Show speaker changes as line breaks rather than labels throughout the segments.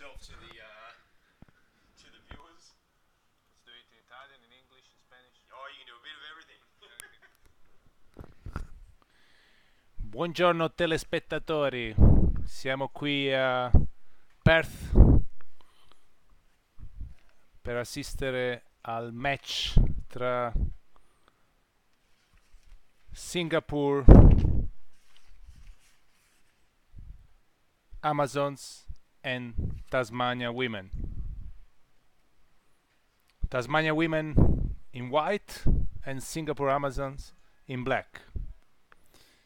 yourself to the viewers.
Let's do it in Italian, in English, in Spanish.
Oh, you can do a bit of everything.
Buongiorno telespettatori, siamo qui a Perth per assistere al match tra Singapore Amazons and Tasmania Women. Tasmania Women in white and Singapore Amazons in black.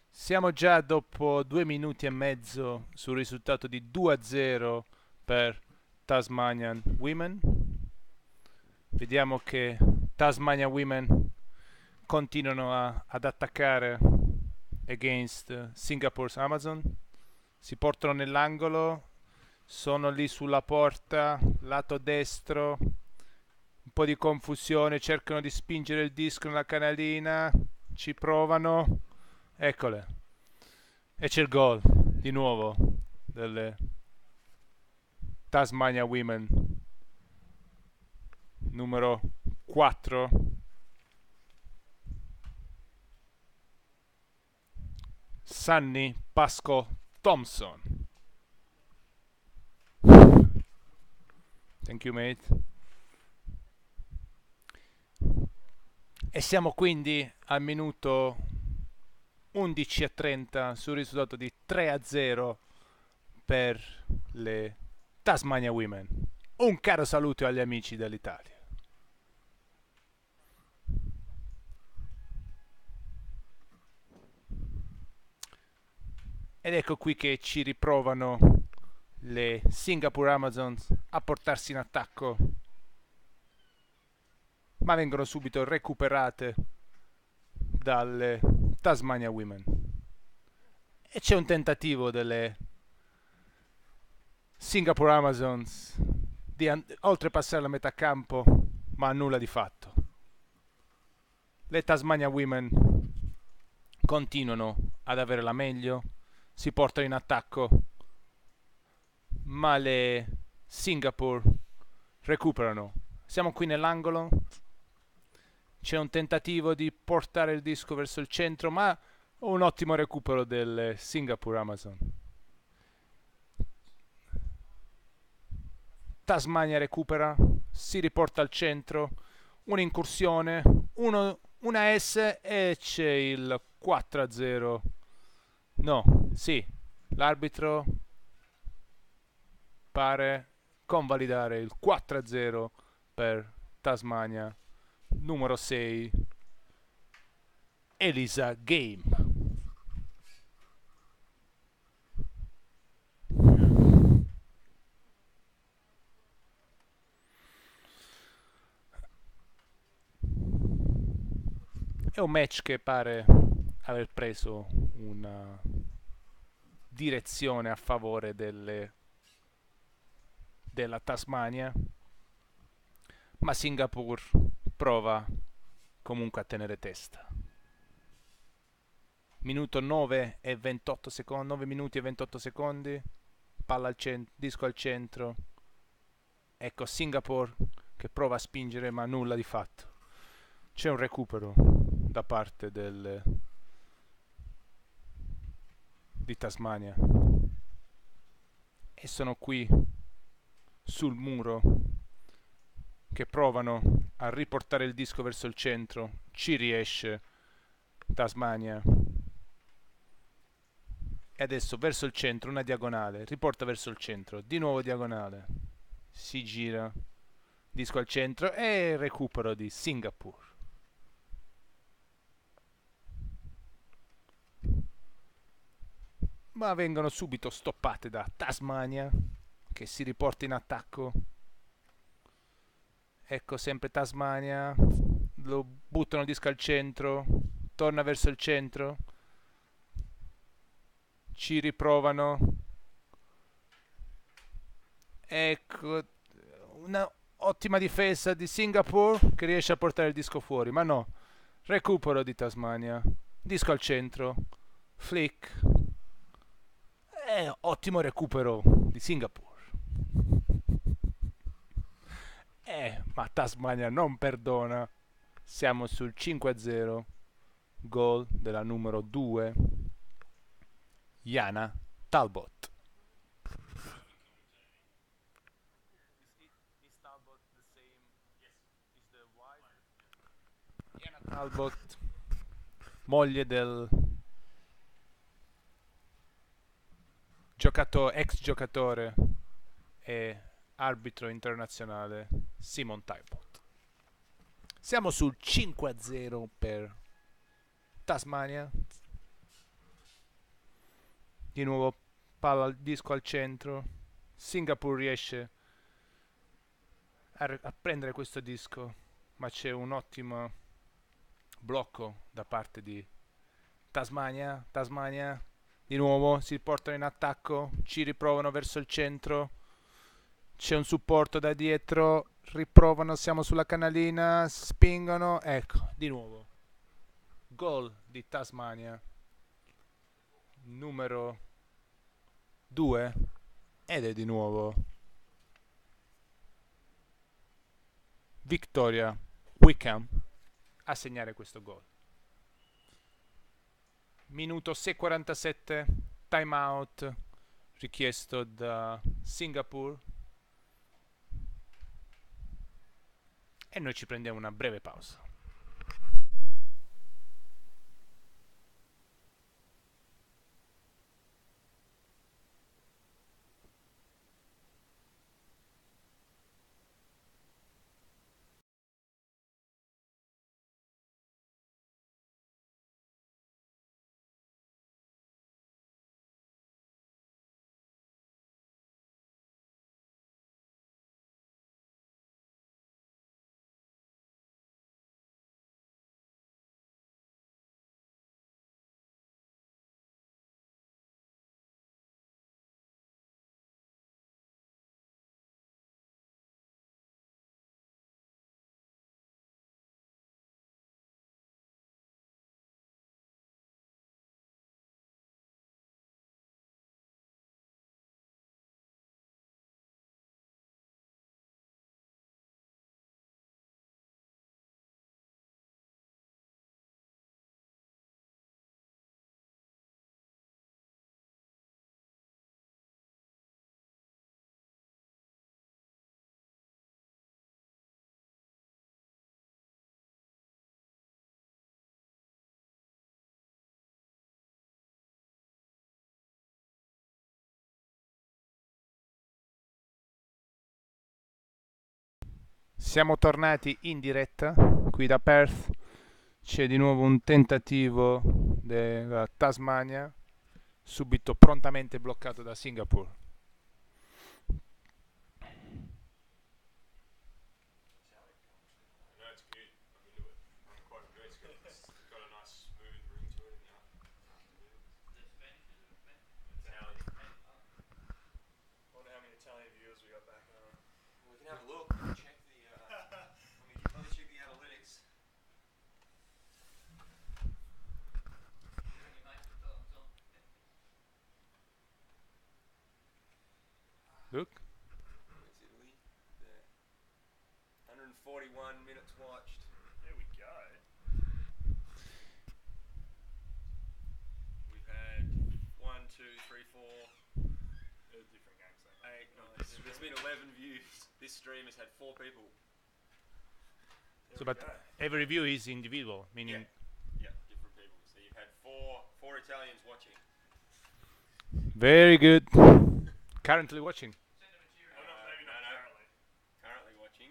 Siamo già dopo 2 minuti e mezzo sul risultato di 2-0 per Tasmanian Women. Vediamo che Tasmania Women continuano ad attaccare against Singapore's Amazon. Si portano nell'angolo, sono lì sulla porta, lato destro, un po' di confusione, cercano di spingere il disco nella canalina, ci provano. Eccole, e c'è il gol di nuovo delle Tasmania Women, numero 4, Sunny Pasco Thompson. Thank you, mate. E siamo quindi al minuto 11:30 sul risultato di 3-0 per le Tasmania Women. Un caro saluto agli amici dell'Italia. Ed ecco qui che ci riprovano le Singapore Amazons a portarsi in attacco, ma vengono subito recuperate dalle Tasmania Women. E c'è un tentativo delle Singapore Amazons di oltrepassare la metà campo, ma nulla di fatto. Le Tasmania Women continuano ad avere la meglio, si portano in attacco, ma le Singapore recuperano. Siamo qui nell'angolo, c'è un tentativo di portare il disco verso il centro, ma un ottimo recupero del Singapore Amazon. Tasmania recupera, si riporta al centro, un'incursione, una S e c'è il 4-0. No, sì, l'arbitro pare convalidare il 4-0 per Tasmania, numero 6, Elisa Game. È un match che pare aver preso una direzione a favore della Tasmania, ma Singapore prova comunque a tenere testa. Minuto 9 e 28 secondi, 9 minuti e 28 secondi, palla disco al centro. Ecco Singapore che prova a spingere, ma nulla di fatto. C'è un recupero da parte di Tasmania e sono qui sul muro che provano a riportare il disco verso il centro. Ci riesce Tasmania e adesso verso il centro, una diagonale, riporta verso il centro, di nuovo diagonale, si gira, disco al centro e recupero di Singapore. Ma vengono subito stoppate da Tasmania che si riporta in attacco. Ecco sempre Tasmania, lo buttano il disco al centro, torna verso il centro, ci riprovano. Ecco una ottima difesa di Singapore che riesce a portare il disco fuori, ma no, recupero di Tasmania, disco al centro, flick. Ottimo recupero di Singapore. Ma Tasmania non perdona. Siamo sul 5-0. Gol della numero 2, Jana Talbot.
Is Talbot the same? Yes. Is the wife?
Jana Talbot, moglie del ex giocatore e arbitro internazionale Simon Talbot. Siamo sul 5-0 per Tasmania. Di nuovo palla al disco al centro. Singapore riesce a prendere questo disco, ma c'è un ottimo blocco da parte di Tasmania. Tasmania di nuovo si portano in attacco, ci riprovano verso il centro, c'è un supporto da dietro, riprovano, siamo sulla canalina, spingono, ecco, di nuovo gol di Tasmania numero 2 ed è di nuovo Victoria Wickham a segnare questo gol. Minuto 6:47, time out richiesto da Singapore e noi ci prendiamo una breve pausa. Siamo tornati in diretta qui da Perth. C'è di nuovo un tentativo della Tasmania, subito prontamente bloccato da Singapore.
No, it's good. I'm into it. I'm quite good. It's got a nice smooth ring to it in the afternoon. Italian. I wonder how many Italian viewers we got back home.
We can have a look. Check the. Let me check the analytics.
Look,
It's Italy. There. 141 minutes watched.
There we go.
We've had 1, 2, 3, 4,
They're different games though.
8, 9. There's been 11 views. This stream has had 4 people.
There
so
we
but
go.
every review is individual, meaning
Yeah, different people. So you've had four Italians watching.
very good. Currently watching.
Oh, no, maybe not
no.
currently.
Currently watching.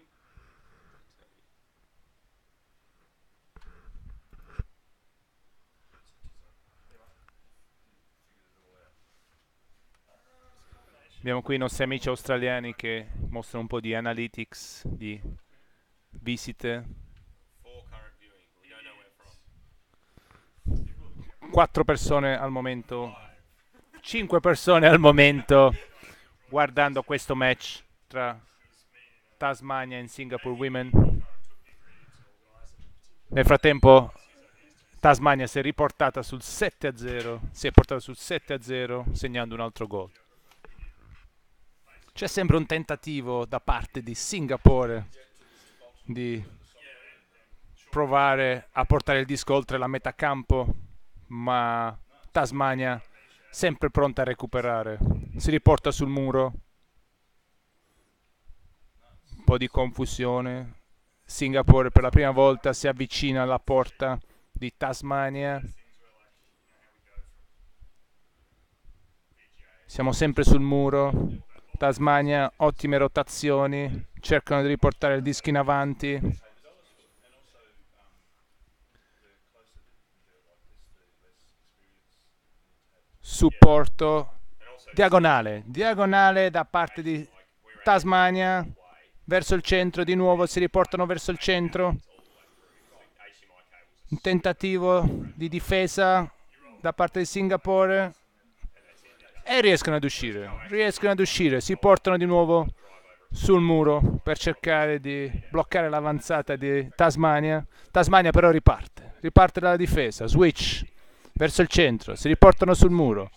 Abbiamo qui i nostri amici australiani che mostrano un po' di analytics, di visite.
4 current viewing. We don't know where from.
4 persone al momento, 5 persone al momento guardando questo match tra Tasmania e Singapore Women. Nel frattempo Tasmania si è riportata sul 7-0, si è portata sul 7-0 segnando un altro gol. C'è sempre un tentativo da parte di Singapore di provare a portare il disco oltre la metà campo, ma Tasmania sempre pronta a recuperare. Si riporta sul muro. Un po' di confusione. Singapore per la prima volta si avvicina alla porta di Tasmania. Siamo sempre sul muro. Tasmania, ottime rotazioni. Cercano di riportare il disco in avanti. Supporto. Diagonale da parte di Tasmania. Verso il centro, di nuovo si riportano verso il centro. Un tentativo di difesa da parte di Singapore. E riescono ad uscire, si portano di nuovo sul muro per cercare di bloccare l'avanzata di Tasmania. Tasmania però riparte dalla difesa, switch verso il centro, si riportano sul muro,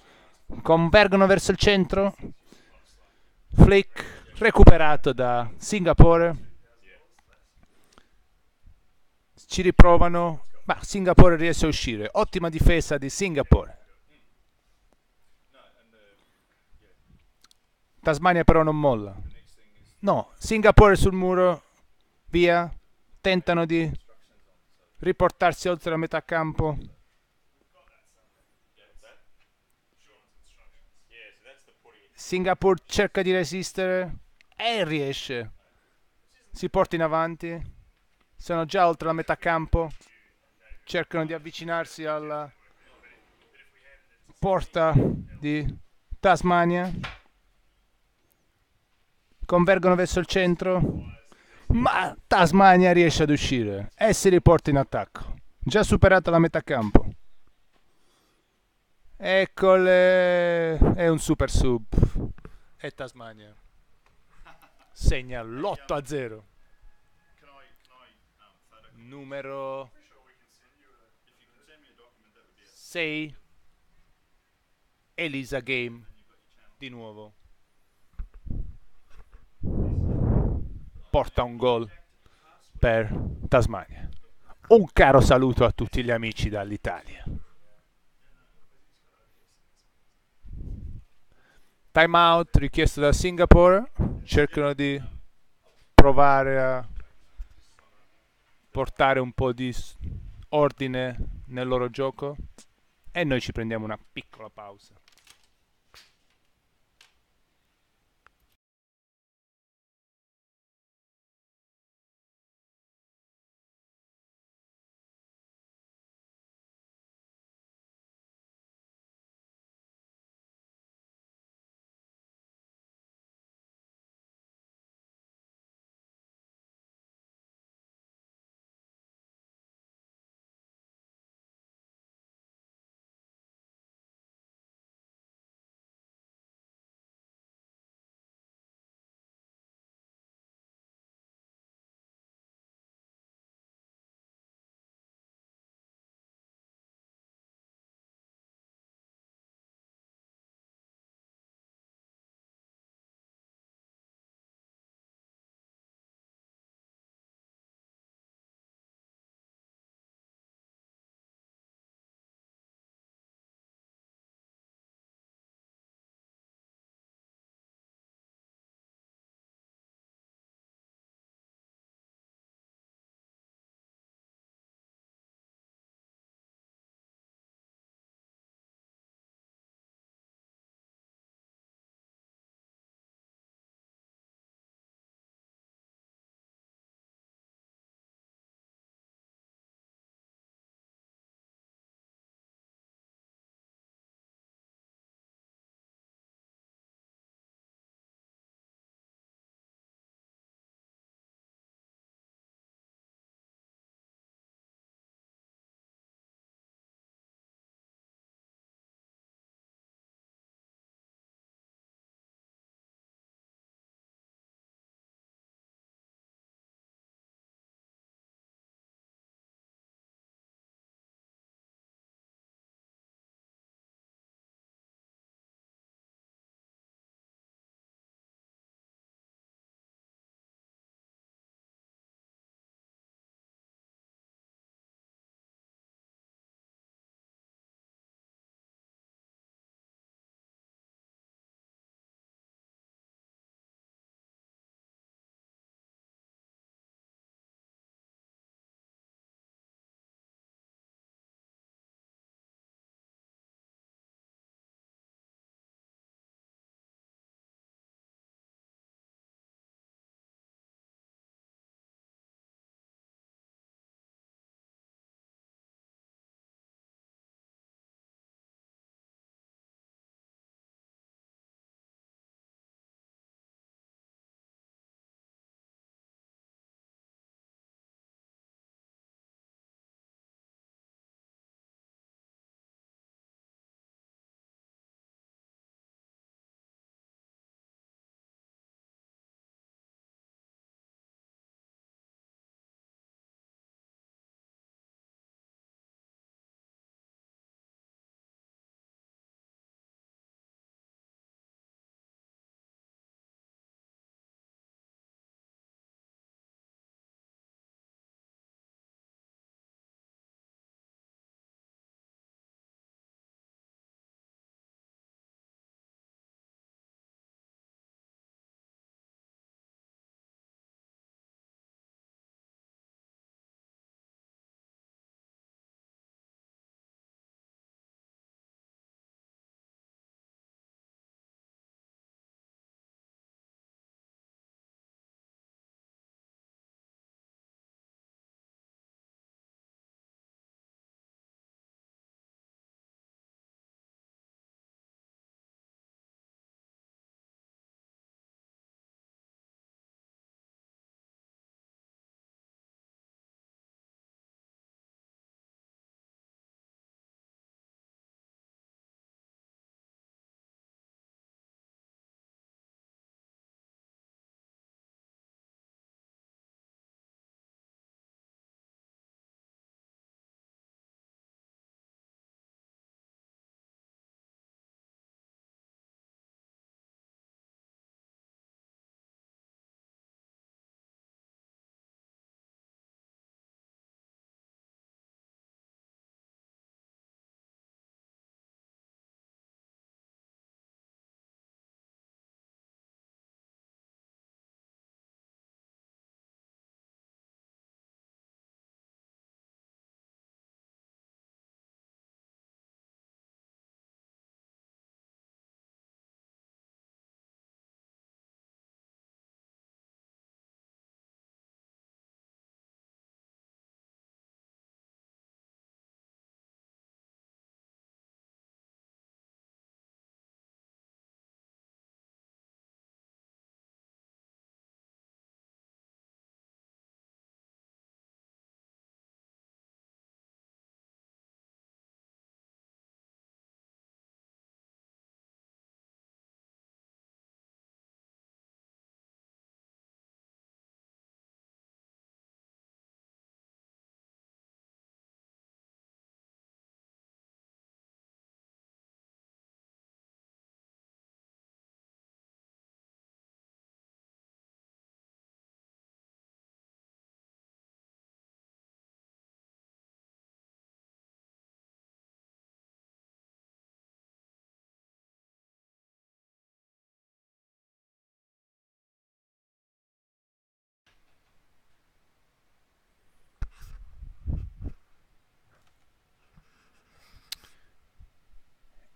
convergono verso il centro, flick recuperato da Singapore, ci riprovano, ma Singapore riesce a uscire, ottima difesa di Singapore. Tasmania però non molla. No, Singapore sul muro, via, tentano di riportarsi oltre la metà campo. Singapore cerca di resistere e riesce. Si porta in avanti. Sono già oltre la metà campo. Cercano di avvicinarsi alla porta di Tasmania. Convergono verso il centro, ma Tasmania riesce ad uscire e si riporta in attacco. Già superata la metà campo. Eccole, è un super sub. E Tasmania segna l'8-0. Numero 6. Elisa Game di nuovo. Porta un gol per Tasmania. Un caro saluto a tutti gli amici dall'Italia. Time out richiesto da Singapore. Cercano di provare a portare un po' di ordine nel loro gioco e noi ci prendiamo una piccola pausa.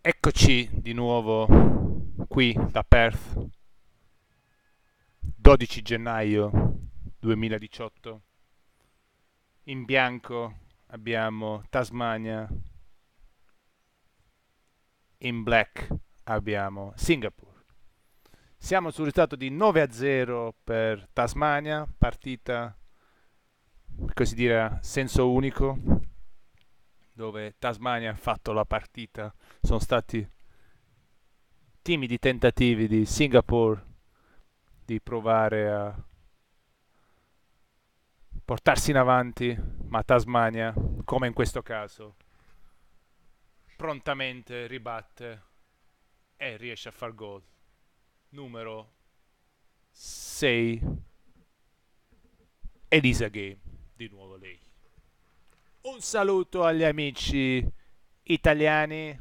Eccoci di nuovo qui da Perth, 12 gennaio 2018. In bianco abbiamo Tasmania, in black abbiamo Singapore. Siamo sul risultato di 9-0 per Tasmania, partita per così dire a senso unico, dove Tasmania ha fatto la partita. Sono stati timidi tentativi di Singapore di provare a portarsi in avanti, ma Tasmania, come in questo caso, prontamente ribatte e riesce a far gol. Numero 6, Elisa Game, di nuovo lei. Un saluto agli amici italiani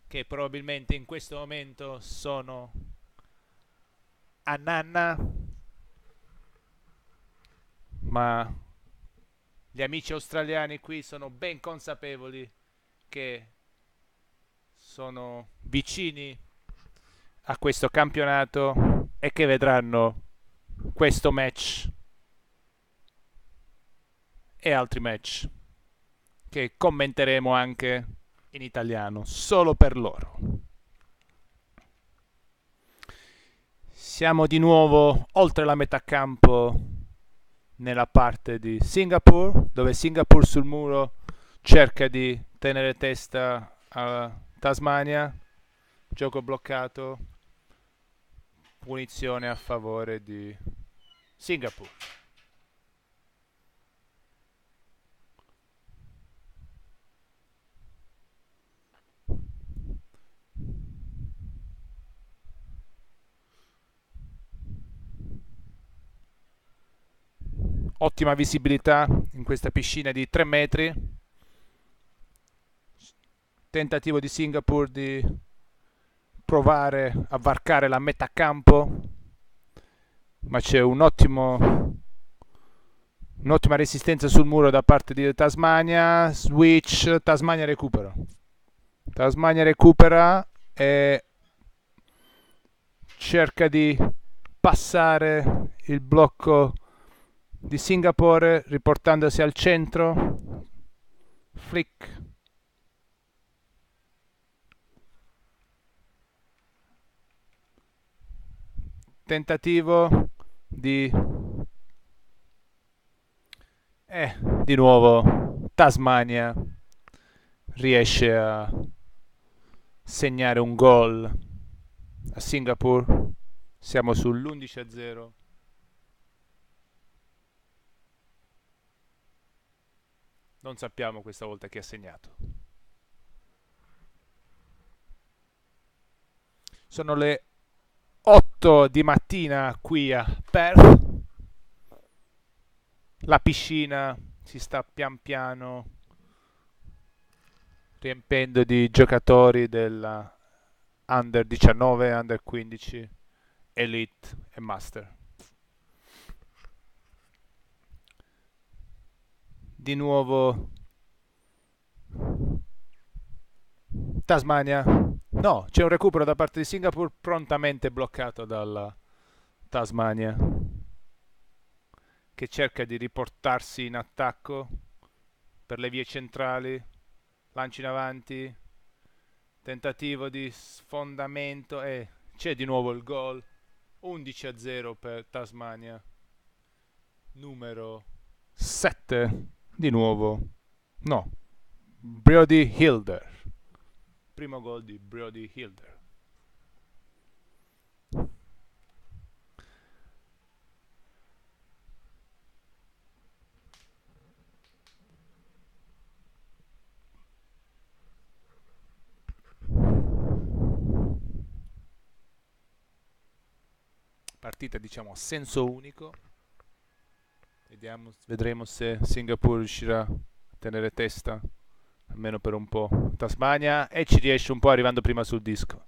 che probabilmente in questo momento sono a nanna, ma gli amici australiani qui sono ben consapevoli che sono vicini a questo campionato e che vedranno questo match e altri match che commenteremo anche in italiano solo per loro. Siamo di nuovo oltre la metà campo nella parte di Singapore, dove Singapore sul muro cerca di tenere testa a Tasmania. Gioco bloccato, punizione a favore di Singapore. Ottima visibilità in questa piscina di 3 metri. Tentativo di Singapore di provare a varcare la metà campo, ma c'è un'ottima resistenza sul muro da parte di Tasmania. Switch, Tasmania recupera e cerca di passare il blocco di Singapore riportandosi al centro. Flick, tentativo di nuovo Tasmania riesce a segnare un gol a Singapore. Siamo sull'11-0. Non sappiamo questa volta chi ha segnato. Sono le 8 di mattina qui a Perth. La piscina si sta pian piano riempendo di giocatori della Under 19, Under 15, Elite e Master. Di nuovo Tasmania. No, c'è un recupero da parte di Singapore prontamente bloccato dalla Tasmania, che cerca di riportarsi in attacco per le vie centrali. Lancio in avanti, tentativo di sfondamento e c'è di nuovo il gol. 11-0 per Tasmania. Numero 7 di nuovo, no, Brody Hilder. Primo gol di Brody Hilder. Partita diciamo a senso unico. Vedremo se Singapore riuscirà a tenere testa almeno per un po' Tasmania, e ci riesce un po' arrivando prima sul disco.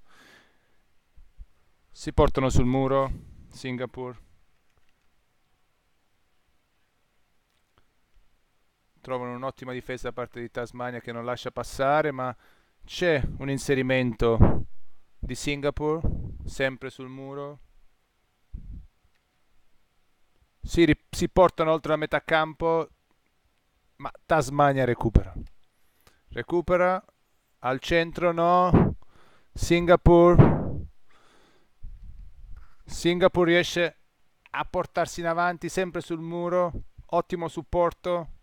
Si portano sul muro Singapore, trovano un'ottima difesa da parte di Tasmania che non lascia passare, ma C'è un inserimento di Singapore, sempre sul muro. Si portano oltre la metà campo, ma Tasmania recupera. Recupera al centro, no. Singapore riesce a portarsi in avanti sempre sul muro. Ottimo supporto,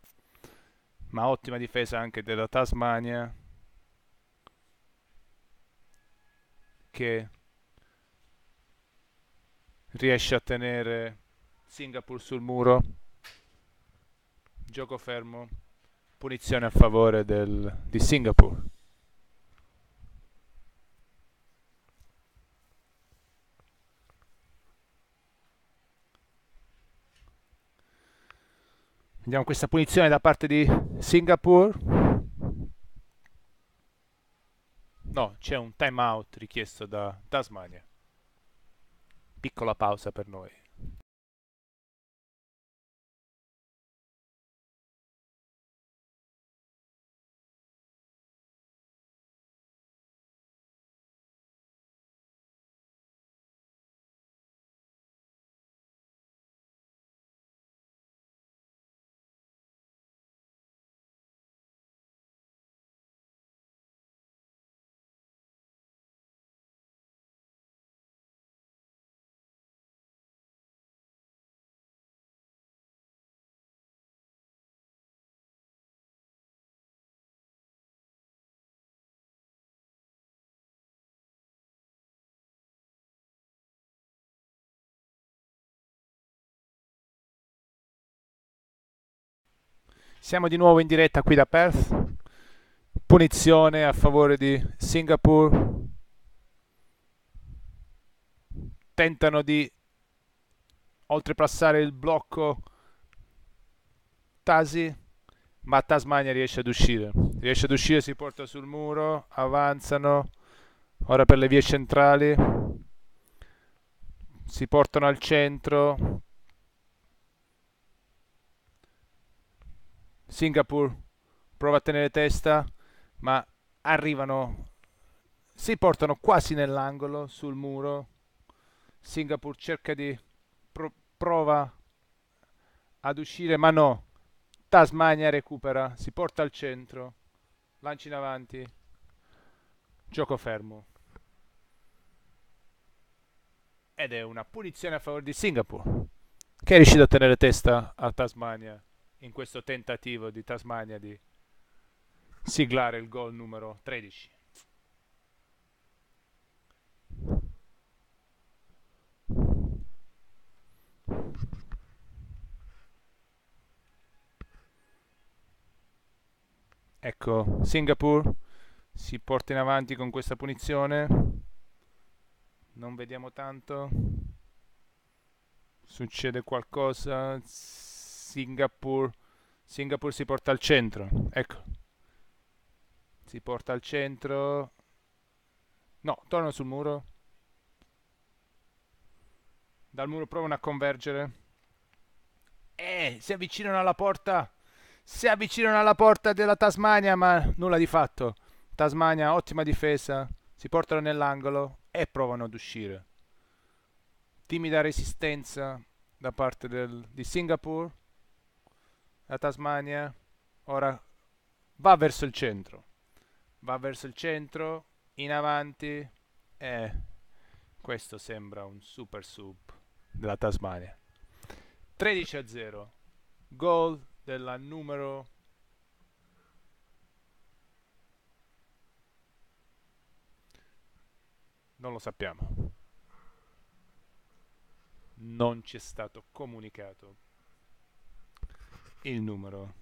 ma ottima difesa anche della Tasmania, che riesce a tenere Singapore sul muro. Gioco fermo, punizione a favore di Singapore. Vediamo questa punizione da parte di Singapore. No, c'è un time out richiesto da Tasmania. Piccola pausa per noi. Siamo di nuovo in diretta qui da Perth. Punizione a favore di Singapore. Tentano di oltrepassare il blocco Tasi, ma Tasmania riesce ad uscire. Riesce ad uscire, si porta sul muro, avanzano. Ora per le vie centrali. Si portano al centro. Singapore prova a tenere testa, ma arrivano, si portano quasi nell'angolo sul muro. Singapore cerca di prova ad uscire, ma no. Tasmania recupera, si porta al centro, lancia in avanti, gioco fermo. Ed è una punizione a favore di Singapore, che è riuscito a tenere testa a Tasmania in questo tentativo di Tasmania di siglare il gol numero 13. Ecco, Singapore si porta in avanti con questa punizione. Non vediamo tanto. Succede qualcosa. Singapore si porta al centro. Ecco. Si porta al centro. No, torna sul muro. Dal muro provano a convergere. Si avvicinano alla porta. Si avvicinano alla porta della Tasmania, ma nulla di fatto. Tasmania, ottima difesa. Si portano nell'angolo e provano ad uscire. Timida resistenza da parte di Singapore. La Tasmania ora va verso il centro. Va verso il centro, in avanti. Questo sembra un super sub della Tasmania. 13-0. Gol della numero non lo sappiamo. Non ci è stato comunicato il numero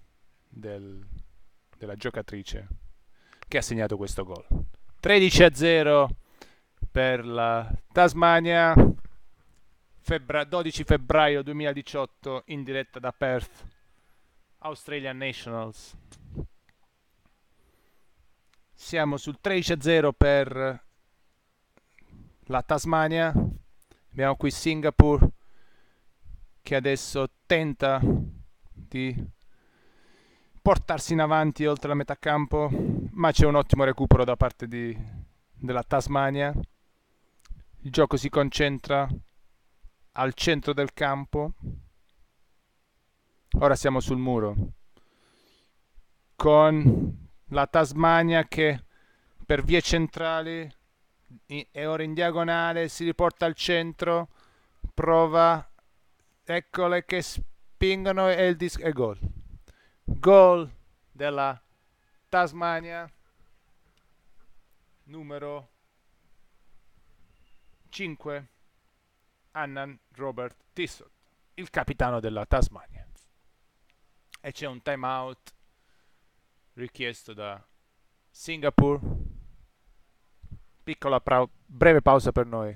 della giocatrice che ha segnato questo gol. 13-0 per la Tasmania. 12 febbraio 2018 in diretta da Perth, Australian Nationals. Siamo sul 13-0 per la Tasmania. Abbiamo qui portarsi in avanti oltre la metà campo, ma c'è un ottimo recupero da parte della Tasmania. Il gioco si concentra al centro del campo. Ora siamo sul muro con la Tasmania che per vie centrali e ora in diagonale si riporta al centro, prova, eccole che spingono e il disco è gol. Gol della Tasmania, numero 5, Annan Robert Tissot, il capitano della Tasmania. E c'è un time out richiesto da Singapore. Piccola breve pausa per noi.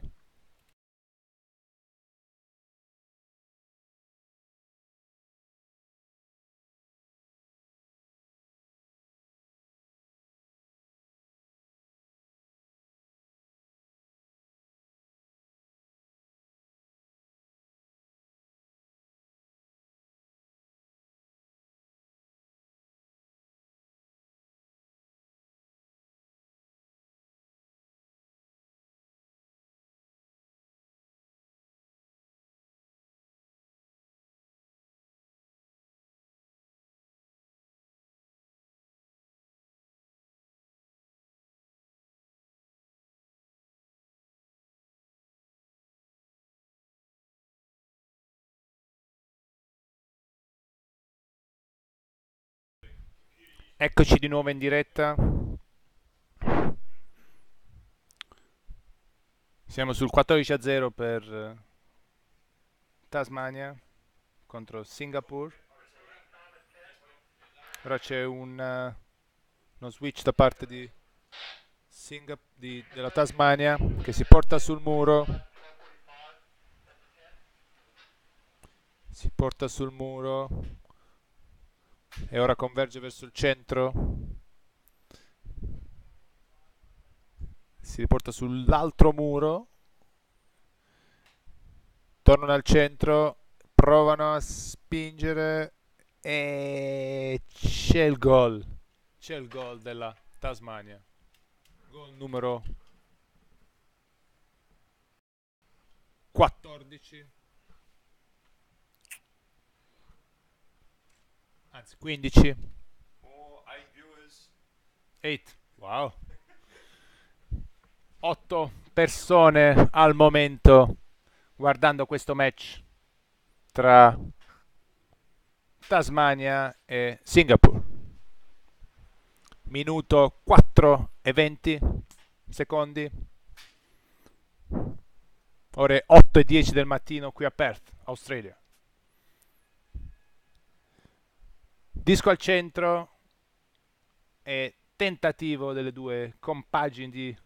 Eccoci di nuovo in diretta. Siamo sul 14-0 per Tasmania contro Singapore. Ora c'è uno switch da parte della Tasmania che si porta sul muro. Si porta sul muro e ora converge verso il centro. Si riporta sull'altro muro. Tornano al centro, provano a spingere e c'è il gol. C'è il gol della Tasmania. Gol numero 14. Anzi 15.
Or 8 viewers.
8. Wow. 8 persone al momento guardando questo match tra Tasmania e Singapore. Minuto 4 e 20 secondi. Ore 8 e 10 del mattino qui a Perth, Australia. Disco al centro e tentativo delle due compagini di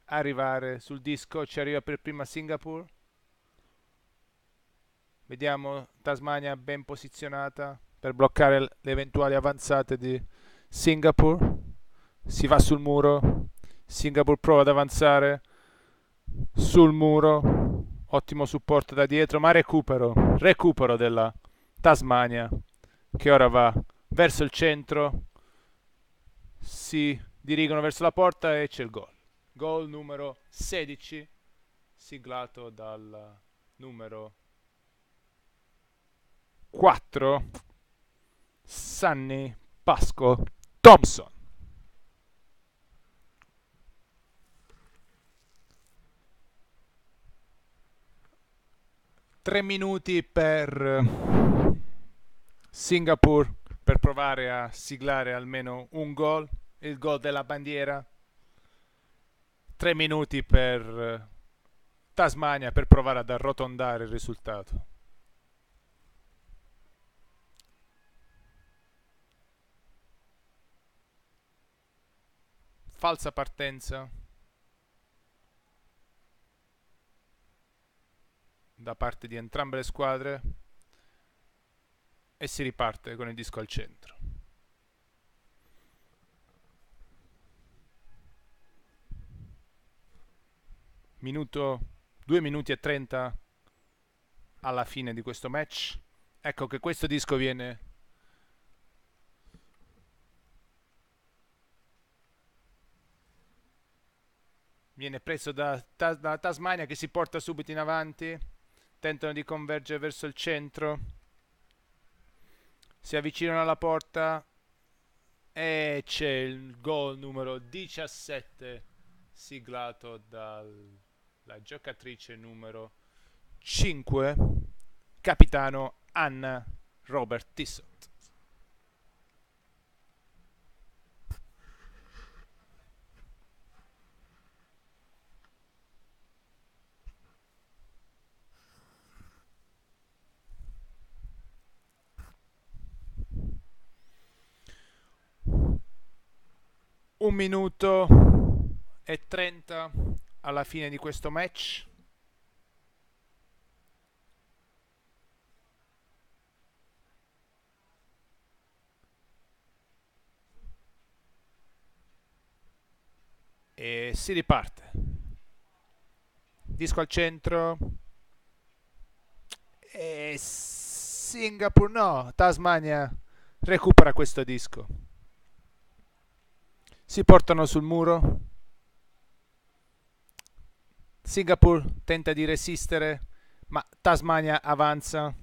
arrivare sul disco. Ci arriva per prima Singapore. Vediamo Tasmania ben posizionata per bloccare le eventuali avanzate di Singapore. Si va sul muro. Singapore prova ad avanzare sul muro. Ottimo supporto da dietro, ma recupero della Tasmania che ora va verso il centro. Si dirigono verso la porta e c'è il gol. Gol numero 16, siglato dal numero 4, Sunny Pasco Thompson. Tre minuti per Singapore per provare a siglare almeno un gol, il gol della bandiera. 3 minuti per Tasmania per provare ad arrotondare il risultato. Falsa partenza da parte di entrambe le squadre e si riparte con il disco al centro. Minuto 2 minuti e 30 alla fine di questo match. Ecco che questo disco viene Viene preso da Tasmania, che si porta subito in avanti. Tentano di convergere verso il centro. Si avvicinano alla porta. E c'è il gol numero 17 siglato dalla giocatrice numero 5, capitano Anna Robert Tissot. Un minuto e 30 alla fine di questo match. E si riparte. Disco al centro. E Singapore no, Tasmania recupera questo disco. Si portano sul muro. Singapore tenta di resistere, ma Tasmania avanza in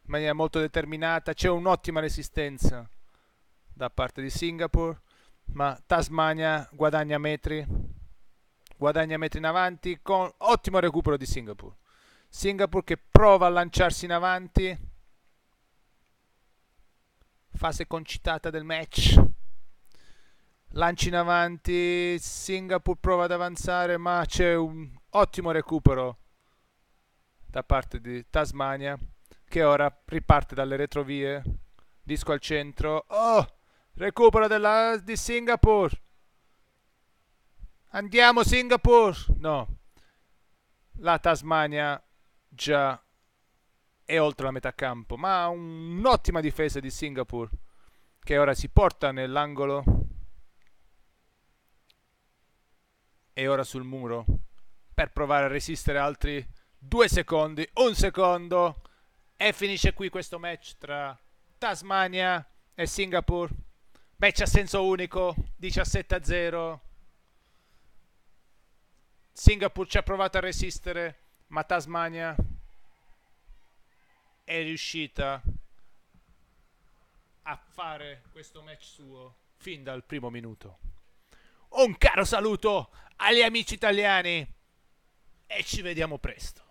maniera molto determinata. C'è un'ottima resistenza da parte di Singapore, ma Tasmania guadagna metri in avanti con ottimo recupero di Singapore. Singapore che prova a lanciarsi in avanti. Fase concitata del match. Lanci in avanti, Singapore prova ad avanzare, ma c'è un ottimo recupero da parte di Tasmania, che ora riparte dalle retrovie. Disco al centro. Oh! Recupero di Singapore. Andiamo Singapore! No. La Tasmania già è oltre la metà campo, ma un'ottima difesa di Singapore, che ora si porta nell'angolo e ora sul muro per provare a resistere altri 2 secondi, un secondo, e finisce qui questo match tra Tasmania e Singapore. Match a senso unico, 17-0. Singapore ci ha provato a resistere, ma Tasmania è riuscita a fare questo match suo fin dal primo minuto. Un caro saluto agli amici italiani e ci vediamo presto.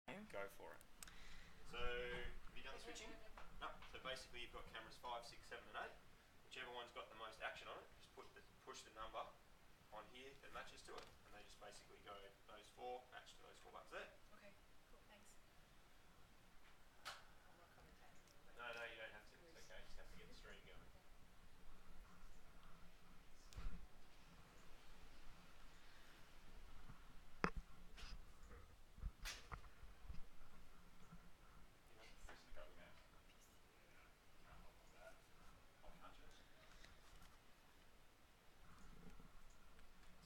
Go for it. So, have you done the switching? No. So basically, you've got cameras 5, 6, 7, and 8. Whichever one's got the most action on it, just push the number on here that matches to it, and they just basically go those 4 match to those 4 buttons there.
Okay, cool, thanks. I'm not commentating.
No, you don't have to. It's okay. Just have to get the stream going.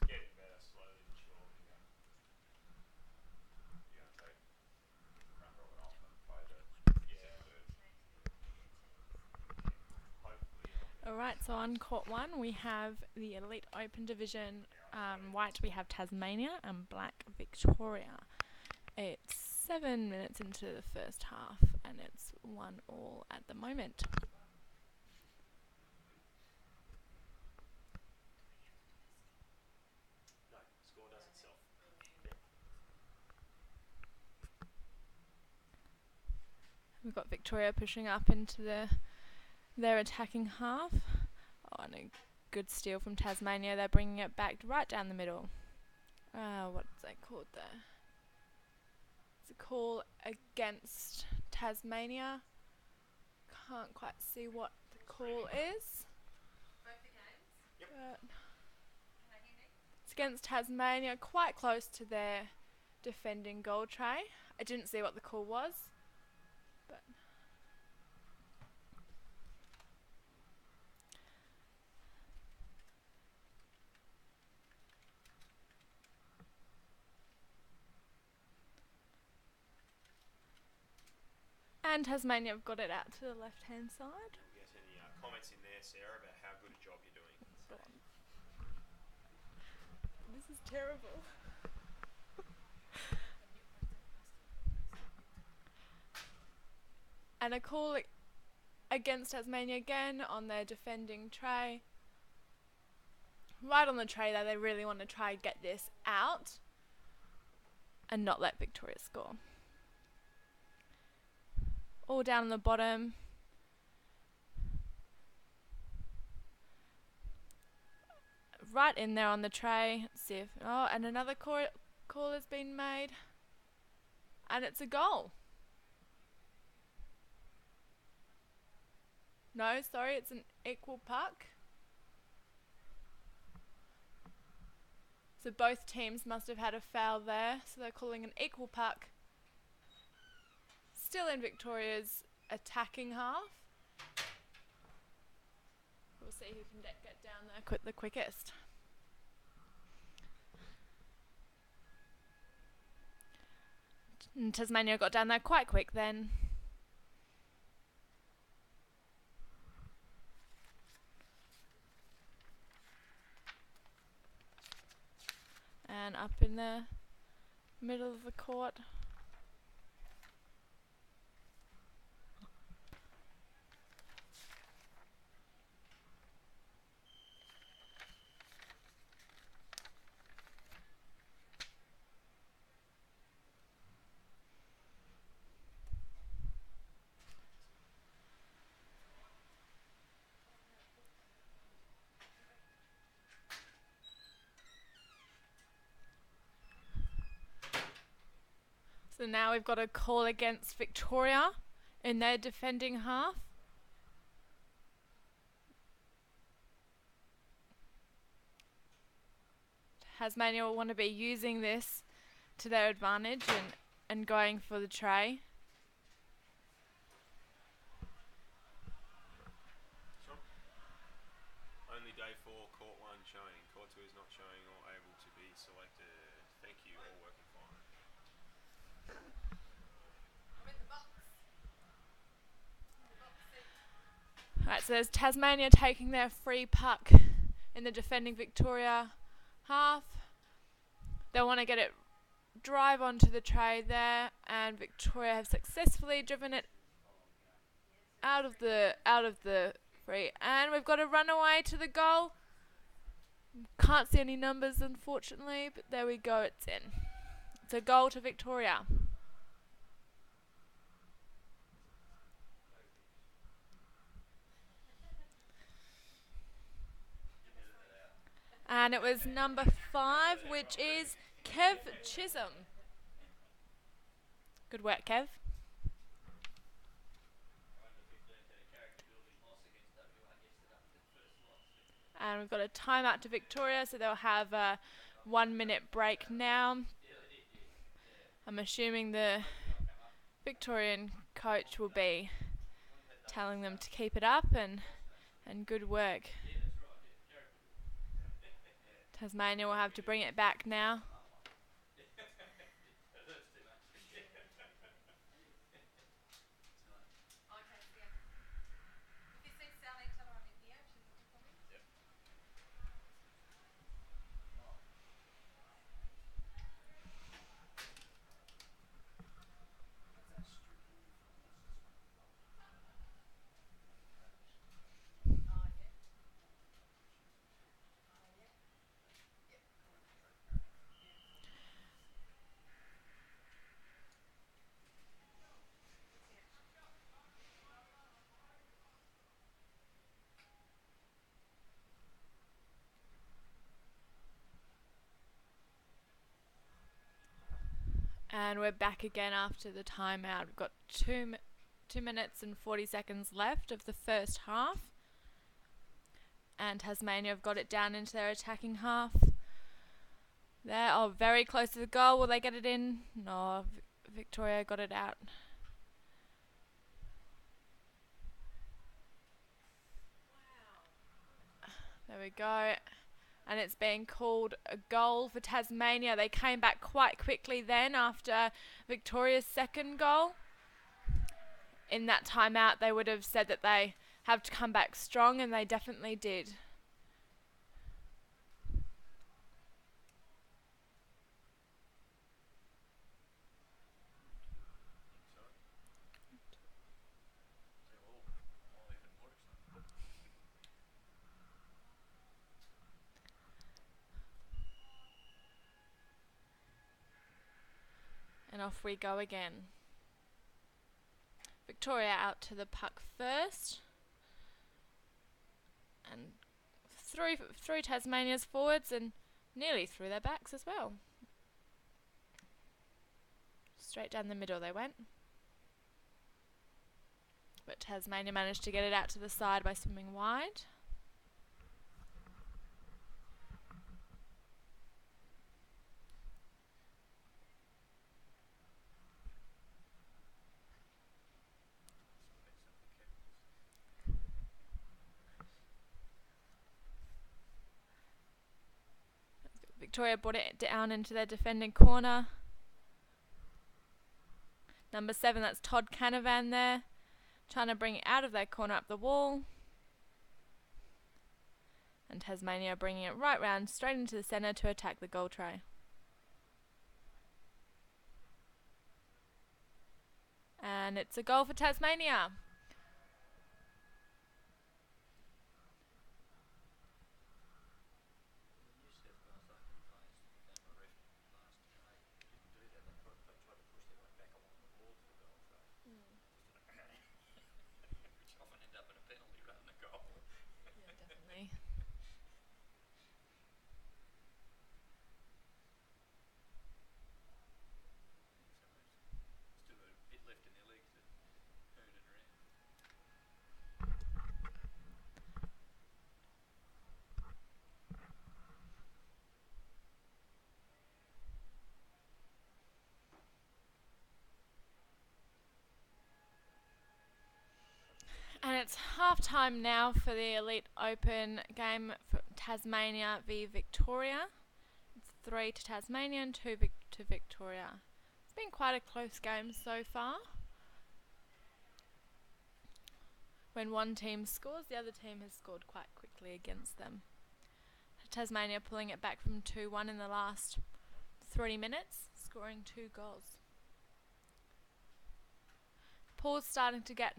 It's getting better slowly but surely. You're going to take round robin off and play the hopefully.
Alright, so on court 1 we have the Elite Open Division. White we have Tasmania and black Victoria. It's 7 minutes into the first half and it's 1-1 at the moment.
No, score does itself.
We've got Victoria pushing up into their attacking half. Oh, and a good steal from Tasmania. They're bringing it back right down the middle. What's that called there? It's a call against Tasmania. Can't quite see what the call is.
Both the games?
Yep.
But
Can I hear me?
it's against Tasmania, quite close to their defending goal tray. I didn't see what the call was. But and Tasmania have got it out to the left hand side.
We'll get any comments in there, Sarah, about how good a job you're doing.
This is terrible. And a call against Tasmania again on their defending tray. Right on the tray there, they really want to try and get this out and not let Victoria score. All down on the bottom. Right in there on the tray. Let's see if... Oh, and another call has been made. And it's a goal. No, sorry, it's an equal puck. So both teams must have had a foul there. So they're calling an equal puck. Still in Victoria's attacking half. We'll see who can get down there the quickest. And Tasmania got down there quite quick then. And up in the middle of the court. So now we've got a call against Victoria in their defending half. Tasmania will want to be using this to their advantage and going for the tray.
Sure. Only day 4, court 1 showing. Court 2 is not showing or able to be selected. Thank you, all working fine.
I'm in the box.
Alright, so there's Tasmania taking their free puck in the defending Victoria half. They want to get it drive onto the tray there, and Victoria have successfully driven it out of the free, and we've got a runaway to the goal. Can't see any numbers unfortunately, but there we go, it's in. It's a goal to Victoria. And it was number 5, which is Kev Chisholm. Good work, Kev. And we've got a timeout to Victoria, so they'll have a 1 minute break now. I'm assuming the Victorian coach will be telling them to keep it up and good work. Tasmania will have to bring it back now.
Okay, yeah. If you see Sally, tell her I'm in here. She's looking for me. Yep. Oh, yeah. Oh, yeah. Yep.
And we're back again after the timeout. We've got 2 minutes and 40 seconds left of the first half. And Tasmania have got it down into their attacking half. They're very close to the goal. Will they get it in? No, Victoria got it out. There we go. And it's being called a goal for Tasmania. They came back quite quickly then after Victoria's second goal. In that timeout, they would have said that they have to come back strong, and they definitely did. And off we go again. Victoria out to the puck first. And through Tasmania's forwards and nearly through their backs as well. Straight down the middle they went. But Tasmania managed to get it out to the side by swimming wide. Victoria brought it down into their defending corner. Number 7, that's Todd Canavan there, trying to bring it out of their corner up the wall. And Tasmania bringing it right round straight into the centre to attack the goal tray. And it's a goal for Tasmania. And it's half time now for the Elite Open game for Tasmania v Victoria. It's 3 to Tasmania and 2 to Victoria. It's been quite a close game so far. When one team scores, the other team has scored quite quickly against them. Tasmania pulling it back from 2-1 in the last 3 minutes, scoring 2 goals. Pool's starting to get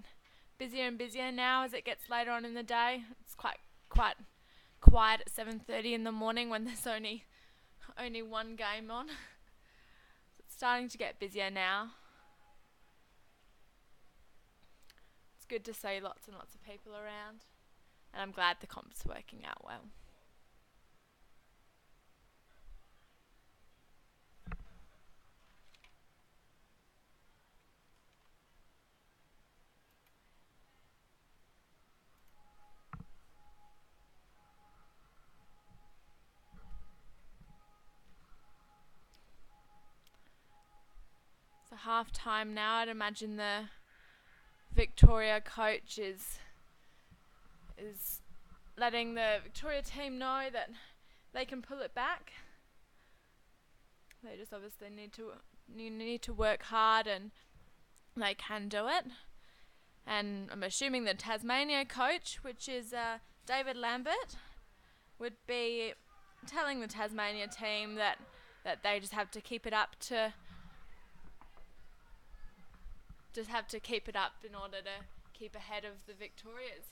busier and busier now as it gets later on in the day. It's quite quiet at 7:30 in the morning when there's only one game on. It's starting to get busier now. It's good to see lots and lots of people around, and I'm glad the comp's working out well. half time now. I'd imagine the Victoria coach is letting the Victoria team know that they can pull it back. They just obviously need to work hard, and they can do it. And I'm assuming the Tasmania coach, which is David Lambert, would be telling the Tasmania team that they just have to keep it up in order to keep ahead of the Victorias.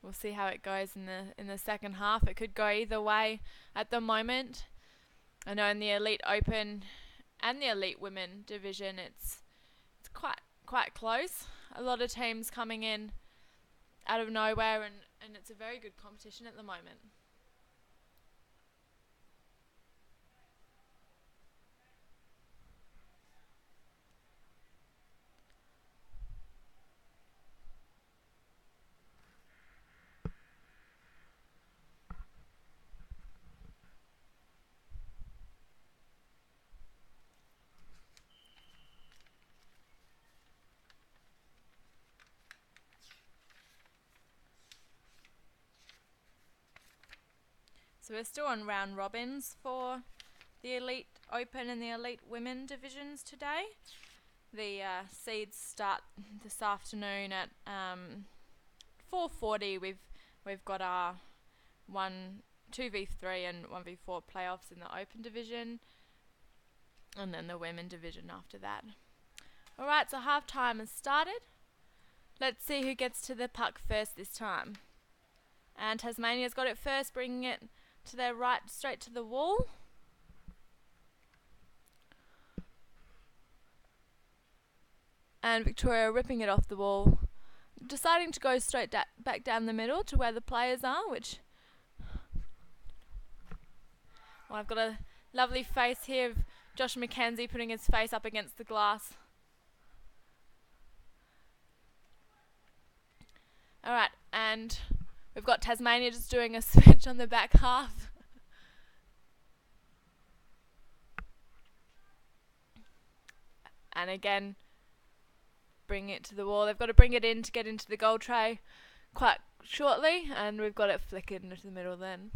We'll see how it goes in the second half. It could go either way at the moment. I know in the Elite Open and the Elite Women division, it's quite close. A lot of teams coming in out of nowhere, and it's a very good competition at the moment. So we're still on round robins for the Elite Open and the Elite Women divisions today. The seeds start this afternoon at 4:40. We've got our 2v3 and 1v4 playoffs in the Open division, and then the Women division after that. Alright, so half time has started. Let's see who gets to the puck first this time. And Tasmania's got it first, bringing it to their right, straight to the wall. And Victoria ripping it off the wall, deciding to go straight back down the middle to where the players are, which... Well, I've got a lovely face here of Josh McKenzie putting his face up against the glass. Alright, and we've got Tasmania just doing a switch on the back half. And again, bring it to the wall. They've got to bring it in to get into the goal tray quite shortly, and we've got it flickered into the middle then.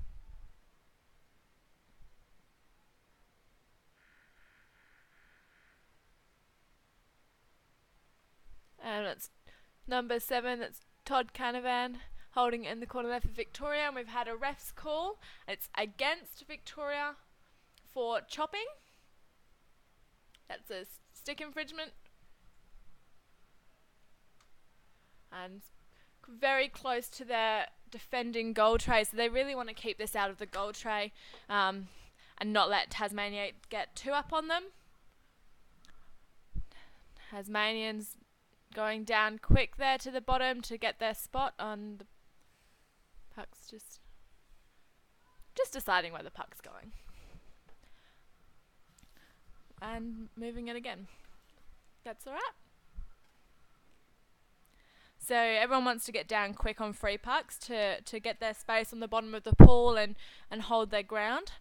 And it's number 7, that's Todd Canavan, holding it in the corner there for Victoria, and we've had a ref's call. It's against Victoria for chopping. That's a stick infringement. And very close to their defending goal tray, so they really want to keep this out of the goal tray and not let Tasmania get too up on them. Tasmanians going down quick there to the bottom to get their spot on the puck's just deciding where the puck's going. And moving it again. That's alright. So everyone wants to get down quick on free pucks to get their space on the bottom of the pool and hold their ground.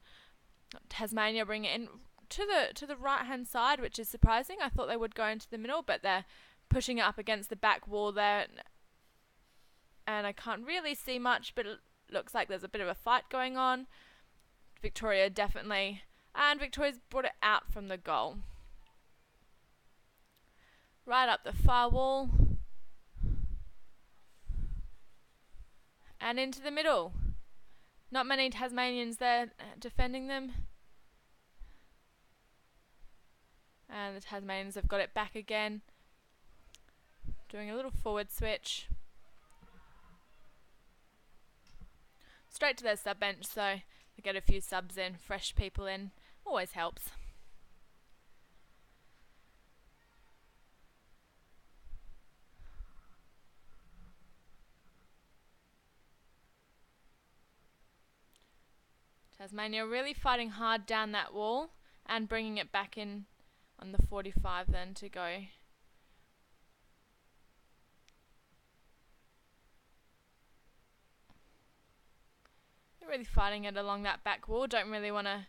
Tasmania bring it in to the right hand side, which is surprising. I thought they would go into the middle, but they're pushing it up against the back wall there, and I can't really see much, but it looks like there's a bit of a fight going on. Victoria's brought it out from the goal. Right up the far wall. And into the middle. Not many Tasmanians there defending them. And the Tasmanians have got it back again. Doing a little forward switch. Straight to their sub bench, so they get a few subs in, fresh people in. Always helps. Tasmania really fighting hard down that wall and bringing it back in on the 45 then to go. they're really fighting it along that back wall. Don't really want to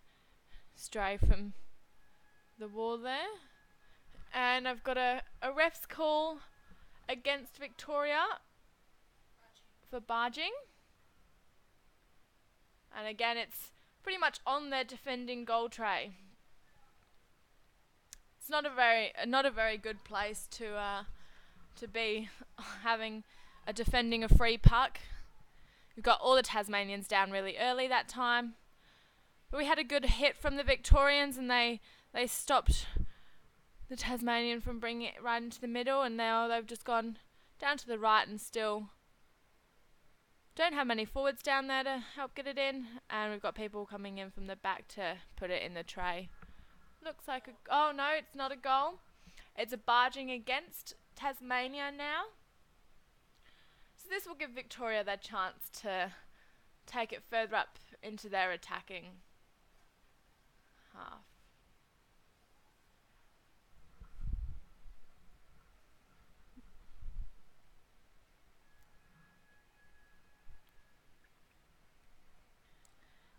stray from the wall there. And I've got a ref's call against Victoria for barging. And again, it's pretty much on their defending goal tray. It's not a very good place to be having a defending a free puck. We've got all the Tasmanians down really early that time. But we had a good hit from the Victorians, and they stopped the Tasmanian from bringing it right into the middle, and now they've just gone down to the right and still don't have many forwards down there to help get it in, and we've got people coming in from the back to put it in the tray. Looks like oh no, it's not a goal. It's a barging against Tasmania now. So this will give Victoria their chance to take it further up into their attacking half.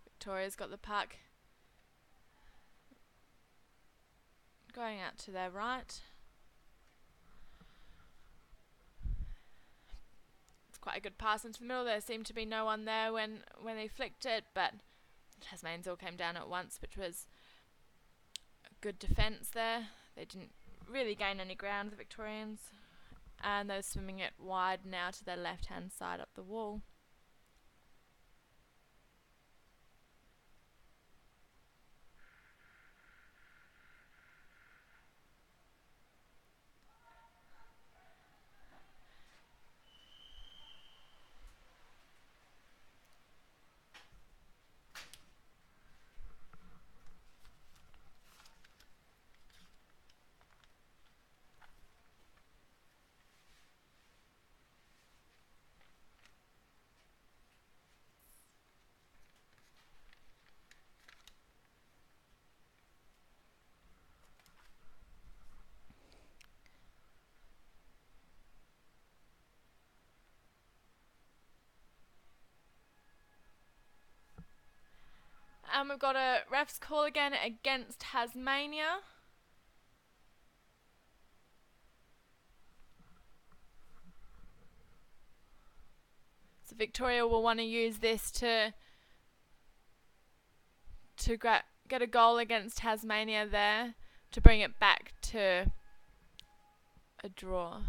Victoria's got the puck going out to their right. It's quite a good pass into the middle. There seemed to be no one there when they flicked it, but the Tasmanians all came down at once, which was a good defence there. They didn't really gain any ground, the Victorians, and they're swimming it wide now to their left-hand side up the wall. We've got a ref's call again against Tasmania. So Victoria will want to use this to get a goal against Tasmania there, to bring it back to a draw.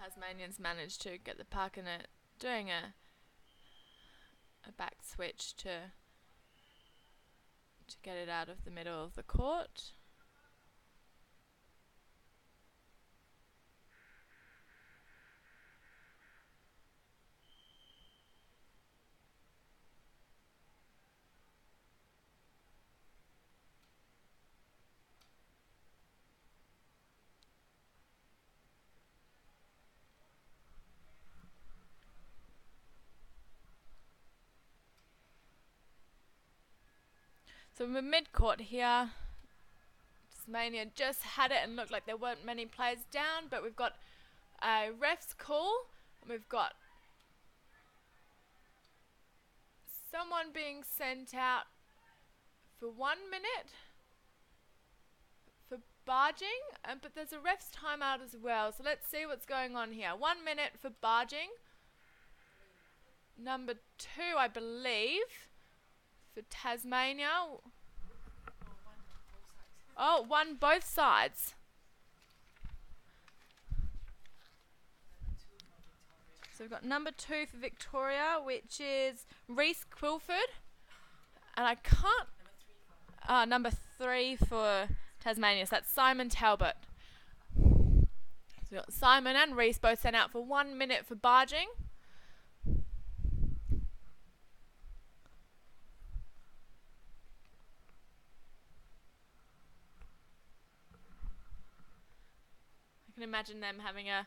Tasmanians managed to get the puck and doing a back switch to get it out of the middle of the court. So we're mid-court here. Tasmania just had it and looked like there weren't many players down, but we've got a ref's call. We've got someone being sent out for 1 minute for barging, but there's a ref's timeout as well. So let's see what's going on here. 1 minute for barging. Number 2, I believe, for Tasmania. Oh, one both sides. So we've got number 2 for Victoria, which is Reese Quilford. And I can't... number 3 for Tasmania. So that's Simon Talbot. So we've got Simon and Reese both sent out for 1 minute for barging. I can imagine them having a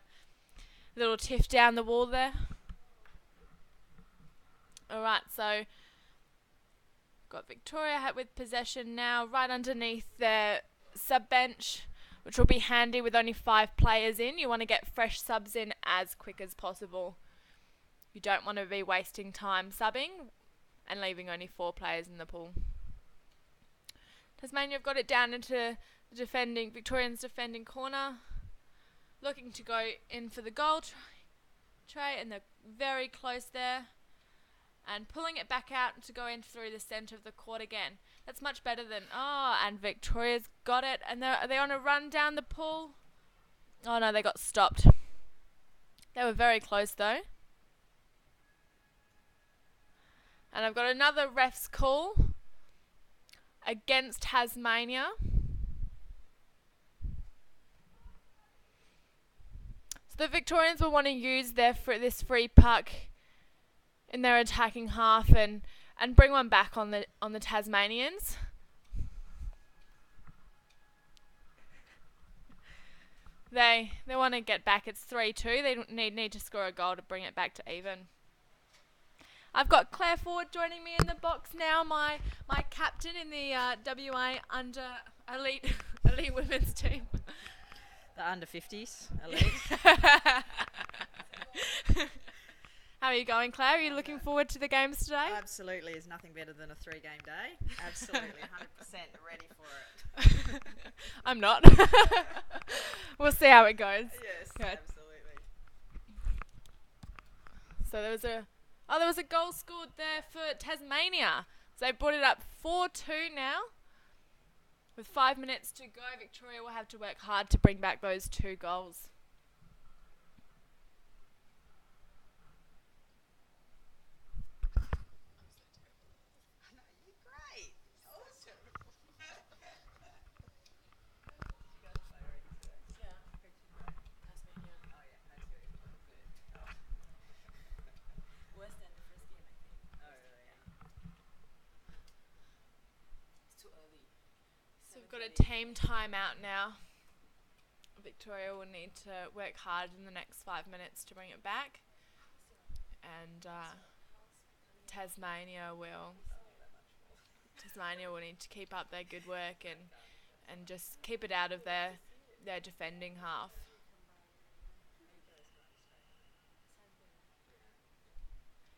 little tiff down the wall there. Alright, so Got Victoria with possession now, right underneath their sub bench, which will be handy with only 5 players in. You want to get fresh subs in as quick as possible. You don't want to be wasting time subbing and leaving only 4 players in the pool. Tasmania have got it down into the Victorians' defending corner, looking to go in for the goal tray, and they're very close there. And pulling it back out to go in through the centre of the court again. That's much better than... Oh, and Victoria's got it. And are they on a run down the pool? Oh, no, they got stopped. They were very close, though. And I've got another ref's call against Tasmania. So the Victorians will want to use this free puck in their attacking half and bring one back on the Tasmanians. They want to get back. It's 3-2. They need to score a goal to bring it back to even. I've got Claire Ford joining me in the box now, my captain in the WA under elite women's team.
The under 50s elite.
How are you going, Claire? Are you looking forward to the games today?
Absolutely. There's nothing better than a 3-game day. Absolutely. 100% ready for it.
I'm not. We'll see how it goes.
Yes,
Good.
absolutely.
So there was a goal scored there for Tasmania. So they brought it up 4-2 now. With 5 minutes to go, Victoria will have to work hard to bring back those 2 goals.
Great. Awesome.
Worse than the first game, I think.
Oh, really?
It's too early.
So we've got a team timeout now. Victoria will need to work hard in the next 5 minutes to bring it back. And Tasmania will need to keep up their good work and just keep it out of their defending half.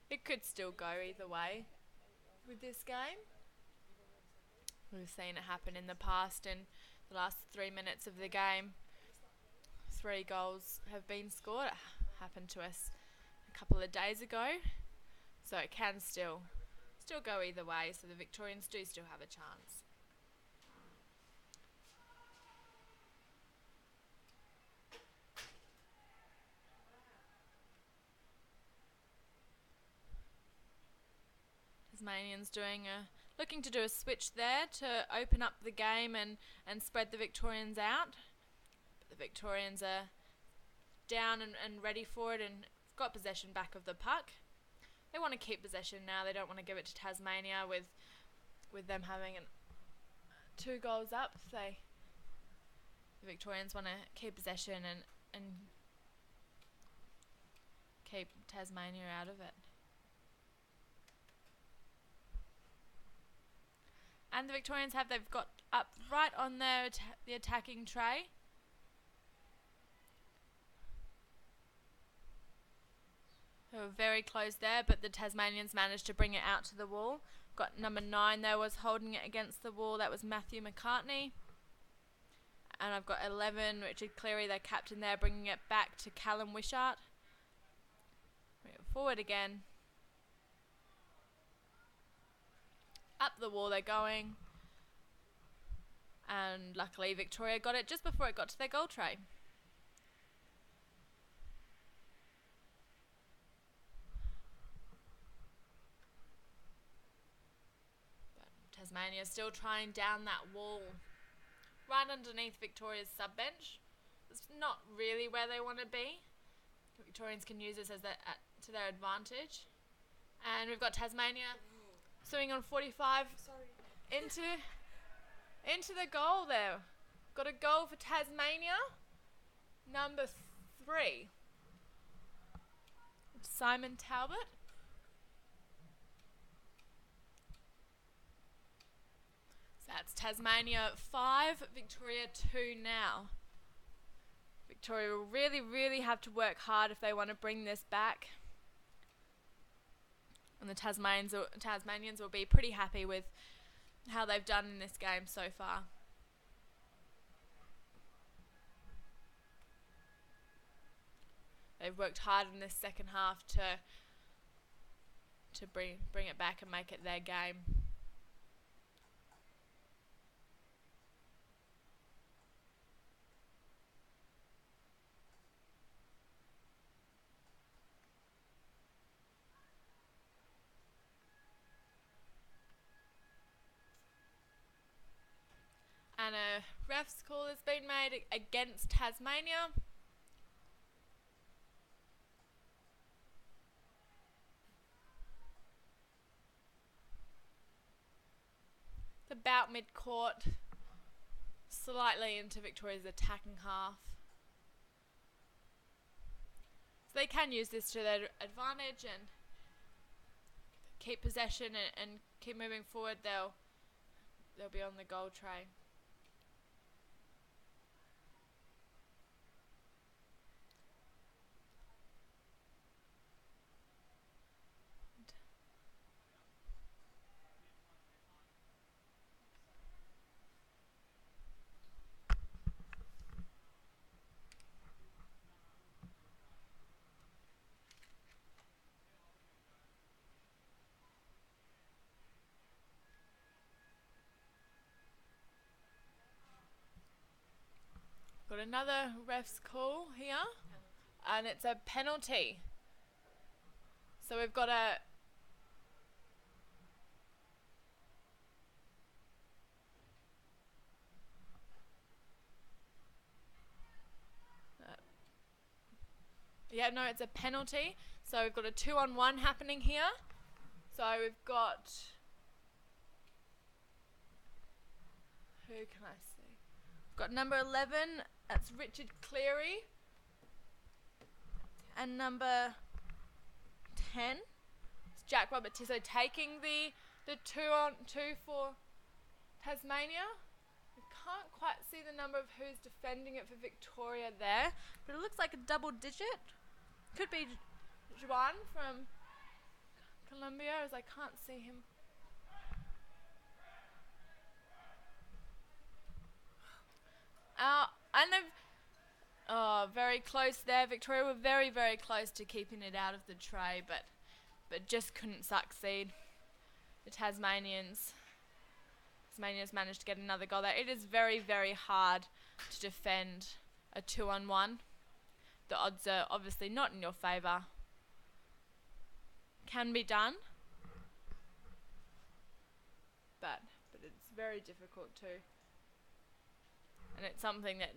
It could still go either way with this game. We've seen it happen in the past. In the last 3 minutes of the game, 3 goals have been scored. It happened to us a couple of days ago. So it can still go either way. So the Victorians do still have a chance. Tasmanians looking to do a switch there to open up the game and spread the Victorians out. But the Victorians are down and ready for it and got possession back of the puck. They want to keep possession now. They don't want to give it to Tasmania with them having 2 goals up. The Victorians want to keep possession and keep Tasmania out of it. And the Victorians they've got up right on the attacking tray. They were very close there, but the Tasmanians managed to bring it out to the wall. Got number 9 there was holding it against the wall. That was Matthew McCartney. And I've got 11, Richard Cleary, their captain there, bringing it back to Callum Wishart. Bring it forward again. Up the wall they're going. And luckily Victoria got it just before it got to their goal tray. Tasmania still trying down that wall. Right underneath Victoria's sub-bench. It's not really where they want to be. The Victorians can use this as to their advantage. And we've got Tasmania swinging on 45 into the goal there. Got a goal for Tasmania. Number 3. Simon Talbot. That's Tasmania 5, Victoria 2 now. Victoria will really, really have to work hard if they want to bring this back. And the Tasmanians will be pretty happy with how they've done in this game so far. They've worked hard in this second half to bring it back and make it their game. And a ref's call has been made against Tasmania. It's about mid-court, slightly into Victoria's attacking half. So they can use this to their advantage and keep possession and keep moving forward. They'll be on the goal tray. Got another ref's call here, and it's a penalty. So we've got a it's a penalty. So we've got a 2-on-1 happening here. So we've got, who can I see? We've got number 11, that's Richard Cleary. And number 10, it's Jack Robertiso taking the 2-on-2 for Tasmania. We can't quite see the number of who's defending it for Victoria there, but it looks like a double digit. Could be Juan from Colombia, as I can't see him. And they've very close there. Victoria were very, very close to keeping it out of the tray, but just couldn't succeed. The Tasmanians managed to get another goal there. It is very, very hard to defend a 2-on-1. The odds are obviously not in your favour. Can be done, but it's very difficult too. And it's something that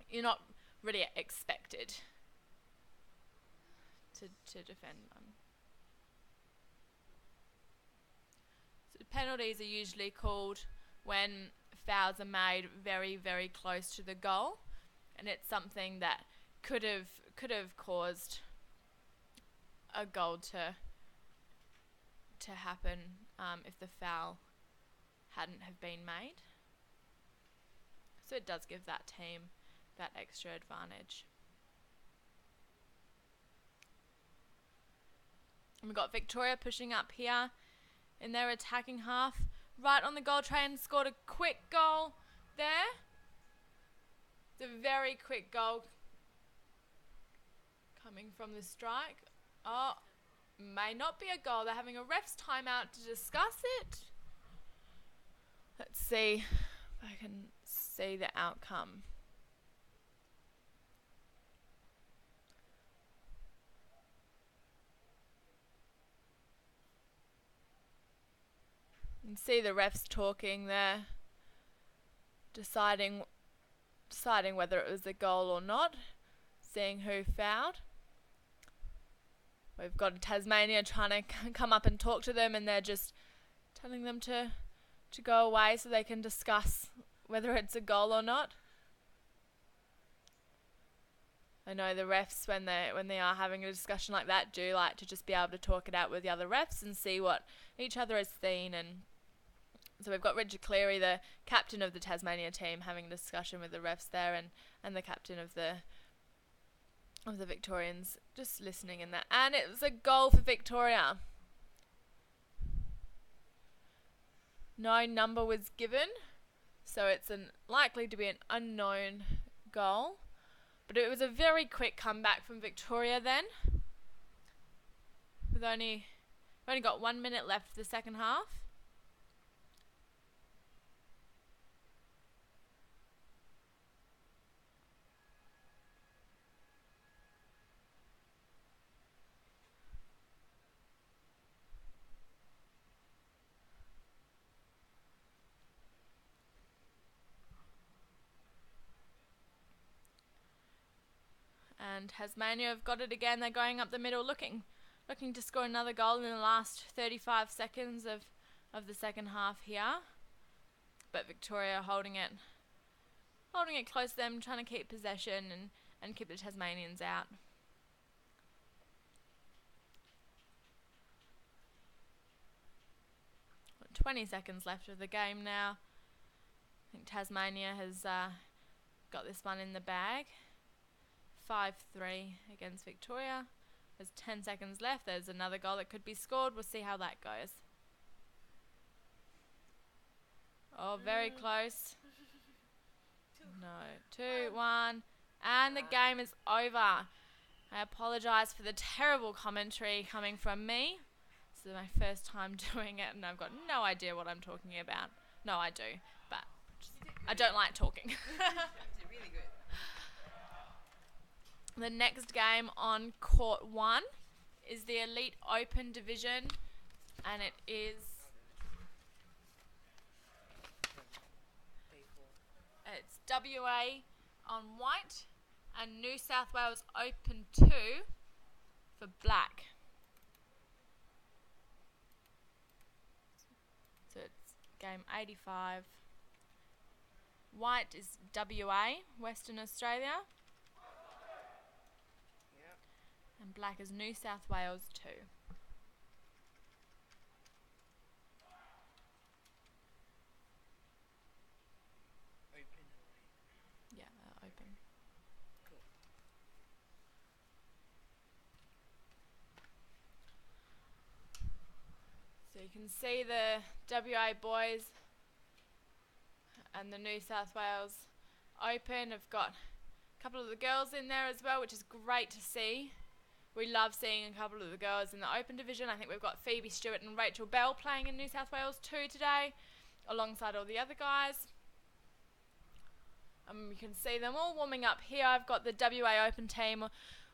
you're not really expected to defend on. So penalties are usually called when fouls are made very, very close to the goal, and it's something that could have caused a goal to happen if the foul hadn't have been made. So it does give that team that extra advantage. And we've got Victoria pushing up here in their attacking half, right on the goal tray, and scored a quick goal there. It's a very quick goal coming from the strike. Oh, may not be a goal. They're having a ref's timeout to discuss it. Let's see if I can see the outcome. You can see the refs talking there, deciding whether it was a goal or not, seeing who fouled. We've got Tasmania trying to come up and talk to them, and they're just telling them to go away so they can discuss whether it's a goal or not. I know the refs, when they are having a discussion like that, do like to just be able to talk it out with the other refs and see what each other has seen and So we've got Richard Cleary, the captain of the Tasmania team, having a discussion with the refs there, and the captain of the Victorians just listening in that. And it was a goal for Victoria. No number was given, so it's likely to be an unknown goal. But it was a very quick comeback from Victoria then. We've only got 1 minute left for the second half. And Tasmania have got it again. They're going up the middle, looking to score another goal in the last 35 seconds of the second half here. But Victoria holding it close to them, trying to keep possession and keep the Tasmanians out. Got 20 seconds left of the game now. I think Tasmania has got this one in the bag. 5-3 against Victoria. There's 10 seconds left. There's another goal that could be scored. We'll see how that goes. Oh, very close. No. 2-1. And the game is over. I apologise for the terrible commentary coming from me. This is my first time doing it and I've got no idea what I'm talking about. No, I do. But I don't like talking.
Really good.
The next game on Court 1 is the Elite Open Division, and it is it's WA on white and New South Wales Open 2 for black. So it's game 85. White is WA, Western Australia. And black is New South Wales 2.
Open.
Yeah, they're open.
Cool.
So you can see the WA boys and the New South Wales Open have got a couple of the girls in there as well, which is great to see. We love seeing a couple of the girls in the Open Division. I think we've got Phoebe Stewart and Rachel Bell playing in New South Wales 2 today, alongside all the other guys. You can see them all warming up here. I've got the WA Open team,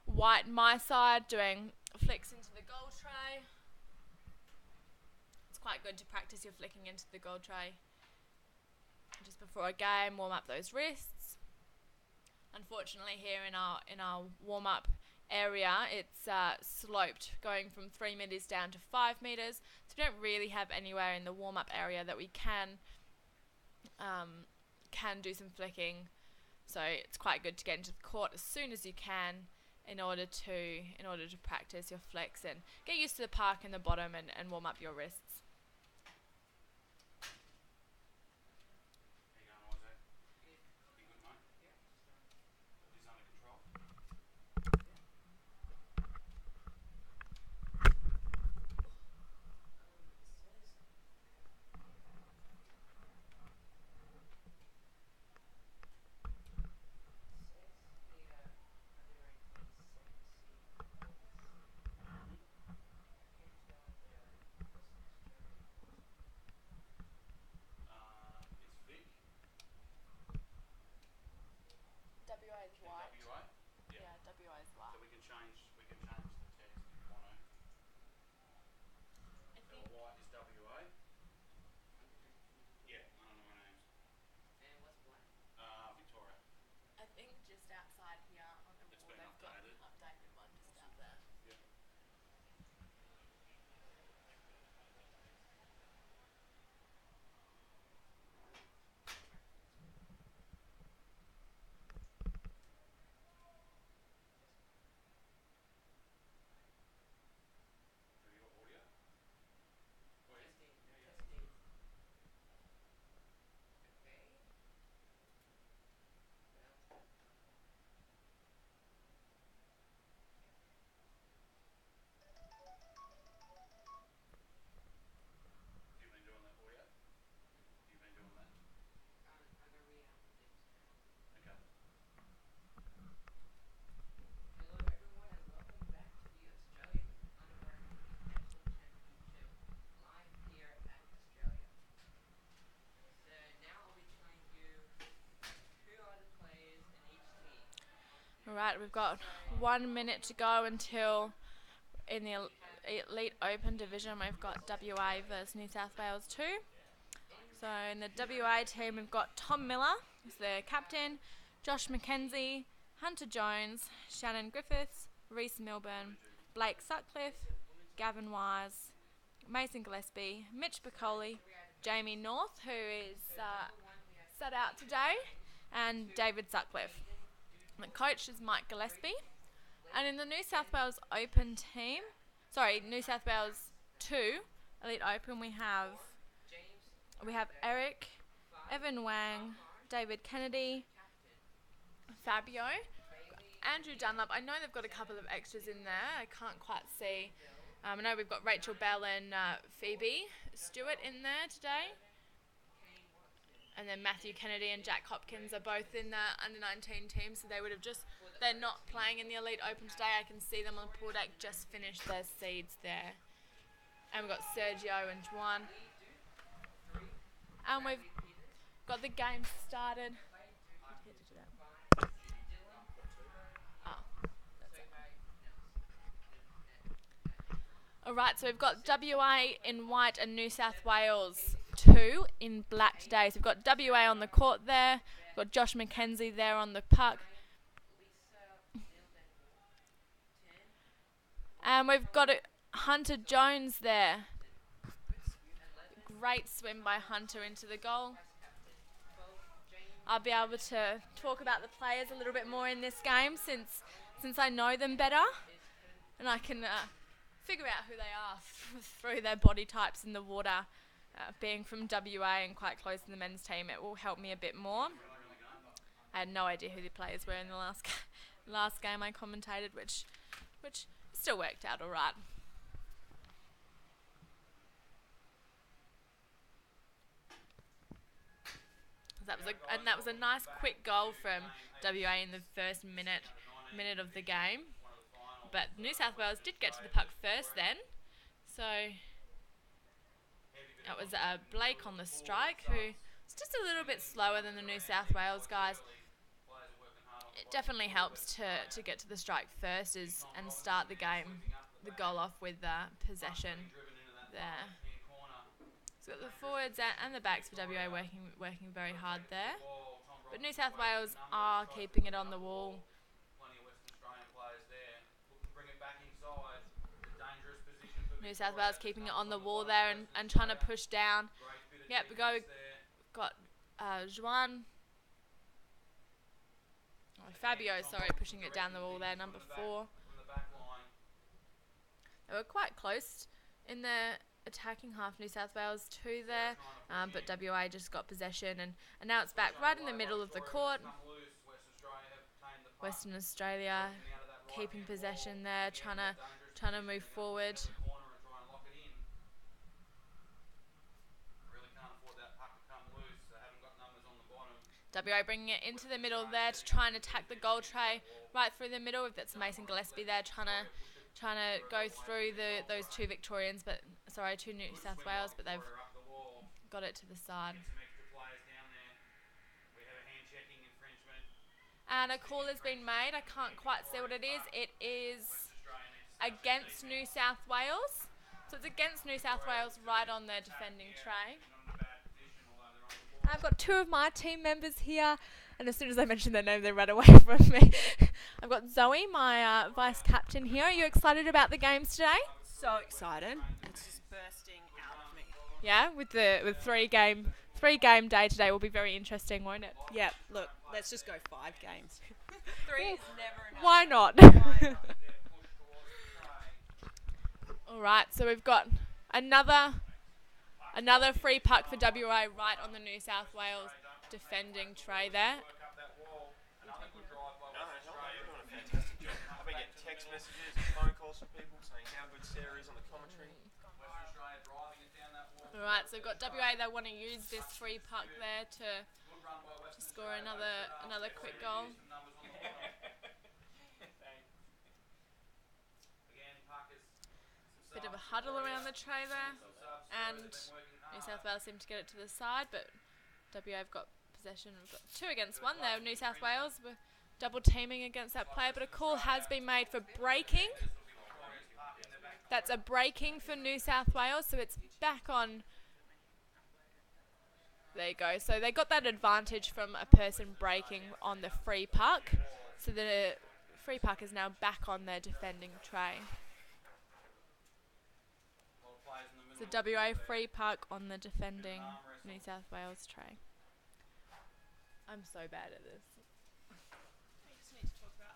white my side, doing flicks into the goal tray. It's quite good to practice your flicking into the goal tray just before a game, warm up those wrists. Unfortunately, here in our warm-up area, it's sloped, going from 3 meters down to 5 meters. So we don't really have anywhere in the warm-up area that we can do some flicking. So it's quite good to get into the court as soon as you can in order to practice your flicks and get used to the park in the bottom and warm up your wrists. WA is white.
WA?
Yeah, WA is white.
So we can change the text if you want to.
I
So
think
white is WA. Yeah, I don't know my names.
And what's black?
Victoria.
I think just outside here on the
It's
wall
been
they've got
updated.
an updated one just out there.
Yeah. Have you got audio? Oh,
Right, we've got 1 minute to go until in the Elite Open division we've got WA versus New South Wales 2. So in the WA team we've got Tom Miller, who's the captain, Josh McKenzie, Hunter Jones, Shannon Griffiths, Reece Milburn, Blake Sutcliffe, Gavin Wise, Mason Gillespie, Mitch Bacoli, Jamie North, who is set out today, and David Sutcliffe. The coach is Mike Gillespie. And in the New South Wales Open team, New South Wales 2 Elite Open, we have Eric, Evan Wang, David Kennedy, Fabio, Andrew Dunlop. I know they've got a couple of extras in there. I can't quite see. I know we've got Rachel Bell and Phoebe Stewart in there today. And then Matthew Kennedy and Jack Hopkins are both in the under-19 team, so they're not playing in the Elite Open today. I can see them on the pool deck, just finished their seeds there. And we've got Sergio and Juan. And we've got the game started. Alright, so we've got WA in white and New South Wales 2 in black today. So we've got WA on the court there. We've got Josh McKenzie there on the puck. And we've got Hunter Jones there. Great swim by Hunter into the goal. I'll be able to talk about the players a little bit more in this game since I know them better. And I can figure out who they are through their body types in the water. Being from WA and quite close to the men's team, it will help me a bit more. I had no idea who the players were in the last game I commentated, which still worked out all right. That was a nice quick goal from WA in the first minute of the game. But New South Wales did get to the puck first then. So that was Blake on the strike, who is just a little bit slower than the New South Wales guys. It definitely helps to get to the strike first and start the goal off with possession there. So got the forwards and the backs for WA working very hard there. But New South Wales are keeping it on the wall. New South Wales keeping it on the wall there and trying to push down. Yep, we got Juan. Fabio, pushing it down the wall there, number 4. They were quite close in the attacking half, New South Wales 2 there, but WA just got possession and now it's back right in the middle of the court. Western Australia keeping possession there, trying to move forward. WA bringing it into the middle there to try and attack the goal tray right through the middle. That's Mason Gillespie there trying to go through those two Victorians, two New South Wales, but they've got it to the side. And a call has been made. I can't quite see what it is. It is against New South Wales. So it's against New South Wales right on their defending tray. I've got 2 of my team members here, and as soon as I mentioned their name, they ran away from me. I've got Zoe, my vice captain here. Are you excited about the games today?
So excited. It's just bursting out of me.
Yeah, with 3 game day today will be very interesting, won't it?
Yeah, look, let's just go 5 games. 3 is never enough.
Why not? All right, so we've got another free puck for WA right on the New South Wales defending tray there.
Fantastic job. I've been getting text messages and phone calls from people saying how good Sarah is on the commentary.
Alright, so we've got WA, they want to use this free puck there to score another quick goal. Bit of a huddle around the tray there, and New South Wales seem to get it to the side, but WA have got possession. We've got 2 against 1 there. New South Wales double teaming against that player, but a call has been made for breaking. That's a breaking for New South Wales, so it's back on. There you go. So they got that advantage from a person breaking on the free puck. So the free puck is now back on their defending tray. So WA free puck on the defending New South Wales tray. I'm so bad at this.
They just need to talk about.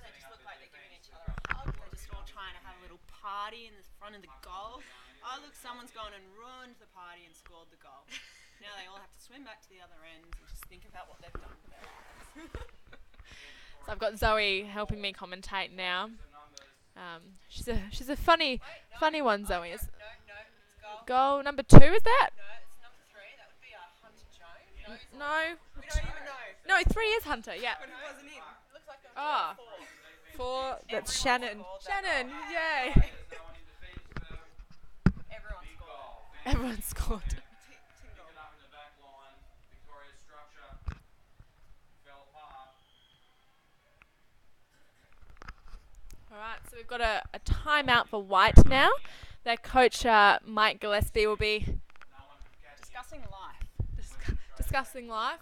They just look like they're giving each other a hug. They're just all trying to have a little party in the front of the goal. Oh look, someone's gone and ruined the party and scored the goal. Now they all have to swim back to the other end and just think about what they've done with their lives.
So I've got Zoe helping me commentate now. She's a funny one, Zoe. Is
No, it's
goal
goal.
number 2 is that?
No, it's number 3. That would be Hunter Jones. No,
No.
we don't even know.
No, 3 is Hunter. Yeah.
But he wasn't in. It looks like
Ah.
4.
4. That's
Everyone
Shannon.
scored that
Shannon.
goal.
Yay.
Everyone scored.
Everyone scored. Alright, so we've got a timeout for White now. Their coach, Mike Gillespie, will be
Discussing life.
discussing life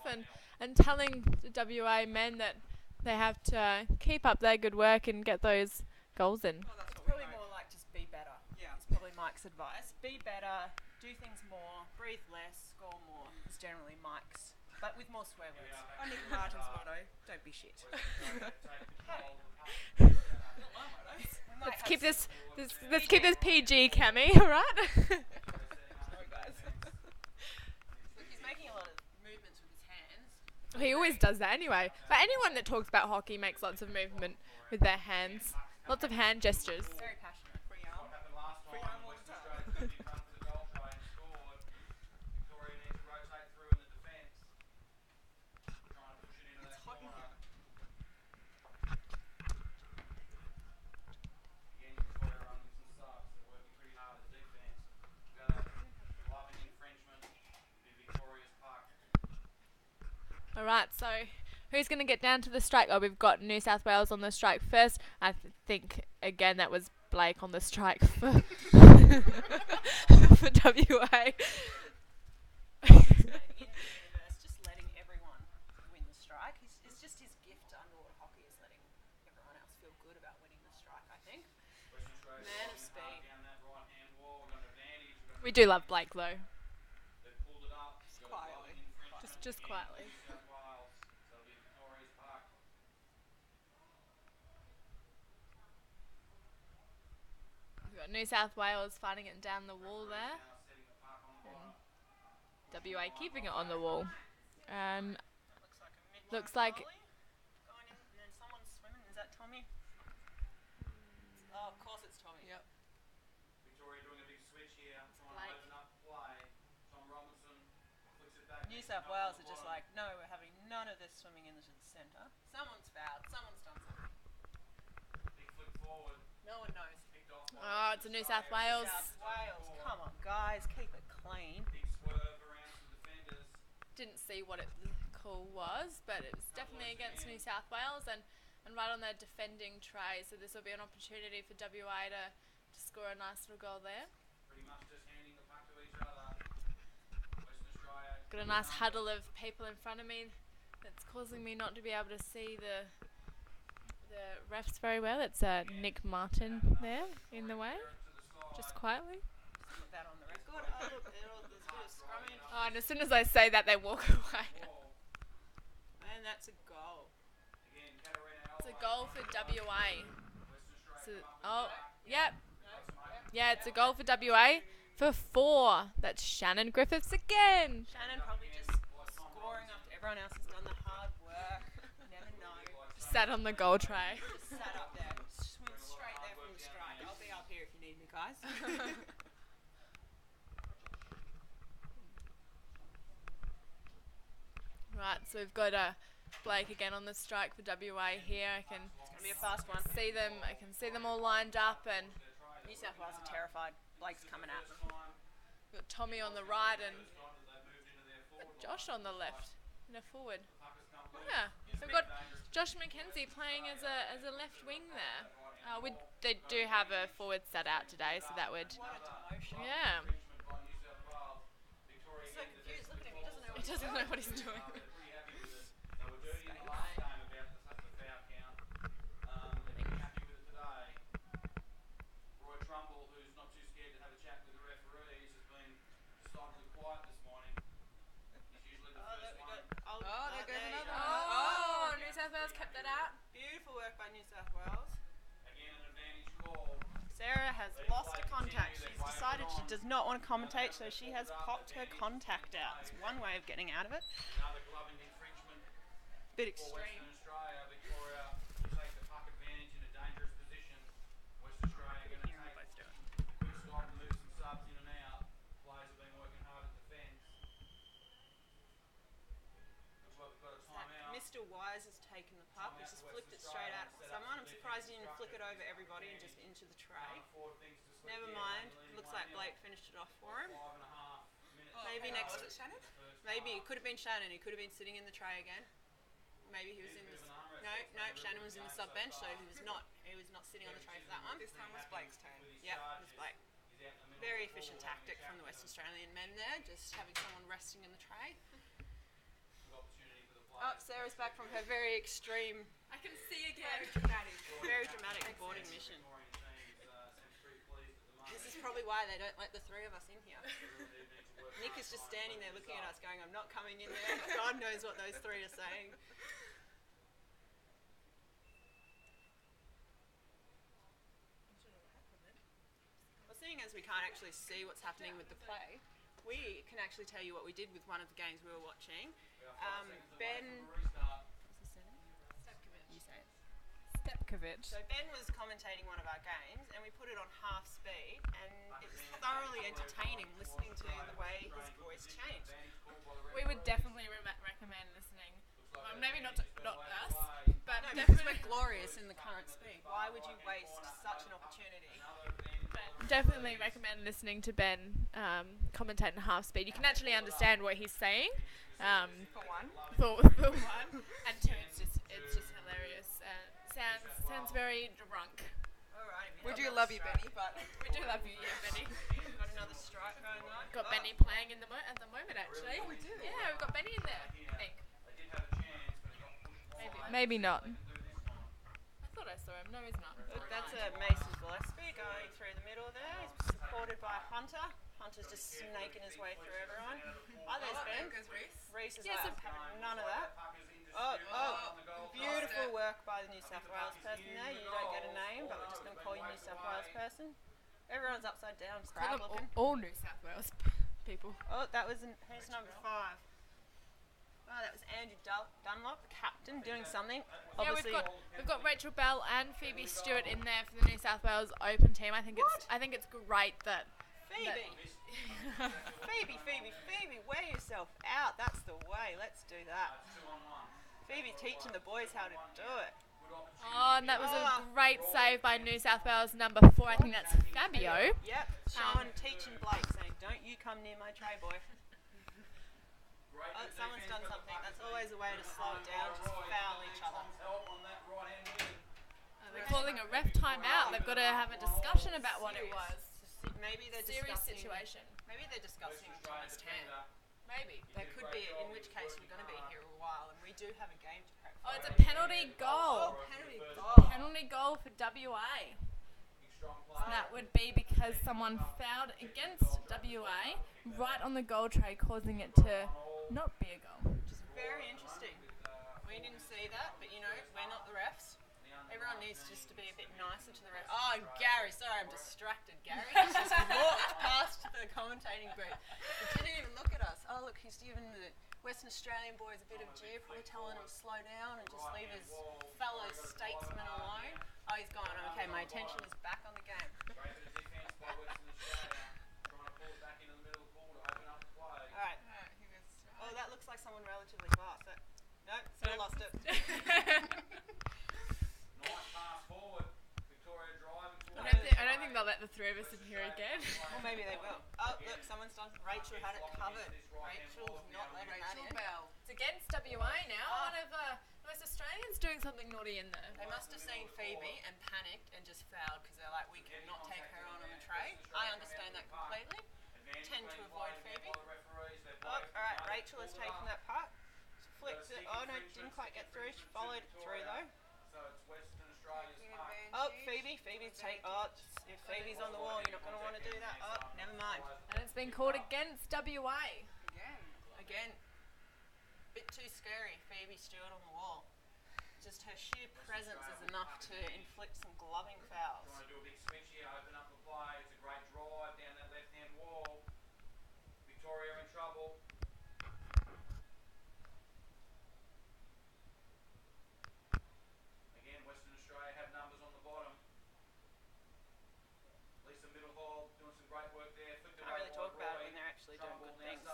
and telling the WA men that they have to keep up their good work and get those goals in.
It's probably more like just be better. Yeah. It's probably Mike's advice. Be better, do things more, breathe less, score more. It's generally Mike's. But with more swear words. Oh, Nick Martin's motto, don't be shit.
Let's keep this PG, Cammy, alright?
Sorry, guys. Look, he's making a lot of movements with his hands.
He always does that anyway. But anyone that talks about hockey makes lots of movement with their hands. Lots of hand gestures.
Very passionate. Free arm. Free arm all the time. It's hot in here.
Alright, so who's going to get down to the strike? Oh, we've got New South Wales on the strike first. I think, again, that was Blake on the strike for, for WA.
Just letting everyone win the strike. It's just his gift to underwater hockey is letting everyone else feel good about winning the strike, I think. Man of speed.
We do love Blake, though.
Quietly.
Just quietly. We've got New South Wales fighting it down the wall there. And WA keeping it on the wall. Looks like
Going in and then someone's swimming. Is that Tommy? Oh, of course it's Tommy. Yep.
Victoria doing a big switch here. Trying
Blake.
to open up play. Tom Robinson flicks it back.
New South Wales are just like, no, we're having none of this swimming into the centre. Someone's fouled. Someone's done something.
Big flick forward.
No one knows.
Picked off by
oh, it's a New South Wales.
South Wales. Come on, guys. Keep it clean.
big swerve around some defenders.
Didn't see what the call was, but it was definitely against New South Wales and right on their defending tray. So this will be an opportunity for WA to score a nice little goal there.
Pretty much just handing the puck to each other. Western Australia.
Got a nice huddle of people in front of me that's causing me not to be able to see the refs very well. It's Nick Martin there in the way, just quietly.
Put that on the record. Oh, look, there's a bit of scrummage.
Oh, and as soon as I say that, they walk away.
And that's a goal.
Again, Katarina
It's a goal for WA. So, oh, yep. Yeah, it's a goal for WA for 4. That's Shannon Griffiths again.
Shannon probably just scoring after everyone else has done the hard work. Never know.
Sat on the goal tray.
Just sat up there. Swim straight there from the strike. I'll be up here if you need me, guys.
Right, so we've got Blake again on the strike for WA here. I can
Gonna be a fast one.
see them. I can see them all lined up, and
New South Wales are terrified. Blake's coming at them.
we've got Tommy on the right and Josh on the left in a forward. Yeah, we've got Josh McKenzie playing as a left wing there. They do have a forward set out today, so that would.
What a demotion.
Yeah.
He's so confused. Look at him. He doesn't know
He doesn't know what he's doing.
Roy Trumbull, who's not too scared to have a chat with the referees, has been decidedly quiet this morning. He's usually the first one.
there goes another
Oh, New South Wales kept that out.
Beautiful work by New South Wales.
Again, an advantage call.
Sarah has lost a contact. She's decided she does not want to commentate, so she has popped her contact out. It's one way of getting out of it.
Another gloving infringement
Bit
for
extreme.
Western Australia. Victoria will take the puck advantage in a dangerous position. Western Australia going to take a quick stop and move some subs in and out. Players have been working hard at defence. Looks like we've got a timeout.
Mr. Wise has taken the puck, which has flicked it straight out to someone. I'm surprised he didn't flick it over everybody and just into the tray.
Forward things to slip
Never
in.
mind.
Leading
Looks like
1-0.
Blake finished it off for him.
5.5 minutes.
Maybe next.
Shannon?
Maybe it could have been Shannon. He could have been sitting in the tray again. Maybe he was in the. No, Shannon was in the sub bench, so he was not. He was not sitting on the tray for that one.
This time was Blake's turn.
Yeah, it was Blake. Very efficient tactic from the West Australian men there, just having someone resting in the tray. Oh, Sarah's back from her very extreme,
I can see again. Dramatic.
very dramatic boarding mission. This is probably why they don't let the three of us in here. Nick is just standing there looking at us going, I'm not coming in there. God knows what those three are saying. Well, seeing as we can't actually see what's happening with the play, we can actually tell you what we did with one of the games we were watching. Ben... What's his surname? You say it.
Stepkovich.
So Ben was commentating one of our games and we put it on half speed and it was thoroughly entertaining listening to the way his voice changed.
We would definitely recommend listening. Well, maybe not us, but
No, because
definitely,
we're glorious in the current speed. Why would you waste such an opportunity?
definitely recommend listening to Ben commentate in half speed. You can actually understand what he's saying.
For one.
For one, and two, it's just hilarious. Sounds very drunk.
Alright,
We do love you, Benny, but
We do love you, yeah, Benny.
got another strike going on.
Got
Oh,
Benny playing at the moment, actually.
we do.
Yeah, we've got Benny in there, I think. Maybe not. I thought I saw him. No, he's not.
Look, that's a Mason Gillespie going through the middle there. He's supported by Hunter. Hunter's just snaking his way through everyone. Oh, there's Ben.
Goes Reese.
Reese is
Yeah,
like,
so-
having none of that. Oh, beautiful work by the New South Wales person there. You don't get a name, but we're just going to call you New South Wales person. Everyone's upside down, proud
Call them
looking.
all New South Wales people.
Oh, that was who's number 5? Oh, that was Andrew Dunlop, the captain, doing something.
Yeah,
Obviously,
we've got Rachel Bell and Phoebe Stewart in there for the New South Wales Open team. I think it's great that.
Phoebe. Phoebe, wear yourself out. That's the way. Let's do that. Phoebe teaching the boys how to do it.
Oh, and that was a great save by New South Wales number 4. I think that's Fabio.
Yep, Sean teaching Blake, saying, "Don't you come near my tray, boy." Oh, someone's done something. That's always a way to slow it down. Just foul each other.
They're calling a ref timeout. They've got to have a discussion about what it was.
Maybe they're
Serious
discussing.
situation.
Maybe they're discussing Thomas Tan.
Maybe.
That could be. In which case, we're going to be here a while, and we do have a game to prep for.
Oh, it's a penalty goal.
penalty goal.
Penalty goal for WA. And that would be because someone fouled against WA right on the goal tray, causing it to not be a goal.
Which is very interesting. We didn't see that, but you know, we're not the refs. Everyone needs just to be a bit nicer to the refs. Oh, Gary, sorry, I'm distracted. Gary just walked past the commentating booth. He didn't even look at us. Oh, look, he's giving the Western Australian boys a bit of jeer, probably telling him to slow down and just leave his fellow statesmen alone. Oh, he's gone. Okay, my attention is back on the game. Alright. Oh, that looks like someone relatively fast. No, still lost it.
I don't think the not let the three of us in here again.
Or maybe they will. Oh, look, someone's done. Rachel had it covered. Rachel's not letting that in.
Bell.
It's against WA now. One of West Australians doing something naughty in there.
They must have seen Phoebe and panicked and just fouled because they're like, we cannot take her on the tray. I understand that completely. Tend to avoid Phoebe. Oh, alright, Rachel has taken that puck. Flicked it. Oh no, didn't quite get through. She followed it through though.
So it's Western Australia's puck.
Oh, Phoebe's take. Oh, if Phoebe's on the wall, you're not going to want to do that. Oh, never mind.
And it's been called against WA.
Again, bit too scary. Phoebe Stewart on the wall. Just her sheer presence is enough to inflict some gloving fouls.
Trying to do a big switch here, open up the play. It's a great drive down that left-hand wall. Victoria in trouble. Again, Western Australia have numbers on the bottom. Lisa Middlehall doing some great work there.
Can't really talk about it when they're actually doing good things. So,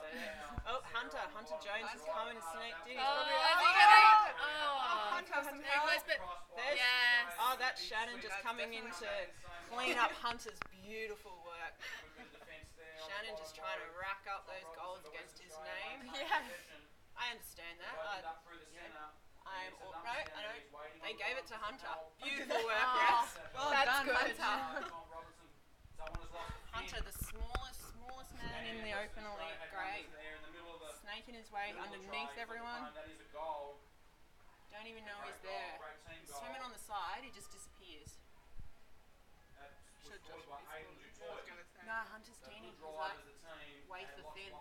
oh, Hunter Jones is coming and sneaked in. He's probably
Yes.
Oh, that's Shannon just coming in to clean up Hunter's beautiful work. Shannon just trying to rack up those goals against his name.
Yeah.
I understand that. I know. They gave it to Hunter. Beautiful work, yes.
Well
That's
done,
good.
Hunter.
Hunter, the smallest man in the open elite grade. Snaking his way underneath everyone.
That is a goal.
Don't even know he's there. Swimming on the side, he just disappears.
Should just be.
No, Hunter's teeny. He's like wafer thin.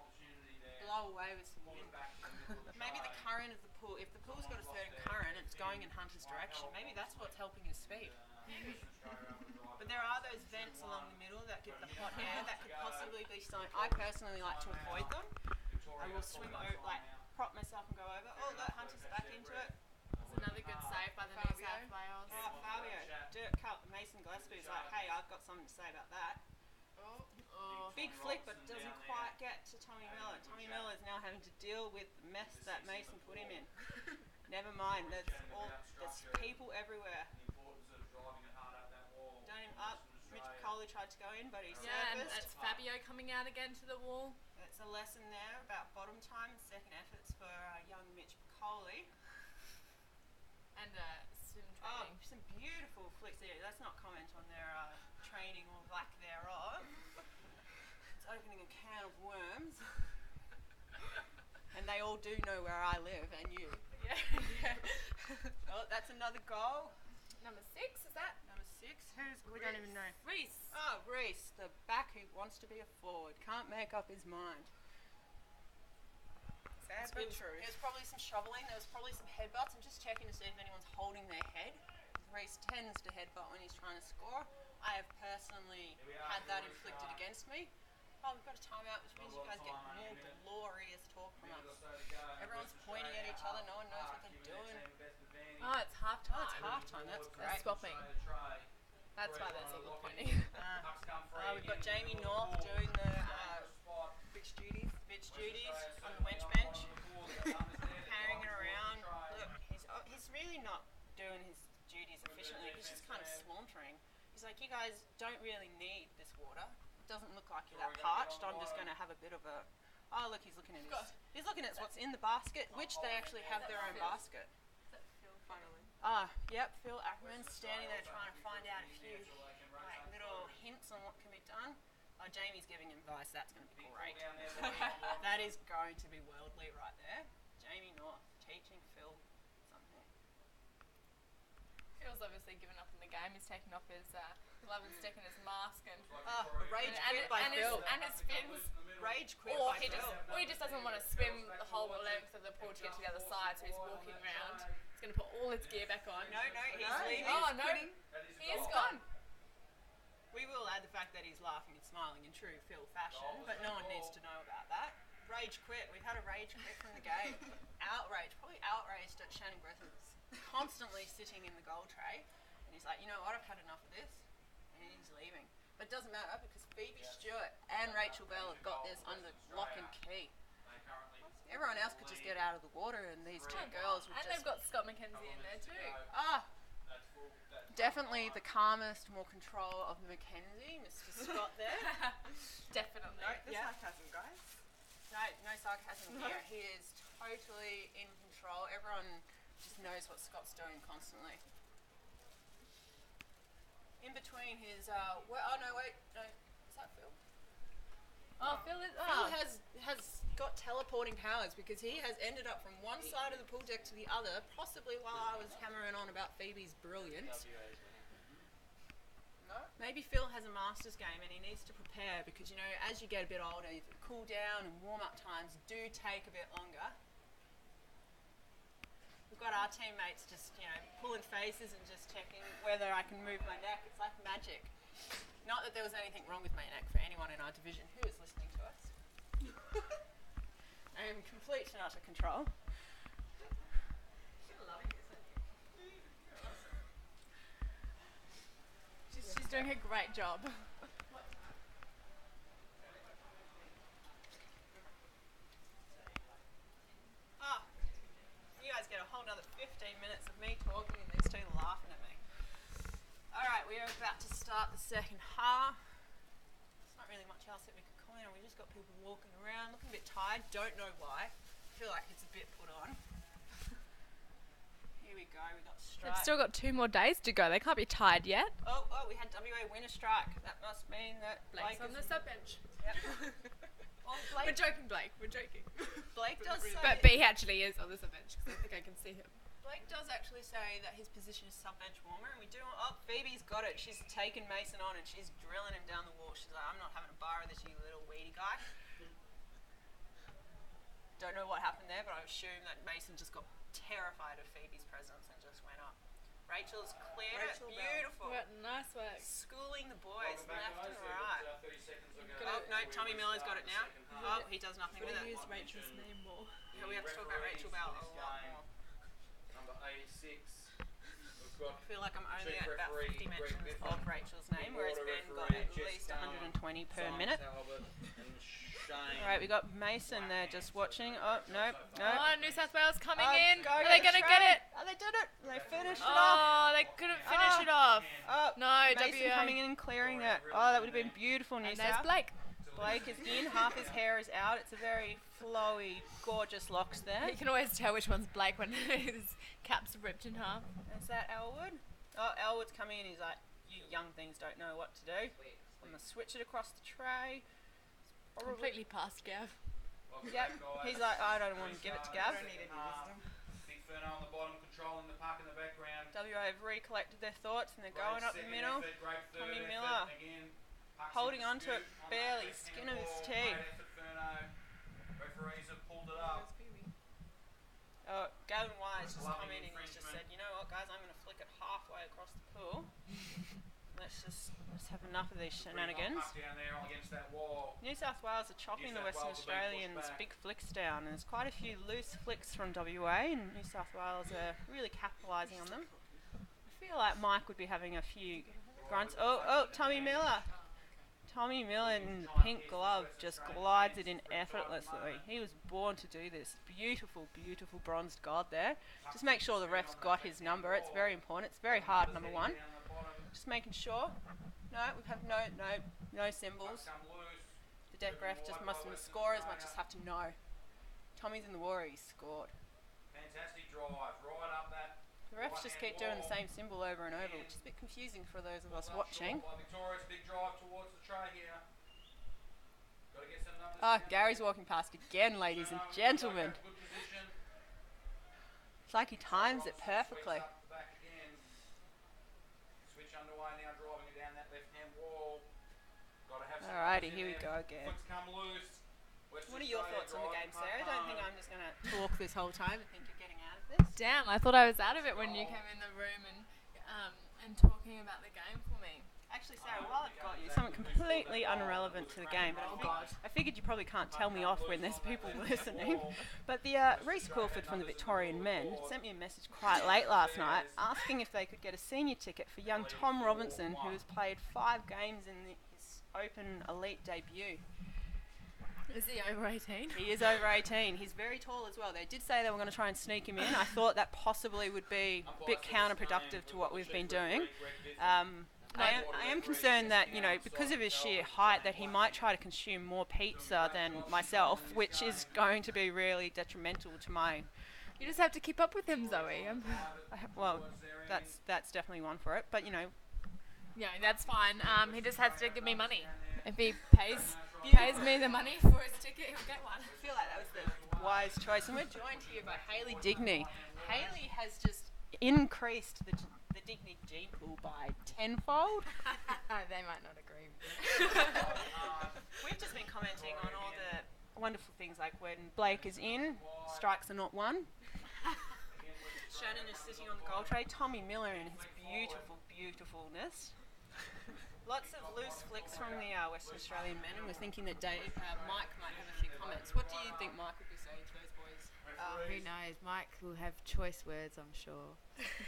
Blow away with some wind. Maybe the current of the pool. If the pool's got a certain current, it's going in Hunter's direction. Maybe that's what's helping his speed. But there are those vents along the middle that give the hot air that could possibly be something. I personally like to avoid them. I will swim over, like prop myself and go over. Oh, look, Hunter's back into it.
It's another good save by the New South Wales.
Oh, Fabio. Dirk Mason Gillespie's like, hey, I've got something to say about that.
Oh.
Big flick, but doesn't quite get to Tommy Miller. Tommy Miller is now having to deal with the mess that Mason put him in. Never mind, there's people everywhere. Don't even up. Mitch Coley tried to go in, but he
Yeah, and
surfaced.
that's Fabio coming out again to the wall.
It's a lesson there about bottom time and second efforts for young Mitch Coley.
And swim
Oh,
training.
some beautiful flicks there. Let's not comment on their training or lack thereof. It's opening a can of worms. And they all do know where I live, and you.
Yeah.
Oh, that's another goal.
Number 6, is that?
Number 6. We don't even know.
Reese.
Oh, Reese, the back who wants to be a forward. Can't make up his mind.
Sad but true.
There was probably some shoveling. There was probably some headbutts. I'm just checking to see if anyone's holding their head. Reese tends to headbutt when he's trying to score. I have personally had that inflicted against me. Oh, we've got a timeout, which means you guys get more glorious talk from us. Everyone's pointing at each other. No one knows what they're doing.
Oh, it's half time.
Oh, it's halftime. That's
They're
great.
swapping. That's why there's all the pointing.
We've got Jamie North doing the bitch duties on the wench bench, carrying it around. Look, he's really not doing his duties efficiently. He's just kind of sweltering. He's like, you guys don't really need this water. It doesn't look like you're that parched. I'm just going to have a bit of a. Oh, look, he's looking at his. He's looking at what's in the basket, which they actually have their own basket. Yep, Phil Ackerman's standing there trying to find out a few little hints on what can be done. Jamie's giving him advice. That's going to be great. That is going to be worldly right there. Jamie North teaching Phil something.
Phil's obviously given up on the game. He's taken off his glove and stick and his mask and
Rage quit by Phil.
his fins.
Rage quit
Or
by
he
Phil.
just doesn't want to swim the whole length of the pool to get to the other side, so he's walking around. He's going to put all his gear back on.
No, he's leaving.
Oh no, he is gone.
We will add the fact that he's laughing and smiling in true Phil fashion, but no one needs to know about that. Rage quit. We've had a rage quit from the game. Outrage. Probably outraged at Shannon Grethams constantly sitting in the goal tray. And he's like, you know what, I've had enough of this. And he's leaving. But it doesn't matter because Phoebe Stewart and Rachel Bell have got this under lock and key. Everyone else could just get out of the water and these two girls would
And
just...
they've got Scott McKenzie in there too.
Definitely the calmest, more control of Mackenzie, Mr. Scott there.
Definitely.
No,
The
yeah.
sarcasm, guys.
No sarcasm here. He is totally in control. Everyone just knows what Scott's doing constantly. In between his, oh no, wait, no, is that Phil?
Oh, Phil is.
Phil has got teleporting powers because he has ended up from one side of the pool deck to the other, possibly while I was hammering on about Phoebe's brilliance. Maybe Phil has a master's game and he needs to prepare because, you know, as you get a bit older, the cool down and warm-up times do take a bit longer. We've got our teammates just, you know, pulling faces and just checking whether I can move my neck. It's like magic. Not that there was anything wrong with my neck for anyone in our division who is listening to us. I am complete and utter control.
She's doing a great job.
Ah, you guys get a whole nother 15 minutes of me talking and these two laughing at me. Alright, we are about to start the second half. There's not really much else that we could comment on. We just got people walking around, looking a bit tired. Don't know why. I feel like it's a bit put on. Here we go, we got
They've
strike.
still got 2 more days to go. They can't be tired yet.
Oh, we had WA winner strike. That must mean that Blake
on the
is...
sub bench.
Yep. Well,
We're
Blake,
joking, Blake. We're joking.
Blake does say...
But B actually is on the sub bench because I think I can see him.
Blake does actually say that his position is sub-bench warmer, and we do... Oh, Phoebe's got it. She's taken Mason on, and she's drilling him down the wall. She's like, I'm not having a bar of this, you little weedy guy. Don't know what happened there, but I assume that Mason just got terrified of Phoebe's presence and just went up. Rachel's cleared it. Beautiful.
Nice work.
Schooling the boys left and right.
30 seconds ago.
Oh, no, Tommy Miller's got it now. Oh, he does nothing with it.
Use Rachel's name more.
Yeah, we have to talk about Rachel Bell a lot more.
Number 86. We've got
I feel like I'm only
Chief
at about
referee
50 mentions
Greg
of
Biffin,
Rachel's name, whereas
Water
Ben got
referee
at
Jess
least
Down,
120 per
Simon
minute.
Talbot, and Shane.
Alright, we got Mason there just watching. Oh, no.
Oh, New South Wales coming
Oh,
in.
go
Are
get
they
the
going to get
try.
it?
Oh, they did it. They finished it off.
Oh, they couldn't finish
Oh.
it off.
Oh,
No,
Mason
WA.
coming in and clearing it. Oh, that would have been beautiful, New
And there's
South.
Blake.
Blake is in, half his hair is out. It's a very flowy, gorgeous locks there.
You can always tell which one's Blake when his cap's ripped in half.
Is that Elwood? Oh, Elwood's coming in. He's like, you young things don't know what to do. I'm going to switch it across the tray.
Completely past Gav.
Yep. He's like, I don't want to give it to Gav.
Big Ferno on the bottom, controlling the puck in the background.
WA have recollected their thoughts and they're going up the
Second
middle.
effort, great third
Tommy
effort.
Miller
Again, puck's
holding
in
on to it
dispute on
barely,
that
skin
left-hand
of his
wall.
teeth.
Great effort, Ferno. Referees have pulled it up.
Gavin Wise just
Loving
come in and he's just
infringement.
said, you know what, guys, I'm going to flick it halfway across the pool. Let's have enough of these shenanigans.
Puck down there against that wall.
New South Wales are chopping the
New South
Western
Wales are being
Australians
pushed back.
big flicks down, and there's quite a few loose flicks from WA, and New South Wales are really capitalising on them. I feel like Mike would be having a few grunts. Oh, Tommy Miller. Tommy Miller in the pink glove just glides it in effortlessly. He was born to do this. Beautiful, beautiful bronzed god there. Just make sure the ref's got his number. It's very important. It's very hard, number one. Just making sure. No, we have no symbols.
Come loose.
The deck ref just mustn't score as much as have to know. Tommy's in the war, he scored.
Fantastic drive. Right up that.
The refs just keep doing the same symbol over and over, which is a bit confusing for those of us watching.
Victoria's big drive towards the tray here. Got to get some numbers.
Ah,
down.
Gary's walking past again, ladies and gentlemen.
Good position.
It's like he times it perfectly.
Sweeps up the back again. Switch underway now, driving it down that left-hand wall. Got to have some
Alrighty,
numbers in
here we
there.
go again.
Flicks come loose. Western
What are your
Australia
thoughts on the
driving
game,
puck
Sarah? I don't think
home.
I'm just going to talk this whole time. I think you're getting out of this.
Damn, I thought I was out of it when you came in the room and talking about the game for me.
Actually, Sarah, while I've got you, something completely unrelevant to the game, but I figured you probably can't tell me off when there's people listening. But the Reece Crawford from the Victorian Men sent me a message quite late last night asking if they could get a senior ticket for young Tom Robinson, who has played 5 games in his Open Elite debut.
Is he over 18?
He is over 18. He's very tall as well. They did say they were going to try and sneak him in. I thought that possibly would be a bit counterproductive to what we've been doing. I am concerned that, you know, because of his sheer height, that he might try to consume more pizza than myself, which is going to be really detrimental to my...
You just have to keep up with him, Zoe.
Well, that's definitely one for it. But, you know...
Yeah, that's fine. He just has to give me money. If he pays me the money for his ticket, he'll get one.
I feel like that was the wise choice. And we're joined here by Hayley Digney. Hayley has just increased the Digney gene pool by tenfold.
They might not agree with
We've just been commenting on all the wonderful things like when Blake is in, strikes are not won. Shannon is sitting on the goal tray. Tommy Miller in his beautifulness. Lots of loose flicks from the Western Australian men, and we're thinking that Mike might have a few comments. What do you think Mike would be saying to those boys?
Who knows? Mike will have choice words, I'm sure.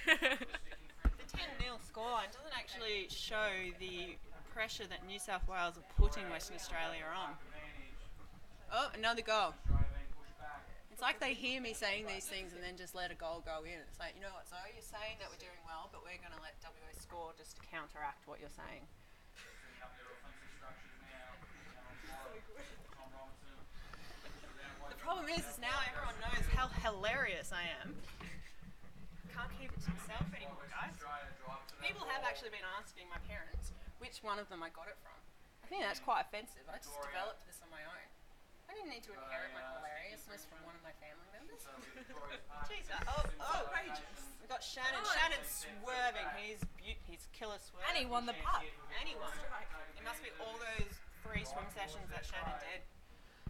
The 10-0 scoreline doesn't actually show the pressure that New South Wales are putting Western Australia on. Oh, another goal. It's like they hear me saying these things and then just let a goal go in. It's like, you know what, Zoe, you're saying that we're doing well, but we're going to let WA score just to counteract what you're saying. The problem is now everyone knows how hilarious I am. Can't keep it to myself anymore, guys. People have actually been asking my parents which one of them I got it from. I think that's quite offensive. I just developed this on my own. I didn't need to inherit my hilariousness from one of my family members. Jeez, outrageous. We've got Shannon. Shannon's swerving. He's killer swerving.
And he won the puck.
And he won. It must be all those 3 swim sessions that Shannon did.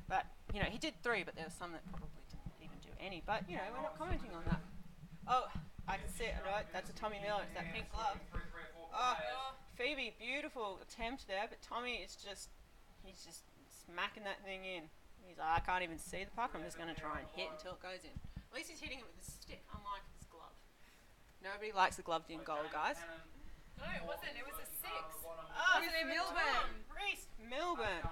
But, you know, he did 3, but there were some that probably didn't even do any. But, you know, we're not commenting on that. Oh, I can see it. Right? That's a Tommy Miller. It's that pink glove. Oh, Phoebe, beautiful attempt there. But Tommy is just, he's just smacking that thing in. He's like, I can't even see the puck. I'm just going to try and hit until it goes in. At least he's hitting it with his stick, unlike his glove. Nobody likes a gloved in goal, guys.
No, it wasn't. It was a 6.
Oh, Milburn. Reece Milburn.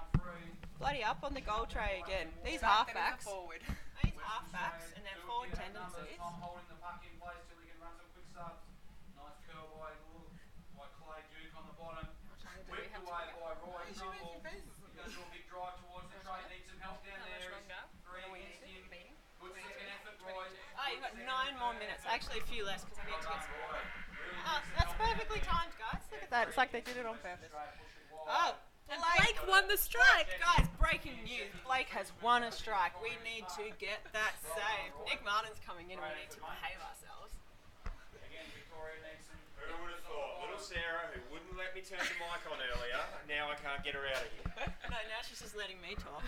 Bloody up on the goal tray again. These halfbacks. These halfbacks and their forward tendencies.
Holding the puck in place till he can run some quick subs. Nice curl by Clay Duke on the bottom. Whipped away by Roy Trumbull. He's going to do a big drive towards the tray. Needs some help down there. Green is in. Good second effort, Roy.
Oh, you've got 9 more minutes. Actually, a few less because I need to get some. Oh, that's perfectly timed, guys. Look at that. It's like they did it on purpose. Oh,
Blake won the strike.
Guys, breaking news. Blake has won a strike. We need to get that saved. Nick Martin's coming in and we need to behave ourselves.
Again, Victoria needs some.
Who would have thought? Little Sarah, who wouldn't let me turn the mic on earlier, now I can't get her out of here.
No, now she's just letting me talk.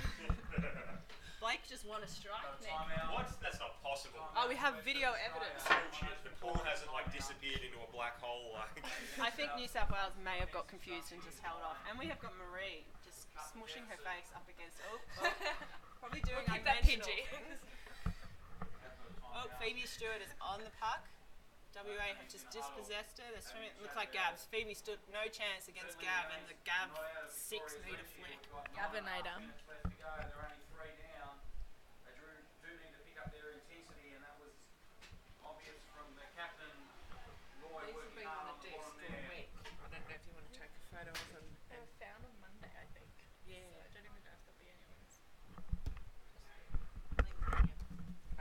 Blake just won a strike, Nick.
What? That's not possible.
Oh, we have video evidence.
Bullshit. The pool hasn't disappeared into a black hole
I think New South Wales may have got confused and just held off. And we have got Marie just smushing her face up against. Probably doing unconventional things. Oh, Phoebe Stewart is on the puck. WA have just dispossessed her. They're swimming. It looks like Gabs. Phoebe stood no chance against Gab and the Gab 6-metre flick.
Gavinator.
They're only 3 down. They do need to pick up their intensity, and that was obvious from the captain, Roy, working hard on the bottom there.
I don't know if you want to take a photo of them.
They were found on Monday, I think.
Yeah.
So I don't even know if there'll be anyone's.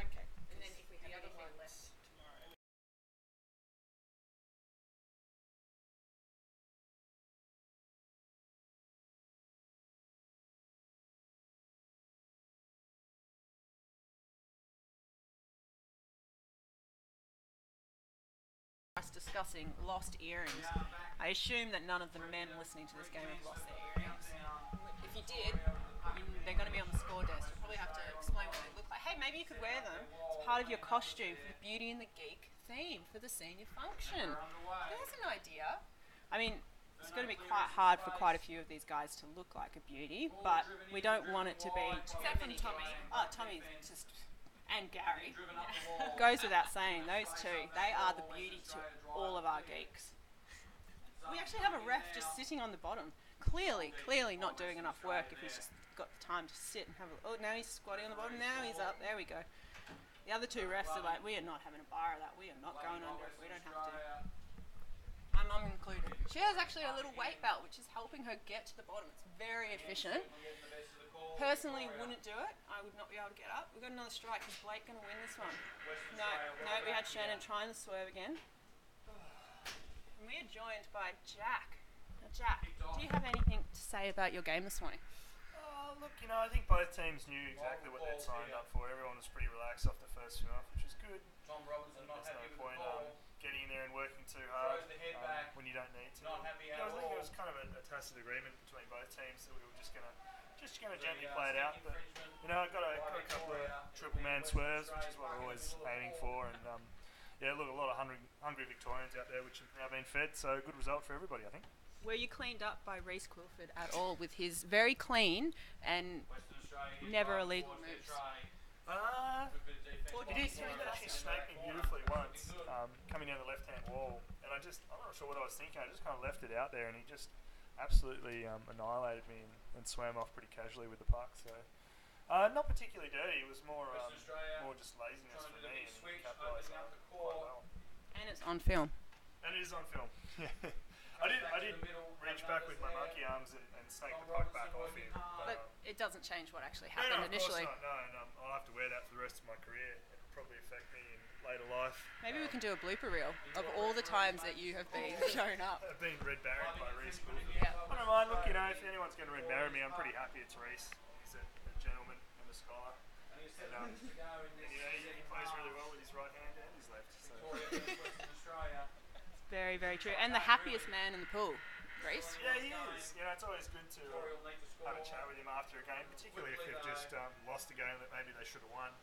Okay.
And then if we have anything left tomorrow. Us discussing lost earrings. I assume that none of the men listening to this game have lost their earrings. If you did, they're going to be on the score desk. You'll probably have to explain what they look like. Hey, maybe you could wear them as part of your costume for the Beauty and the Geek theme for the senior function. There's an idea. I mean, it's going to be quite hard for quite a few of these guys to look like a beauty, but we don't want it to be too many. Tommy. Oh, Tommy's just... And Gary. Goes without saying, those two, they are the beauty to all of our geeks. We actually have a ref just sitting on the bottom. Clearly not doing enough work if he's just got the time to sit and have a... Oh, now he's squatting on the bottom. Now he's up. There we go. The other two refs are like, we are not having a bar of that. We are not going under if we don't have to. My mum included. She has actually a little weight belt which is helping her get to the bottom. It's very efficient. Personally, wouldn't do it. I would not be able to get up. We've got another strike. Is Blake going to win this one? No, we had Shannon trying to swerve again. And we are joined by Jack. Now, Jack, do you have anything to say about your game this morning?
Look, I think both teams knew exactly what they'd signed up for. Everyone was pretty relaxed off the first half, which is good. There's no point getting in there and working too hard when you don't need to. I think it was kind of a tacit agreement between both teams that we were just gonna gently play it out. But I got a couple of triple man swerves, which is what we're always aiming for. And a lot of hungry Victorians out there, which have now been fed. So good result for everybody, I think.
Were you cleaned up by Reece Quilford at all with his very clean and never illegal moves?
He did actually snake me beautifully once, coming down the left-hand wall, and I'm not sure what I was thinking. I just kind of left it out there, and he just absolutely annihilated me and swam off pretty casually with the puck. So not particularly dirty. It was more just laziness for me, and he capitalised on it quite well.
And it's on film.
And it is on film. Yeah. I did reach back with my monkey arms and snake the puck back off him.
But it doesn't change what actually happened initially.
Of course not, no, and I'll have to wear that for the rest of my career. It'll probably affect me in later life.
Maybe we can do a blooper reel of all the times that you have been shown up.
I've been red barred by Reece Quilford.
Yeah.
I don't mind, look, if anyone's going to red barrel me, I'm pretty happy it's Reece. He's a gentleman and a scholar. And he plays really well with his right hand and his left. So.
Very, very true. And the happiest man in the pool, Reece.
Yeah, he is. It's always good to have a chat with him after a game, particularly if they've just lost a game that maybe they should have won.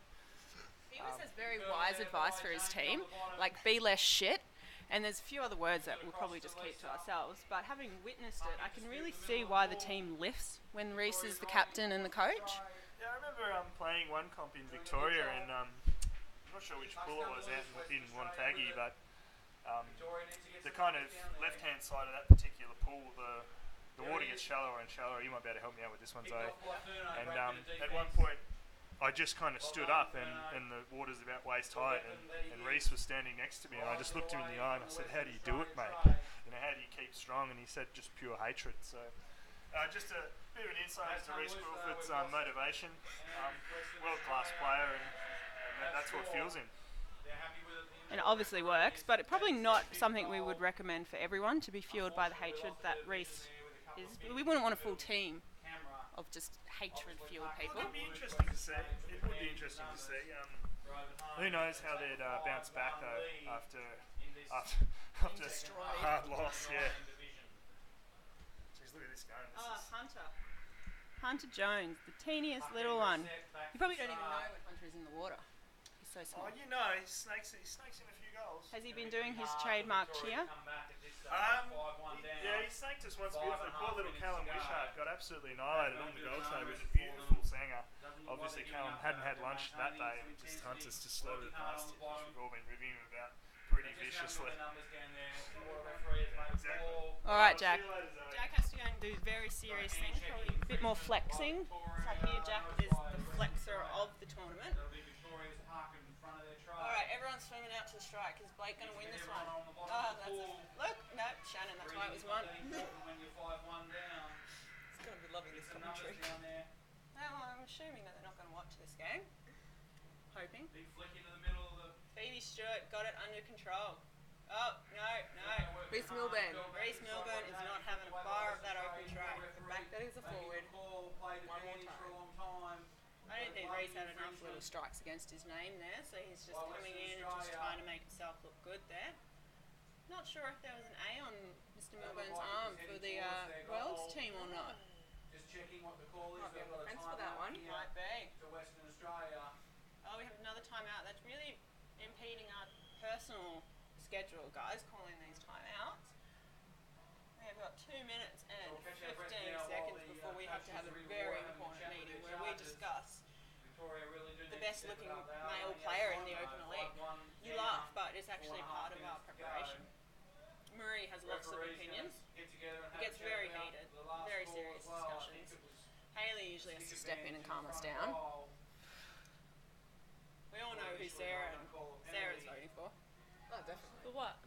He always has very wise advice for his team, like be less shit. And there's a few other words that we'll probably just keep to ourselves. But having witnessed it, I can really see why the team lifts when Reece is the captain and the coach.
Yeah, I remember playing one comp in Victoria, and I'm not sure which pool it was in Wonthaggi, but the kind of left-hand side of that particular pool, the water gets shallower and shallower. You might be able to help me out with this one, Zoe. And at one point, I just kind of stood up, and the water's about waist height, and Reece was standing next to me, and I just looked him in the eye and I said, "How do you do it, mate? How do you keep strong?" And he said, "Just pure hatred." So just a bit of an insight into Reece Quilford's motivation. World-class player, and that's what fuels him.
And it obviously works, but it's probably not something we would recommend for everyone to be fueled by the hatred that Reece is. We wouldn't want a full team of just hatred-fueled people.
It would be interesting to see. Who knows how they'd bounce back though after a hard loss. Yeah. Jeez, look at this game.
Hunter Jones, the teeniest little one. You probably don't even know when Hunter is in the water. He's so small.
He snakes in a few goals.
Has he been doing his trademark cheer?
Yeah, he snaked us once beautifully. Poor little Callum Wishart got absolutely annihilated on the goal tray with a beautiful sanger. Obviously, Callum hadn't had lunch that day, and Hunter's just slowed it past him. We've all been ribbing him about pretty viciously. Exactly.
All right, Jack. Jack has to go and do very serious things, probably a bit more flexing. So here, Jack is the flexer of the tournament. All right, everyone's swimming out to the strike. Is Blake going to win this one? Look, no, Shannon, that's why it was one.
He's going to be loving this commentary.
Well, I'm assuming that they're not going to watch this game. Hoping. Phoebe Stewart got it under control. Oh, no.
Reece Milburn.
Reece Milburn is not having a bar of that open try.
The back that is a forward. One more time.
I don't think Reece had enough little strikes against his name there, so he's just coming in and just trying to make himself look good there. Not sure if there was an A on Mr. Milburn's arm for the Worlds team or not.
Just checking what the call is.
Might be on the fence for that one.
Might be.
To Western Australia.
Oh, we have another timeout. That's really impeding our personal schedule, guys, calling these timeouts. We have got 2 minutes and 15 seconds before we have to have a very important meeting where we discuss the best looking male player in the Open Elite. You laugh, but it's actually part of our preparation. Marie has lots of opinions.
Get together and
It gets very heated, very serious discussions. Haley usually has to step in and calm us down. We all know who Sarah's voting for.
Oh, definitely.
For what?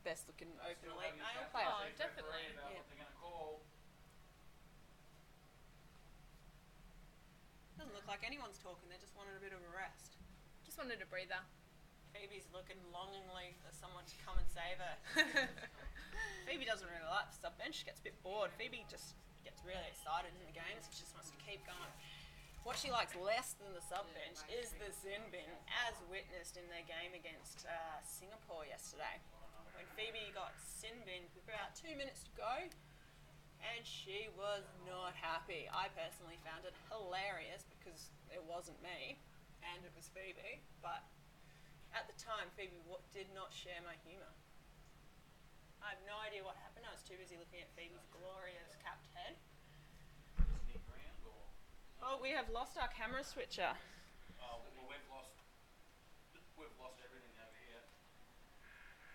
Best looking open elite male player.
Oh, definitely.
Yeah. Doesn't look like anyone's talking, they just wanted a bit of a rest.
Just wanted a breather.
Phoebe's looking longingly for someone to come and save her. Phoebe doesn't really like the sub bench, she gets a bit bored. Phoebe just gets really excited in the games, she just wants to keep going. What she likes less than the sub bench is the sin bin, as witnessed in their game against Singapore yesterday. When Phoebe got sin bin with about 2 minutes to go, and she was not happy. I personally found it hilarious because it wasn't me, and it was Phoebe, but at the time Phoebe did not share my humour. I have no idea what happened, I was too busy looking at Phoebe's glorious capped head. Oh, we have lost our camera switcher.
Well, we've lost everything over here.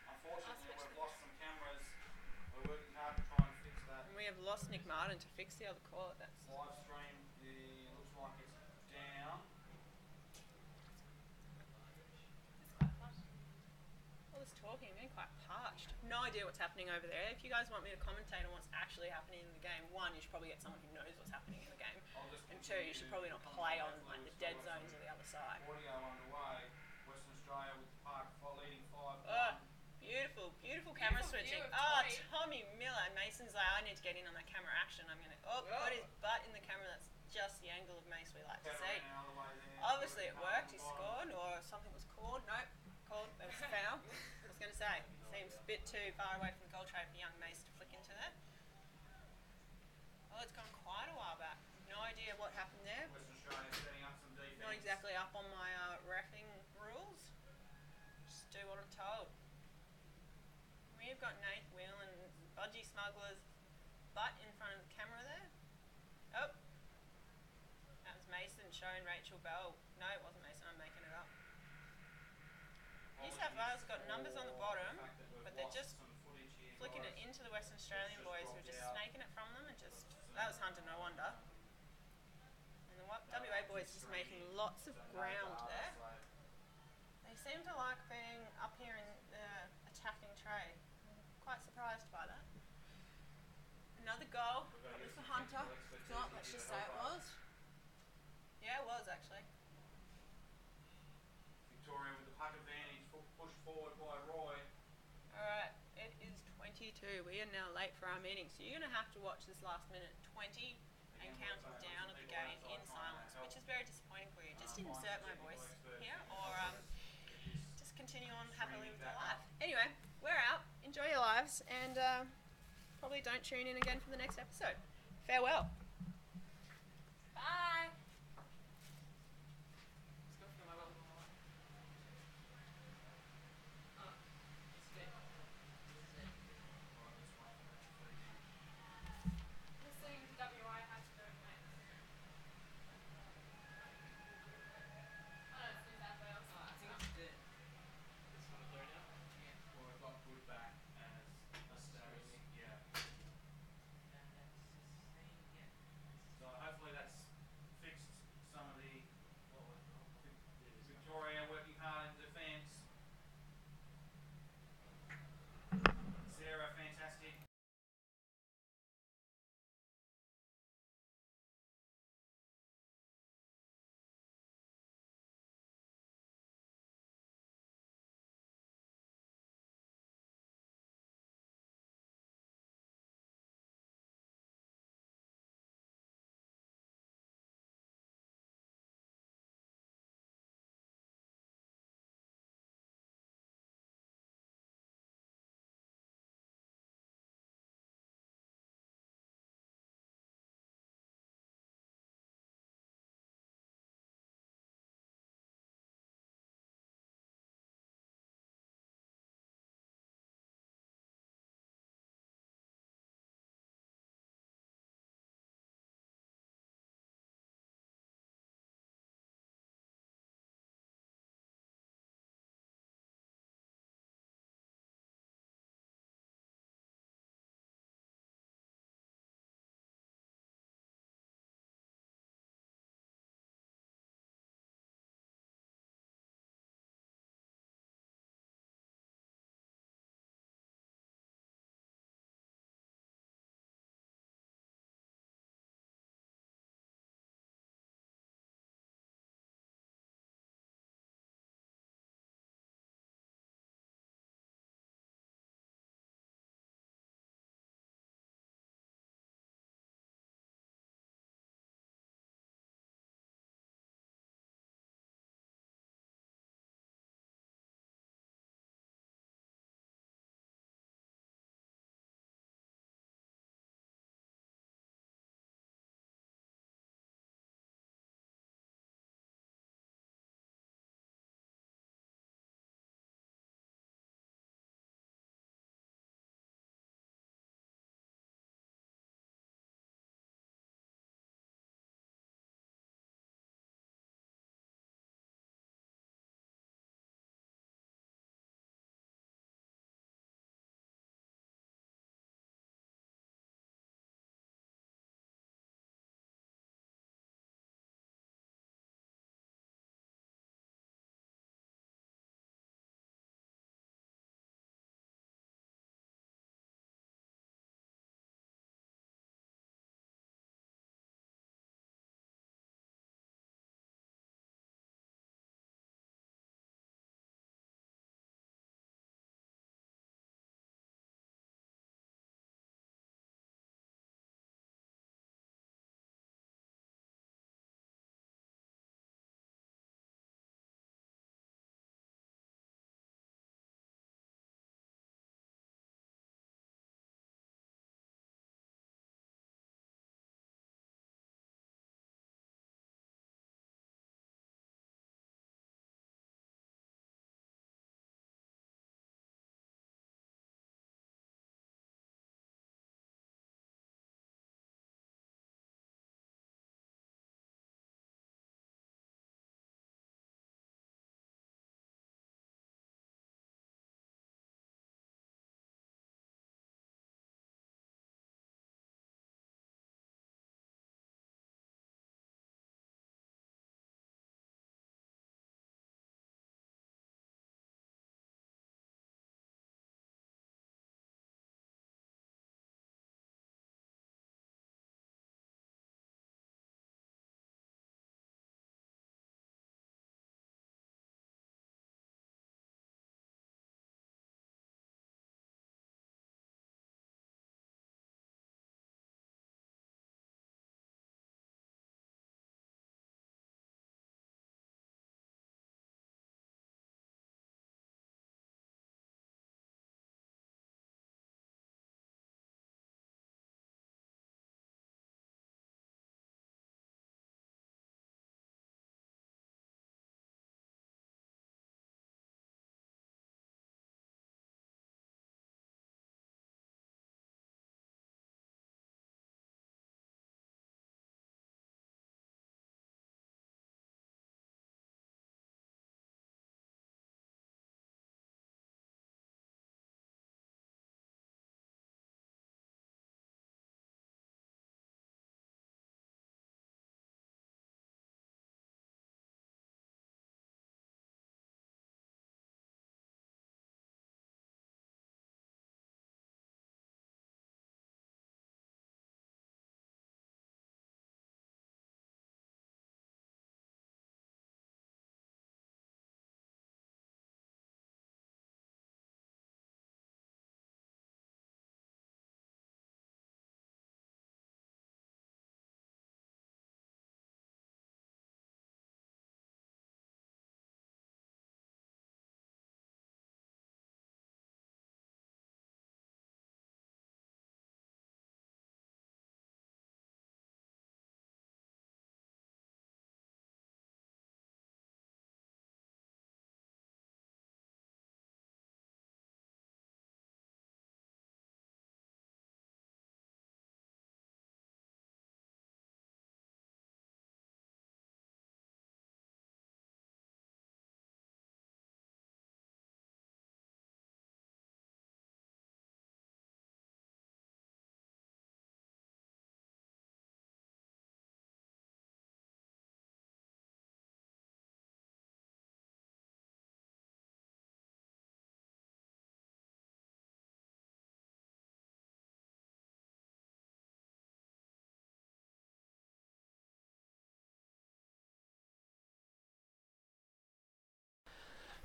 Unfortunately, we've lost some cameras. We're working hard to try and fix that.
And we have lost Nick Martin to fix the other cord. That's
Live stream, looks like it's down.
all this talking, I'm getting quite parched. No idea what's happening over there. If you guys want me to commentate on what's actually happening in the game, one, you should probably get someone who knows what's happening in the game. And two, you should probably not play on like the dead zones of the other side.
Audio underway. Western Australia with the park leading 5-1.
Beautiful, beautiful camera switching. Tommy Miller. Mason's like, I need to get in on that camera action. I'm going to, put his butt in the camera. That's just the angle of Mace we like to see. Obviously it worked. He scored, or something was called. Nope, called. It was a foul. I was going to say, seems a bit too far away from the goal tray for young Mace to flick into there. Oh, it's gone quite a while back. No idea what happened there.
Western Australia setting up some defence.
Not exactly up on my reffing rules. Just do what I'm told. We've got Nate Will and Budgie Smuggler's butt in front of the camera there. Oh. That was Mason showing Rachel Bell. No, it wasn't Mason, I'm making it up. New South Wales got numbers on the bottom, but they're just flicking it into the Western Australian boys who are just snaking it from them and just, that was Hunter, no wonder. And the WA boys just making lots of ground there. They seem to like being up here in the attacking tray. Quite surprised by that. Another goal, probably for Hunter.
It's not, let's just say it was.
Yeah, it was actually.
Victoria with the puck advantage, pushed forward by Roy.
Alright, it is 22. We are now late for our meeting, so you're going to have to watch this last minute 20 and count down of the game in silence, which is very disappointing for you. Just insert my voice here, or just continue on happily with your life. Anyway, we're out. Enjoy your lives, and probably don't tune in again for the next episode. Farewell. Bye.
So hopefully that's fixed.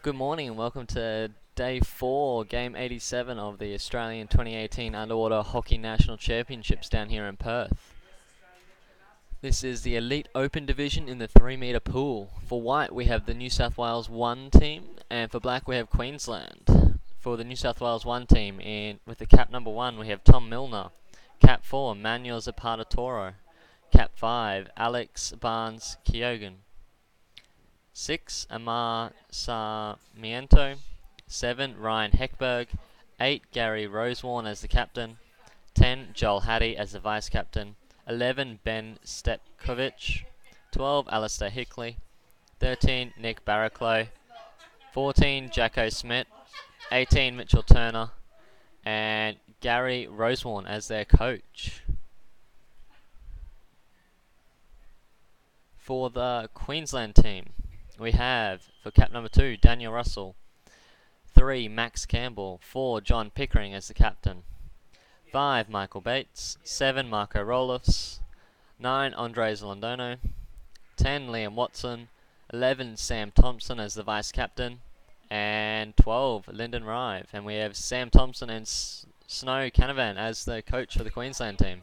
Good morning and welcome to Day 4, Game 87 of the Australian 2018 Underwater Hockey National Championships down here in Perth. This is the Elite Open Division in the 3-metre pool. For white we have the New South Wales 1 team, and for black we have Queensland. For the New South Wales 1 team, with the cap number 1 we have Tom Milner. Cap 4, Manuel Zapata Toro. Cap 5, Alex Barnes Kyogan. 6, Amar Sarmiento. 7, Ryan Heckberg. 8, Gary Rosewarne as the captain. 10, Joel Hattie as the vice-captain. 11, Ben Stepkovich. 12, Alistair Hickley. 13, Nick Barraclough. 14, Jacko Smith. 18, Mitchell Turner. And Gary Rosewarne as their coach. For the Queensland team, we have, for cap number 2, Daniel Russell. 3, Max Campbell. 4, John Pickering as the captain. 5, Michael Bates. 7, Marco Roloffs. 9, Andres Londono. 10, Liam Watson. 11, Sam Thompson as the vice-captain. And 12, Lyndon Rive. And we have Sam Thompson and Snow Canavan as the coach for the Queensland team.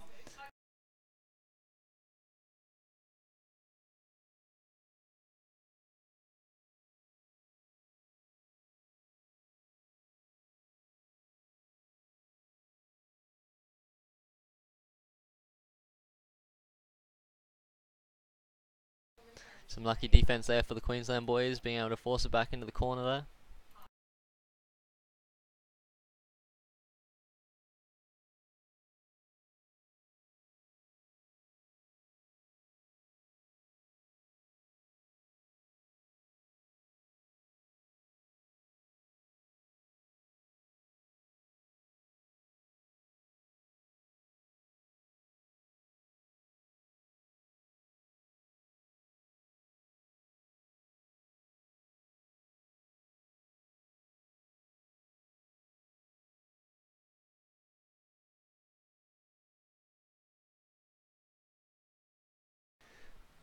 Some lucky defense there for the Queensland boys, being able to force it back into the corner there.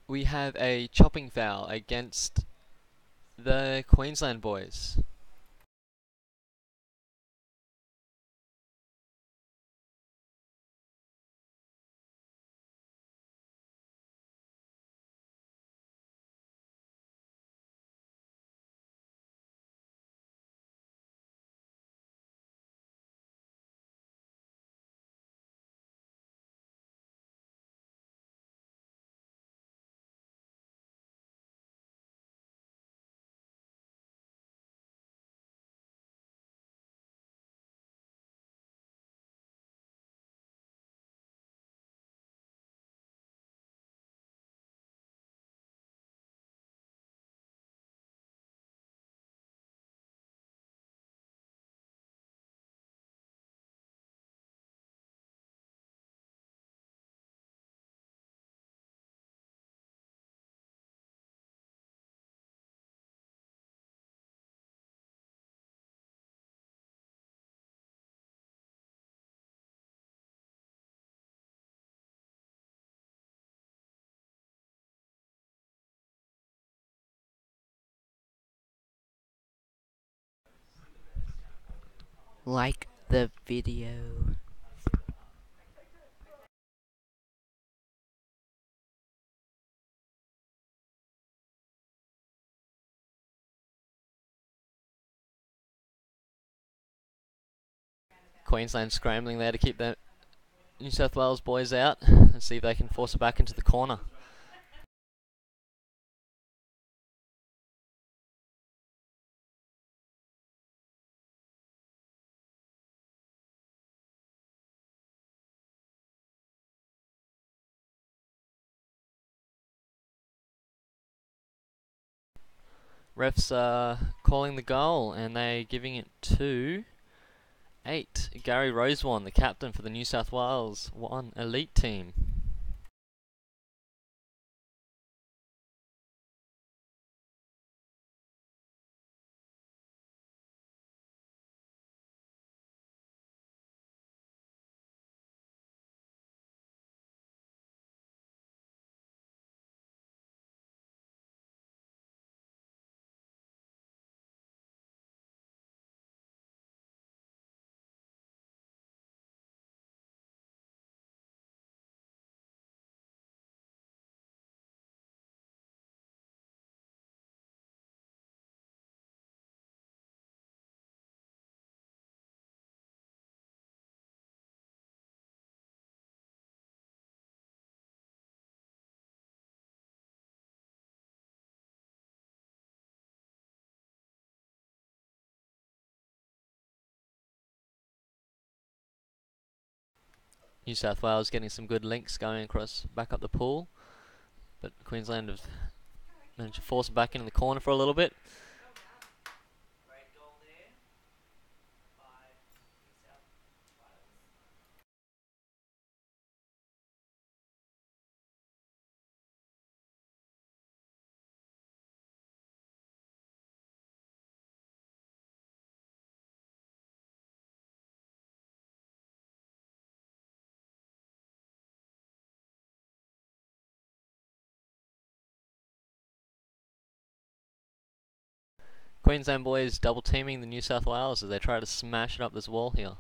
We have a chopping foul against the Queensland boys.
Like the video.
Queensland scrambling there to keep the New South Wales boys out and see if they can force it back into the corner. Refs are calling the goal and they're giving it to 8, Gary Rosewarne, the captain for the New South Wales 1 elite team. New South Wales getting some good links going across back up the pool, but Queensland have managed to force it back into the corner for a little bit.
Great goal there by New South Wales.
Queensland boys double teaming the New South Wales as they try to smash it up this wall here.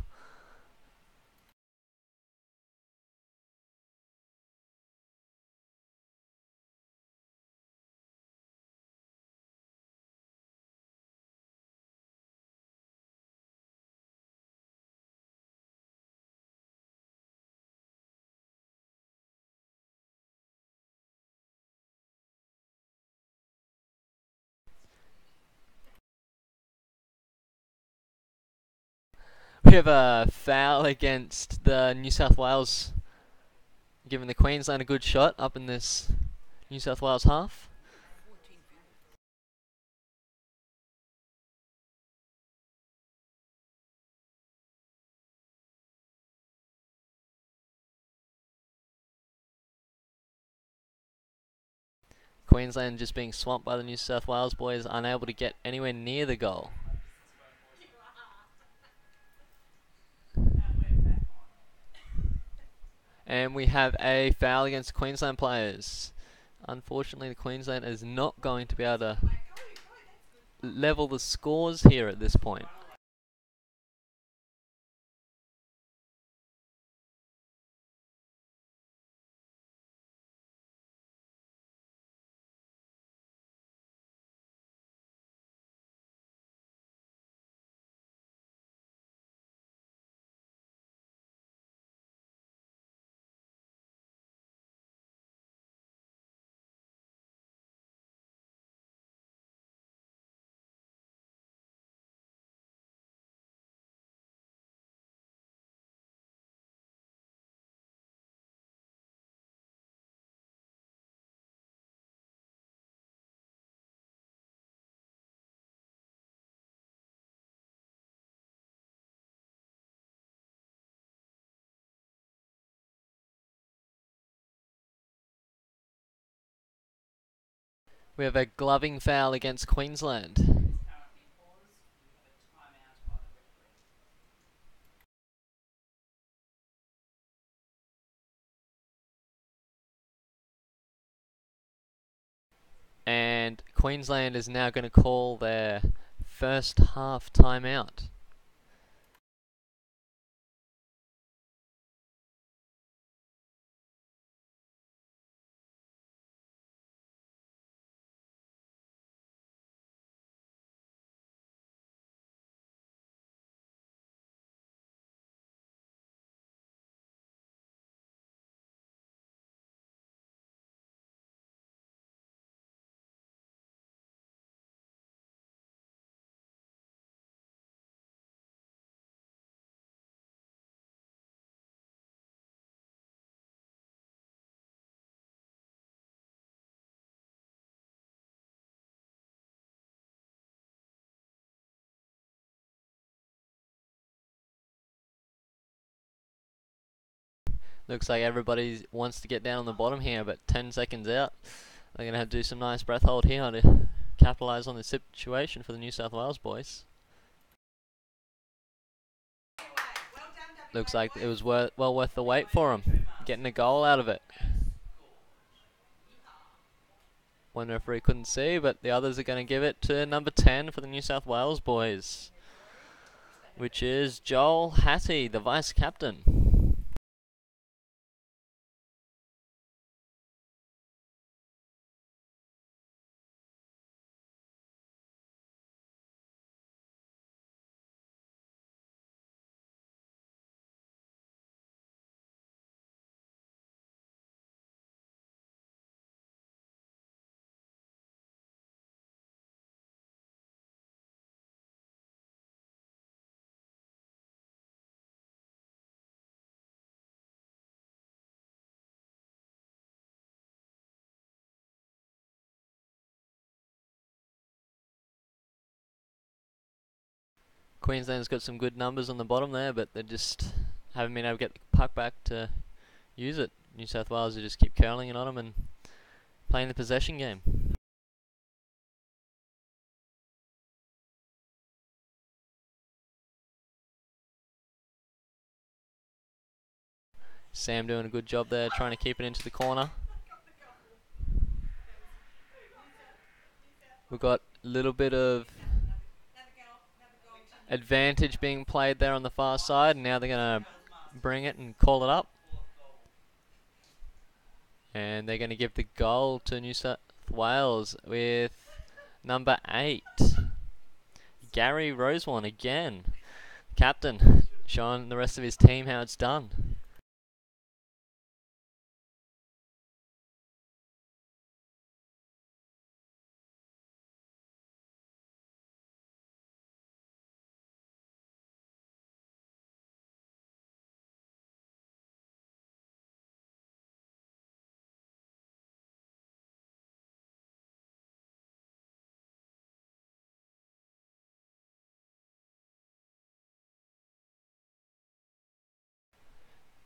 We have a foul against the New South Wales, giving the Queensland a good shot up in this New South Wales half. Queensland just being swamped by the New South Wales boys, unable to get anywhere near the goal. And we have a foul against Queensland players. Unfortunately, the Queensland is not going to be able to level the scores here at this point. We have a gloving foul against Queensland. And Queensland is now going to call their first half timeout. Looks like everybody wants to get down on the bottom here, but 10 seconds out. They're going to have to do some nice breath hold here to capitalise on the situation for the New South Wales boys. Looks like it was well worth the wait for them, getting a goal out of it. One referee couldn't see, but the others are going to give it to number 10 for the New South Wales boys, which is Joel Hattie, the vice captain. Queensland's got some good numbers on the bottom there, but they just haven't been able to get the puck back to use it. New South Wales will just keep curling it on them and playing the possession game. Sam doing a good job there, trying to keep it into the corner. We've got a little bit of advantage being played there on the far side, and now they're going to bring it and call it up. And they're going to give the goal to New South Wales with number 8. Gary Rosewarne again. Captain, showing the rest of his team how it's done.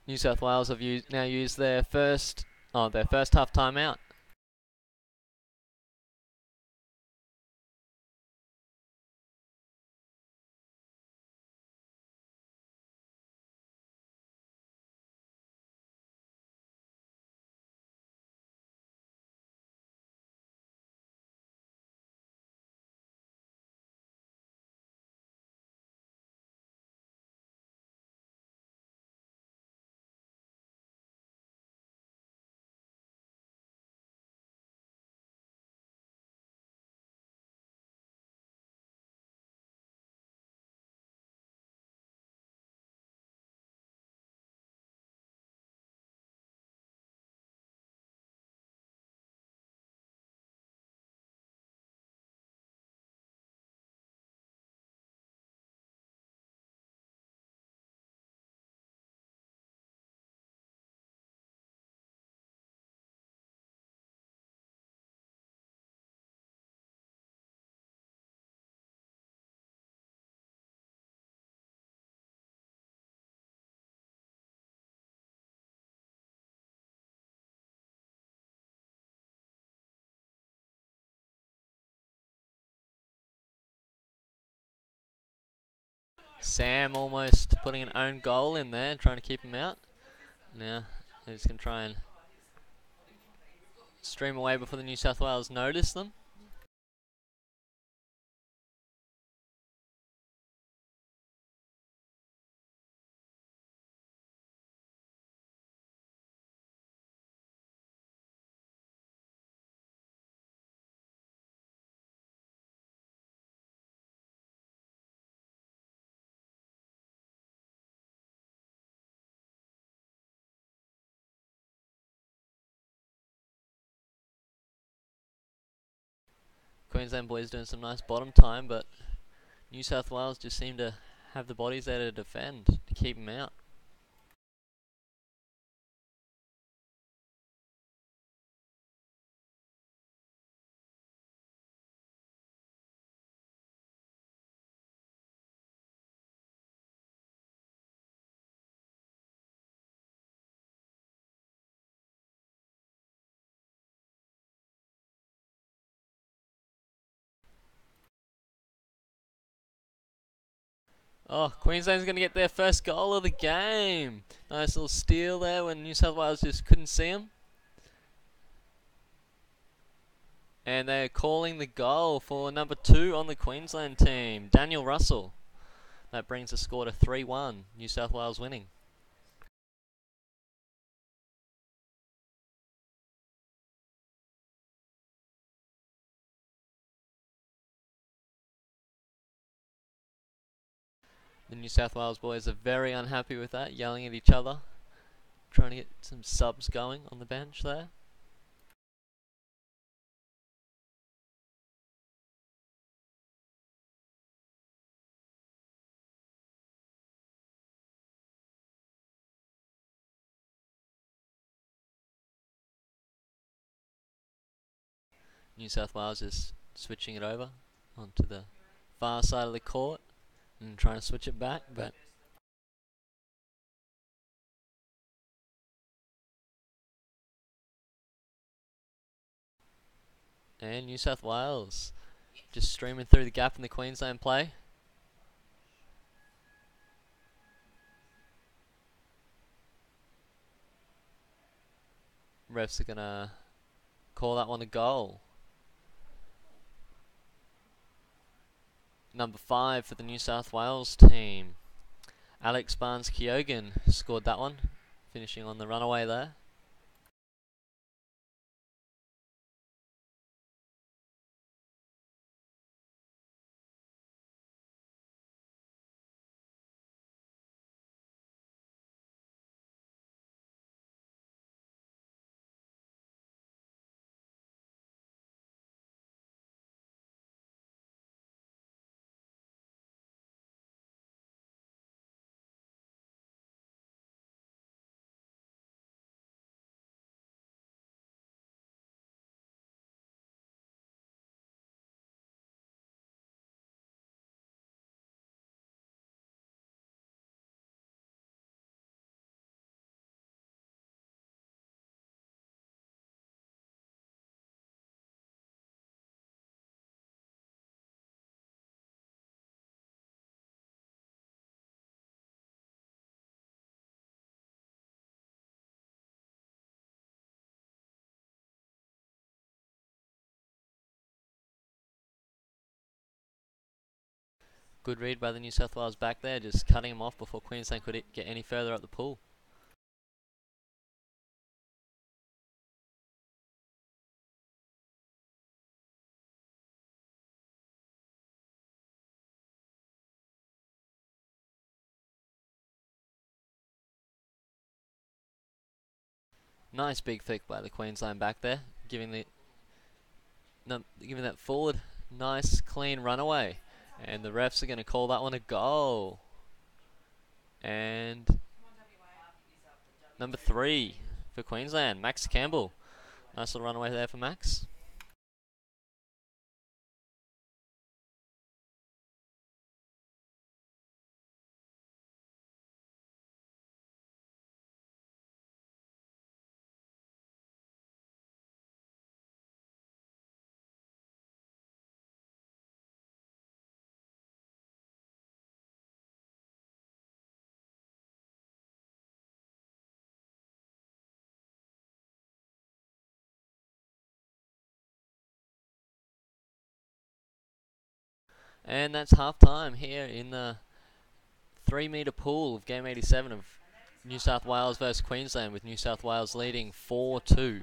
New South Wales have now used their first half timeout. Sam almost putting an own goal in there, trying to keep him out. Now they're just going to try and stream away before the New South Wales notice them. Queensland boys doing some nice bottom time, but New South Wales just seem to have the bodies there to defend, to keep them out. Oh, Queensland's going to get their first goal of the game. Nice little steal there when New South Wales just couldn't see him. And they're calling the goal for number 2 on the Queensland team, Daniel Russell. That brings the score to 3-1, New South Wales winning. The New South Wales boys are very unhappy with that, yelling at each other, trying to get some subs going on the bench there. New South Wales is switching it over onto the far side of the court. and trying to switch it back, but and New South Wales just streaming through the gap in the Queensland play. Refs are gonna call that one a goal. Number 5 for the New South Wales team, Alex Barnes-Keoghan scored that one, finishing on the runaway there. Good read by the New South Wales back there, just cutting him off before Queensland could get any further up the pool. Nice big flick by the Queensland back there, giving that forward nice clean runaway, and the refs are going to call that one a goal. And number 3 for Queensland, Max Campbell. Nice little runaway there for Max. And that's half time here in the 3-metre pool of game 87 of New South Wales versus Queensland, with New South Wales leading 4-2.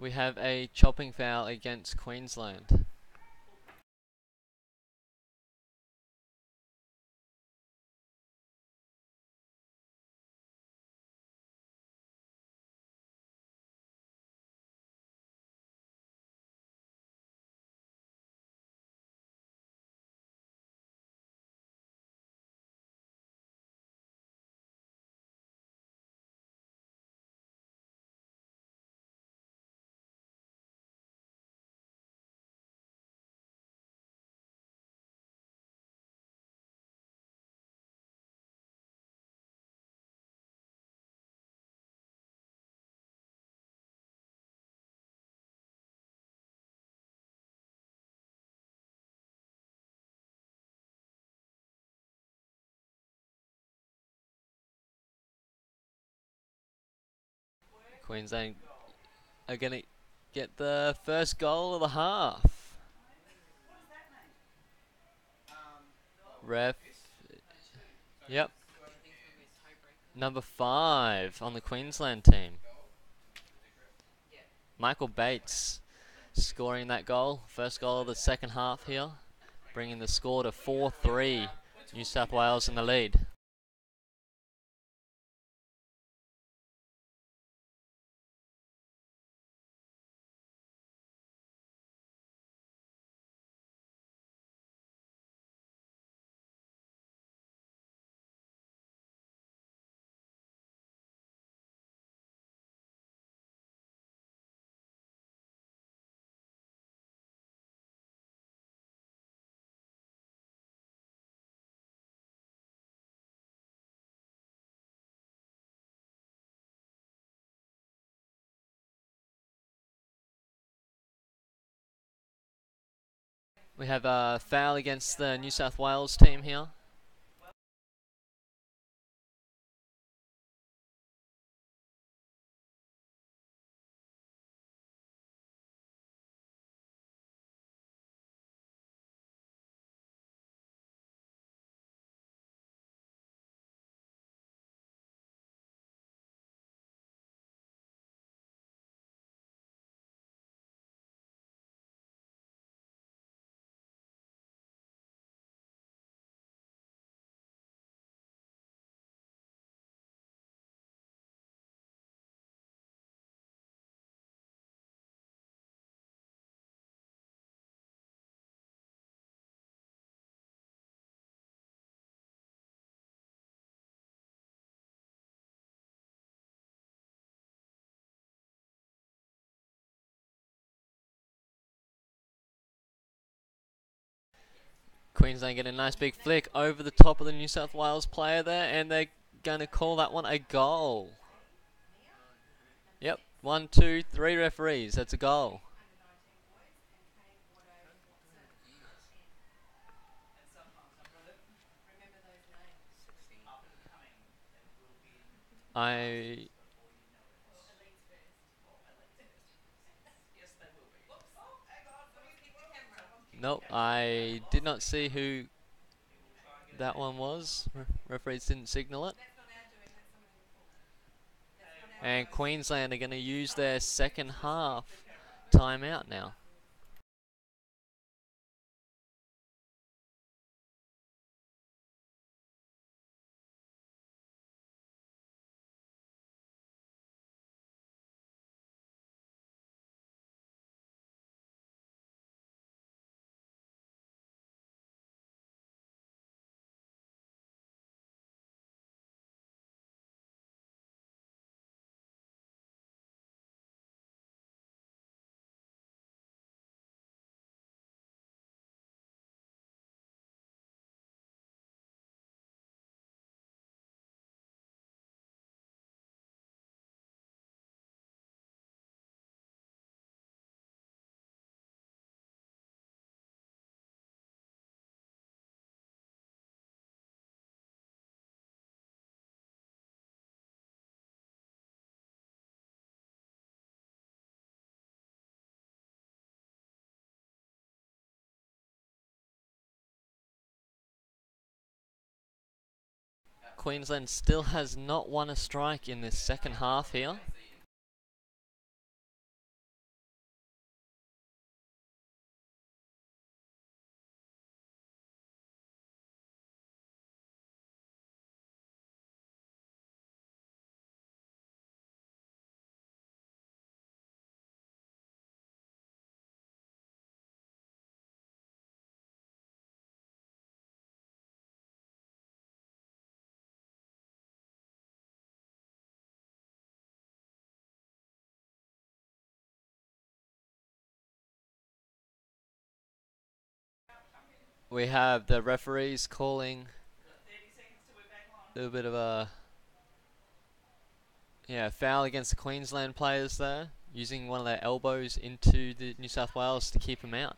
We have a chopping foul against Queensland. Queensland are going to get the first goal of the half. Ref. Yep. Number 5 on the Queensland team. Michael Bates scoring that goal. First goal of the second half here. Bringing the score to 4-3. New South Wales in the lead. We have a foul against the New South Wales team here. Queensland get a nice big flick over the top of the New South Wales player there, and they're going to call that one a goal. Yep, 1, 2, 3 referees, that's a goal. Nope, I did not see who that one was. Referees didn't signal it. And Queensland are going to use their second half timeout now. Queensland still has not won a strike in this second half here. We have the referees calling a little bit of a foul against the Queensland players there, using one of their elbows into the New South Wales to keep them out.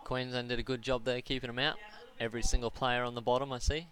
Queensland did a good job there keeping them out. Every single player on the bottom, I see.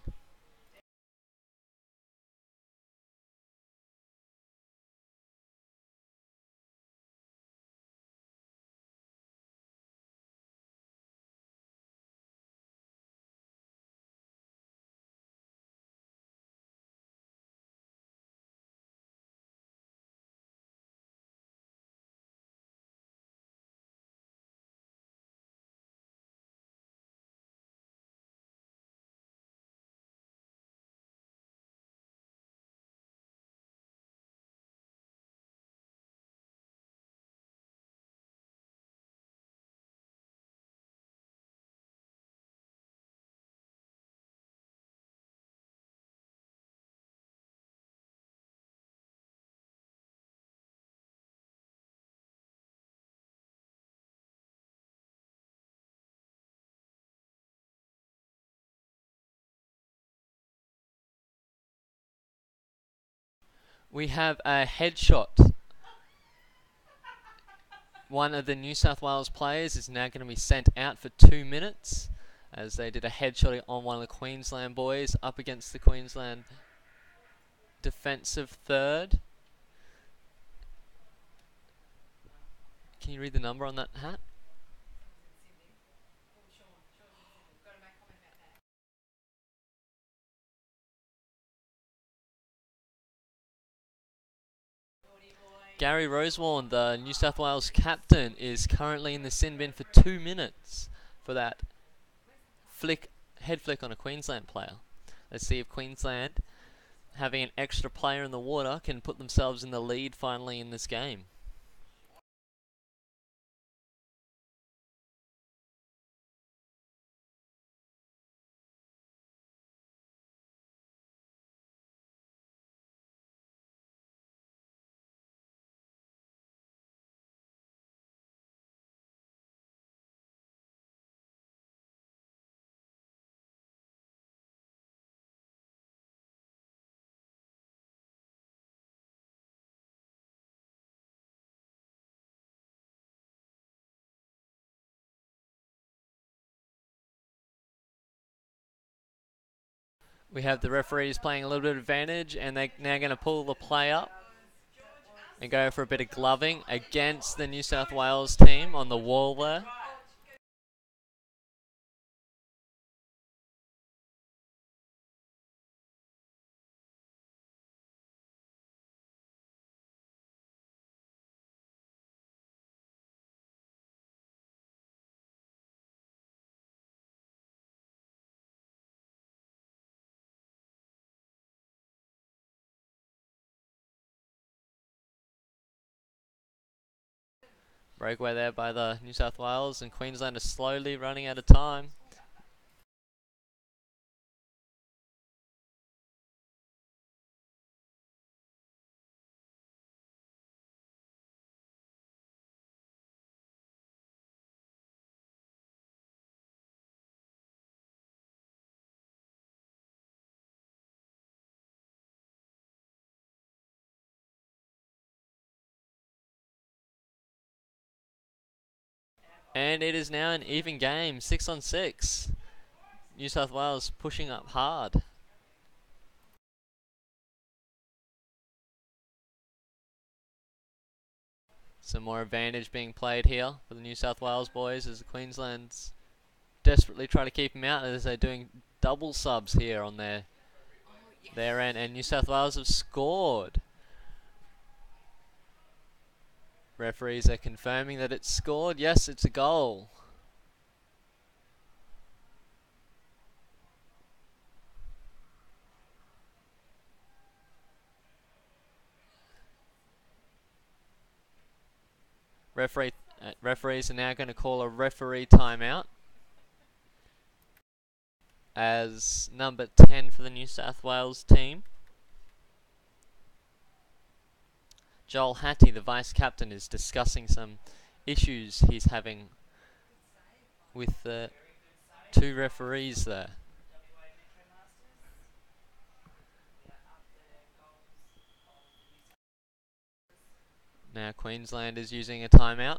We have a headshot. One of the New South Wales players is now going to be sent out for 2 minutes, as they did a headshot on one of the Queensland boys up against the Queensland defensive third. Can you read the number on that hat? Gary Rosewarne, the New South Wales captain, is currently in the sin bin for 2 minutes for that head flick on a Queensland player. Let's see if Queensland, having an extra player in the water, can put themselves in the lead finally in this game. We have the referees playing a little bit of advantage, and they're now going to pull the play up and go for a bit of gloving against the New South Wales team on the wall there. Breakaway there by the New South Wales, and Queensland are slowly running out of time. And it is now an even game, 6 on 6. New South Wales pushing up hard. Some more advantage being played here for the New South Wales boys as the Queensland's desperately try to keep them out, as they're doing double subs here on their end, and New South Wales have scored. Referees are confirming that it's scored. Yes, it's a goal. Referees are now going to call a referee timeout. as number 10 for the New South Wales team. Joel Hattie, the vice captain, is discussing some issues he's having with the two referees there. Now Queensland is using a timeout.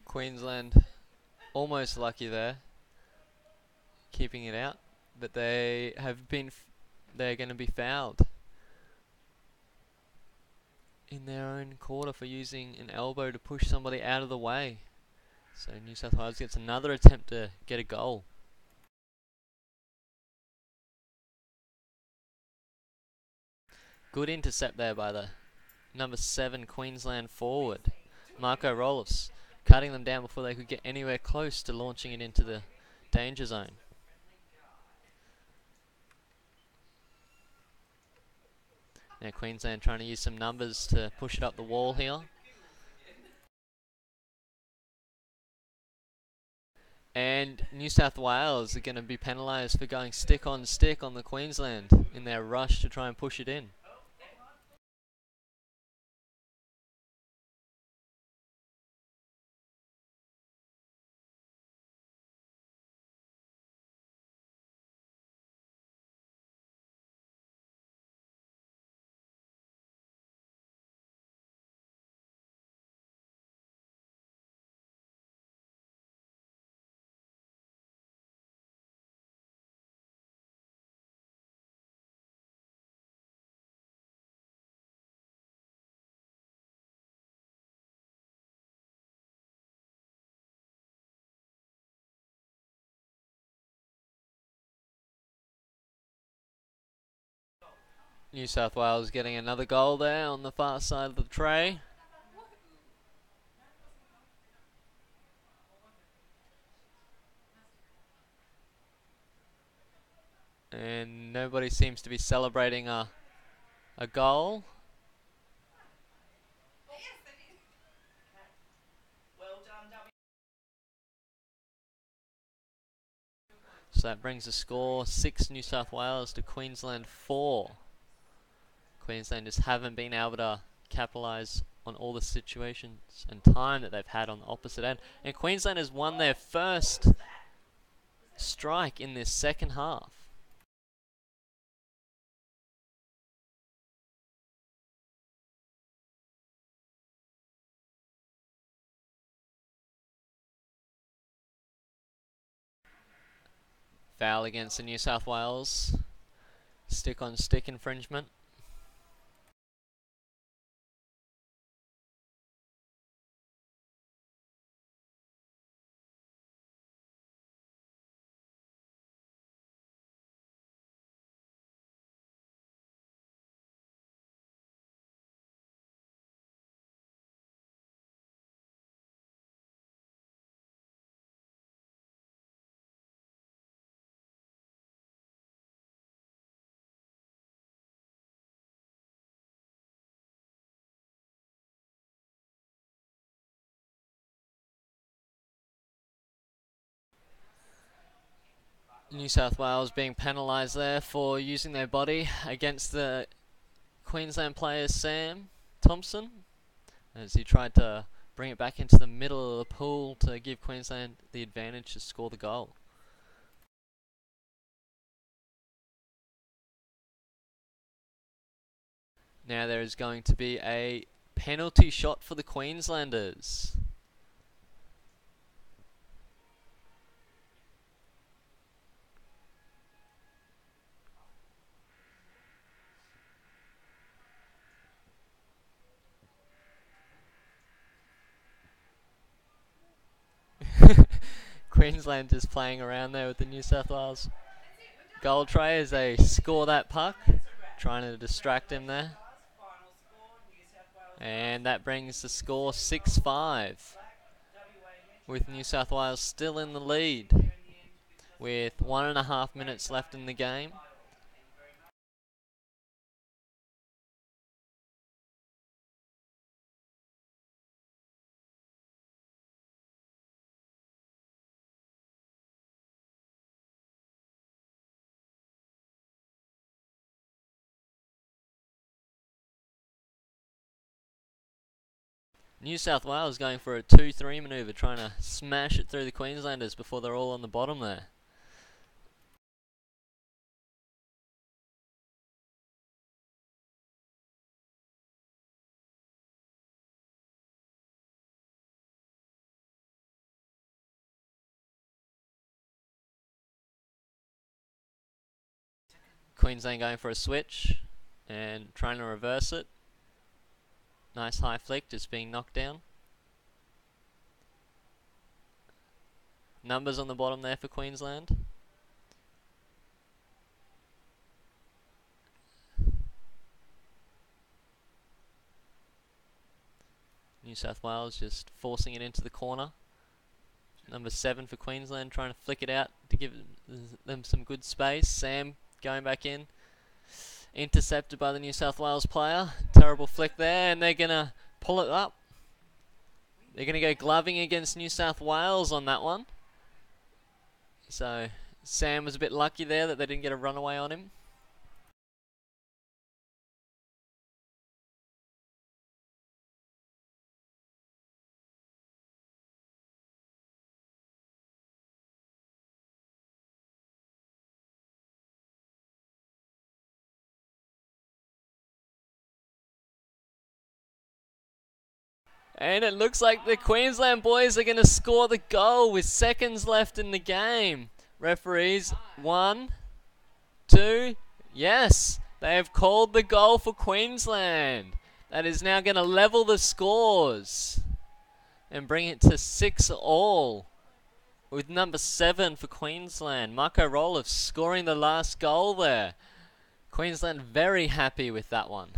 Queensland almost lucky there, keeping it out, but they're going to be fouled in their own quarter for using an elbow to push somebody out of the way. So New South Wales gets another attempt to get a goal. Good intercept there by the number 7 Queensland forward, Marco Rolis, cutting them down before they could get anywhere close to launching it into the danger zone. Now Queensland trying to use some numbers to push it up the wall here. And New South Wales are going to be penalised for going stick on the Queensland in their rush to try and push it in. New South Wales getting another goal there on the far side of the tray. And nobody seems to be celebrating a goal. So that brings the score 6 New South Wales to Queensland 4. Queensland just haven't been able to capitalise on all the situations and time that they've had on the opposite end. And Queensland has won their first strike in this second half. Foul against the New South Wales. Stick on stick infringement. New South Wales being penalised there for using their body against the Queensland player Sam Thompson, as he tried to bring it back into the middle of the pool to give Queensland the advantage to score the goal. Now there is going to be a penalty shot for the Queenslanders. Queensland just playing around there with the New South Wales goal tray as they score that puck, trying to distract him there. And that brings the score 6-5, with New South Wales still in the lead with 1.5 minutes left in the game. New South Wales going for a 2-3 manoeuvre, trying to smash it through the Queenslanders before they're all on the bottom there. Queensland going for a switch and trying to reverse it. Nice high flick, just being knocked down. Numbers on the bottom there for Queensland. New South Wales just forcing it into the corner. Number 7 for Queensland trying to flick it out to give them some good space. Sam going back in. Intercepted by the New South Wales player. Terrible flick there, and they're going to pull it up. They're going to go gloving against New South Wales on that one. So Sam was a bit lucky there that they didn't get a runaway on him. And it looks like the Queensland boys are going to score the goal with seconds left in the game. Referees, 1, 2, yes, they have called the goal for Queensland. That is now going to level the scores and bring it to 6-all. With number 7 for Queensland, Marco Roloff scoring the last goal there. Queensland very happy with that one.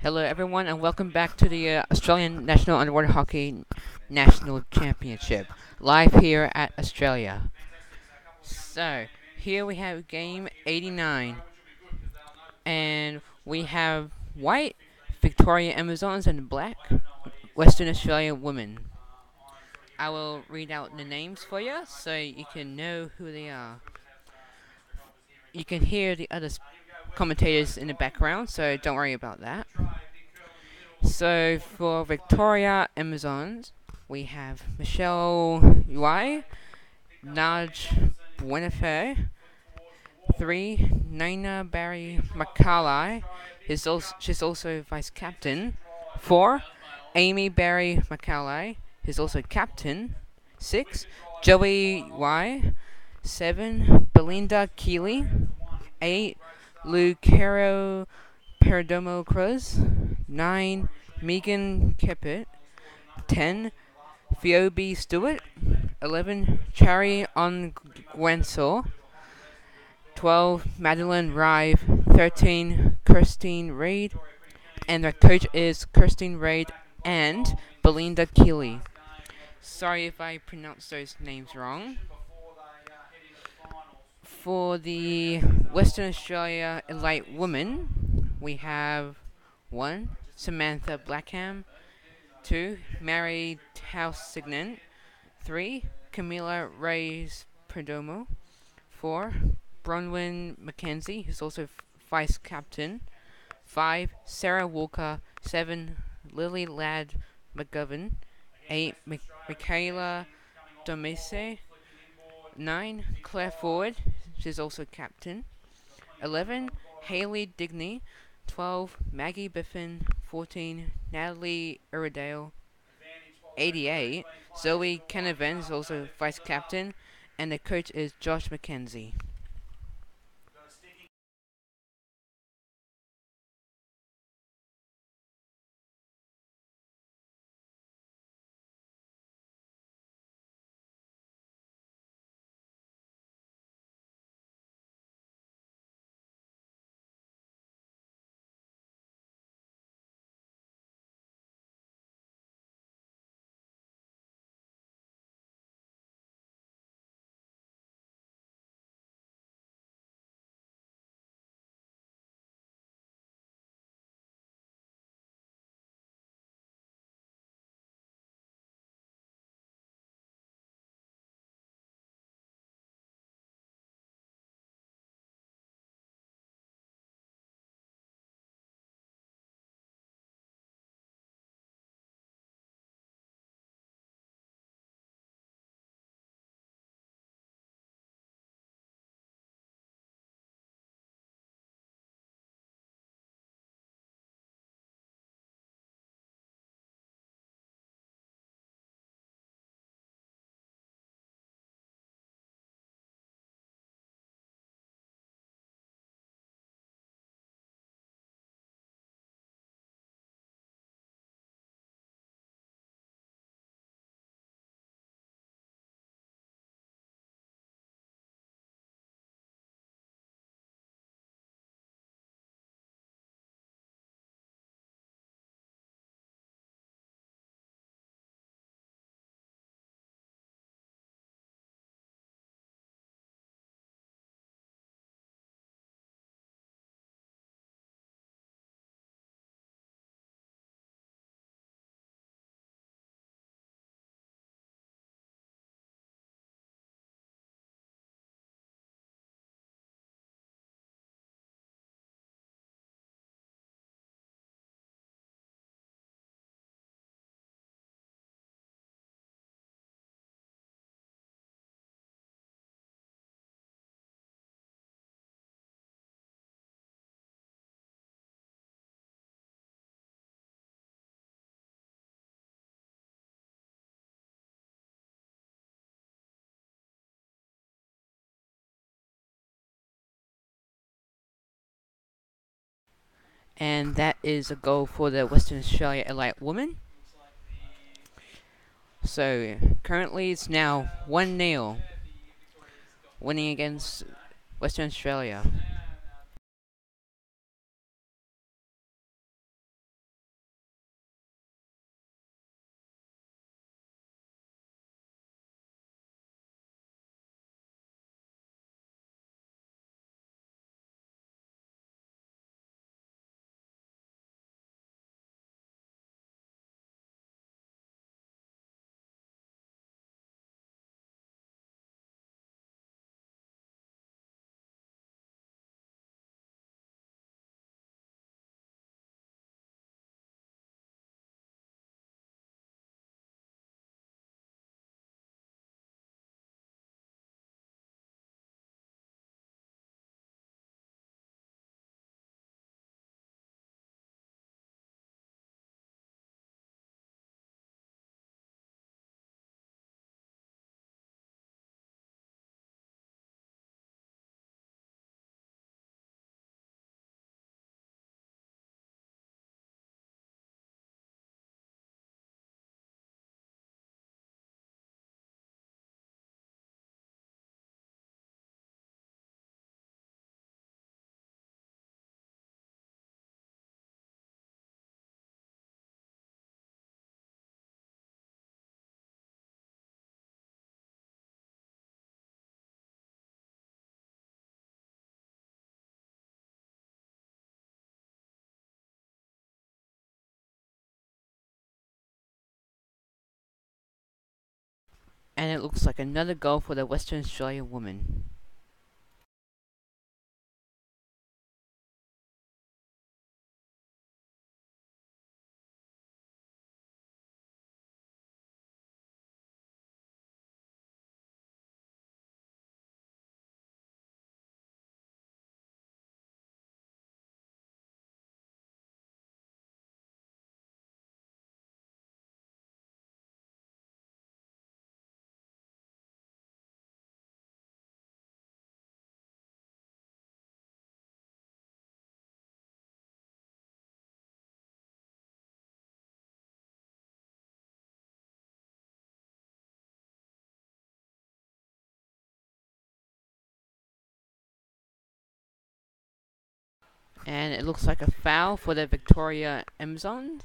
Hello everyone and welcome back to the Australian National Underwater Hockey National Championship, live here at Australia. So, here we have game 89, and we have white Victoria Amazons and black Western Australia women. I will read out the names for you so you can know who they are. You can hear the other commentators in the background, so don't worry about that. So for Victoria Amazons, we have Michelle Yui, Naj Buenafe, 3, Nina Barry Macaulay, she's also vice captain. 4, Amy Barry Macaulay, who's also captain. 6, Joey Y. 7, Belinda Keeley. 8, Lucero Perdomo Cruz. 9, Megan Keppert. 10, Phoebe Stewart. 11, Chari Ongwenso. 12, Madeline Rive. 13, Kirstine Reid. And the coach is Kirstine Reid and Belinda Keeley. Sorry if I pronounced those names wrong. For the Western Australia Elite Women, we have 1, Samantha Blackham. 2, Mary Tausignan. 3, Camilla Reyes Perdomo. 4, Bronwyn McKenzie, who's also vice captain. 5, Sarah Walker. 7, Lily Ladd McGovern. 8, Michaela Domise. 9, Claire Ford, she's also captain. 11, Hayley Digney. 12, Maggie Biffin. 14, Natalie Iredale. 88, Zoe Canavan is also vice captain, and the coach is Josh McKenzie. And that is a goal for the Western Australia Elite Women. So, currently it's now 1-0, winning against Western Australia. And it looks like another goal for the Western Australia women. And it looks like a foul for the Victoria Amazons.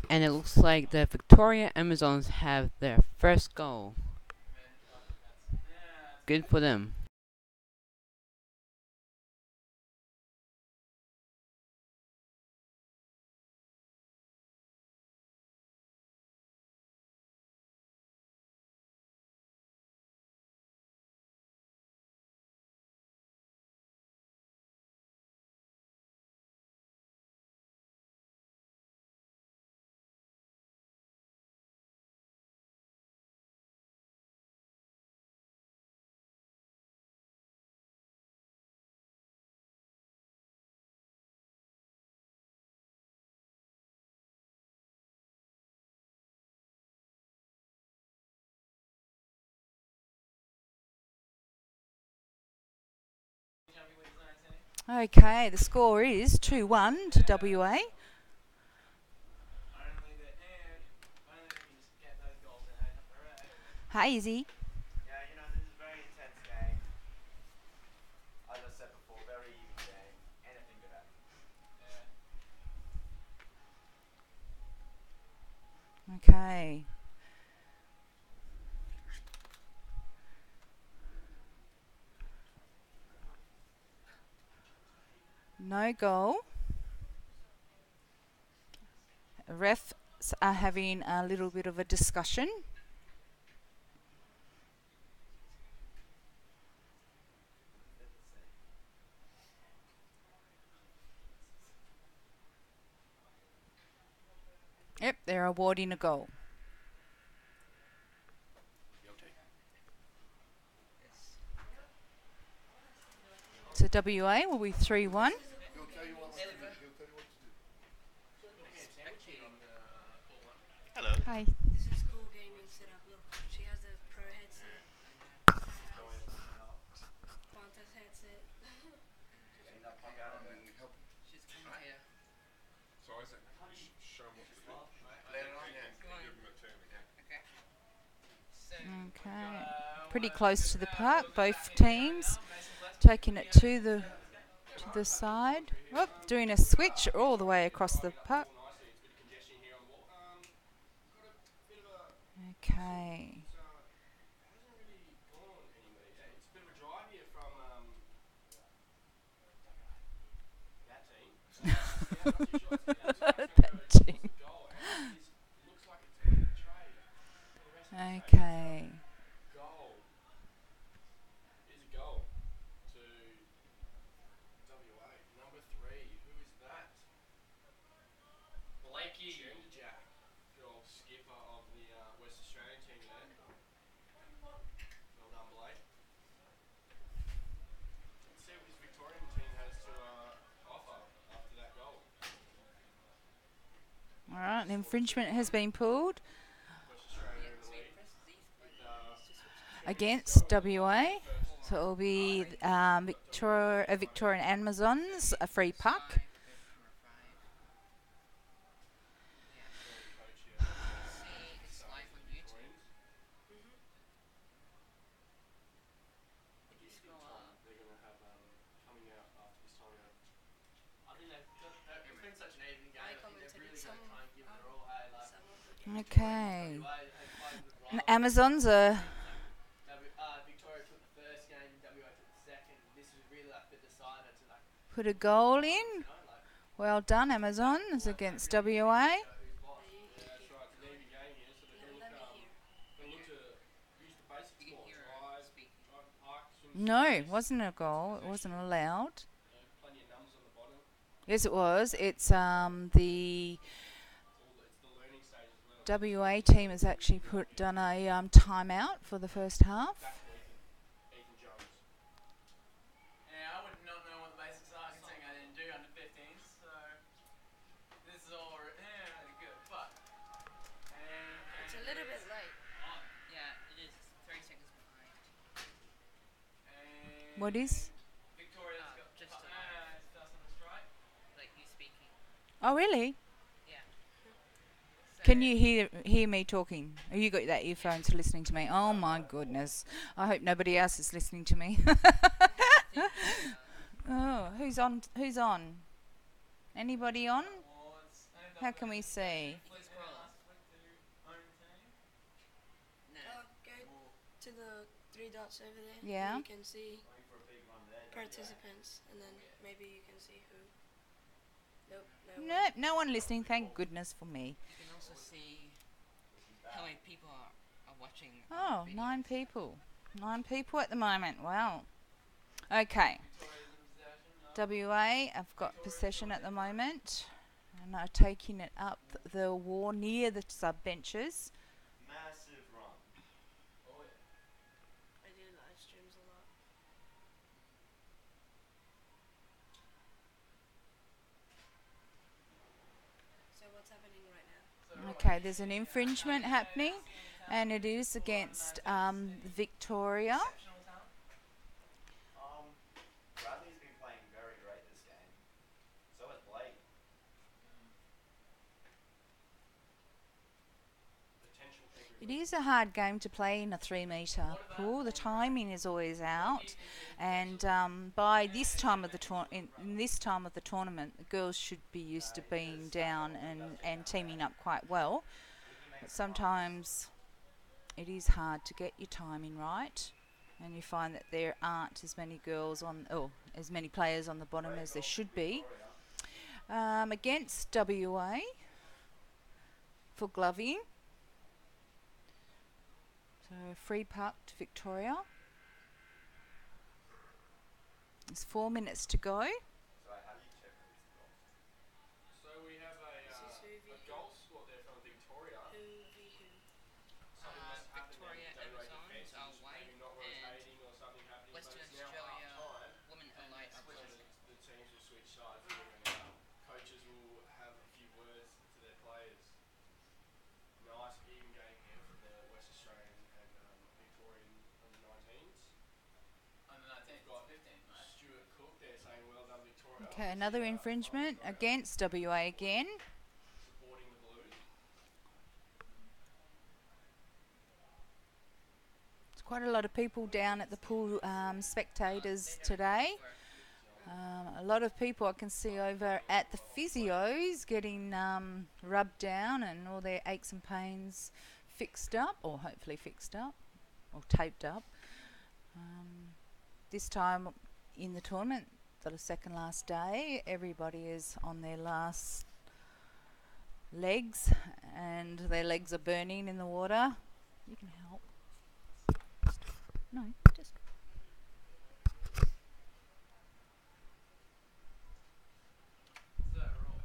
And it looks like the Victoria Amazons have their first goal. Good for them.
Okay, the score is 2-1 to WA. Hazy.
Yeah, you know, this is a very intense game. As I said before, very even game. Anything could happen.
Okay. No goal. Refs are having a little bit of a discussion. Yep, they're awarding a goal. So WA will be 3-1.
Hello.
Hi.
This is cool gaming setup. Look, she has a pro headset. Qantas headset.
She's coming here.
So Isaac, show them what to do. Let it on, yeah. Give them a turn again.
Okay. Pretty close to the park, both teams taking it to the side. Oh, doing a switch all the way across the park. Okay. That team. Okay.
Goal is a goal to WA. Number 3, who is that? Blakey Jack, your skipper of the West Australian team there. Well done, Blake. Let's see what this Victorian team has to offer after that goal.
Alright, an infringement has been pulled against WA. So it will be Victorian Amazons, a free puck. Okay. And Amazons are
Victoria took the first game and WA took the second. This was really like the decider to like
put a goal in. Well done, Amazons, against WA. No, it wasn't a goal. It wasn't allowed. Yes, it was. It's the WA team has actually done a timeout for the first half.
Yeah, I would not know what the basics are considering I didn't do under 15s, so this is all really good, but
It's a little bit late.
Yeah, it is. 3 seconds behind.
What is?
Victoria's got
just
starts on the strike.
like you speaking.
Oh, really?
Yeah.
Can you hear me talking? Have you got that earphones listening to me? Oh my goodness! I hope nobody else is listening to me. Oh, who's on? Who's on? Anybody on? How can we see?
Go to the 3 dots over there.
Yeah.
And you can see participants, and then maybe you can see who. Nope.
No, no one listening. Thank goodness for me.
You can also see how many people are watching.
Oh, 9 people. 9 people at the moment. Wow. Okay. WA have got possession at the moment and are taking it up the wall near the sub benches.
Massive run.
I do live streams a lot. So what's happening right now?
Okay, there's an infringement happening, and it is against Victoria.
Bradley's been playing very great
It is a hard game to play in a 3-metre pool. The timing is always out, and by this time of the in this time of the tournament, the girls should be used to being down and teaming up quite well. But sometimes it is hard to get your timing right, and you find that there aren't as many girls on, or as many players on the bottom as there should be. Against WA for gloving. So free puck to Victoria. There's 4 minutes to go.
So we have a goal scored there from Victoria. Something must have happened there with WA defence, maybe not rotating or something happening, but it's now half-time.
Women
And
Elite
so the teams will switch sides here, and coaches will have a few words to their players. Nice even game here from the West Australian and Victorian under-19s.
Under-19s, got 15, mate.
Stuart Cook there saying, well done, Victoria.
Okay, another infringement against WA again.
Supporting the Blues.
There's quite a lot of people down at the pool, spectators today. A lot of people I can see over at the physios getting rubbed down and all their aches and pains fixed up, or hopefully fixed up, or taped up. This time in the tournament, the second last day, everybody is on their last legs, and their legs are burning in the water. You can help. No, just...
So, Roy,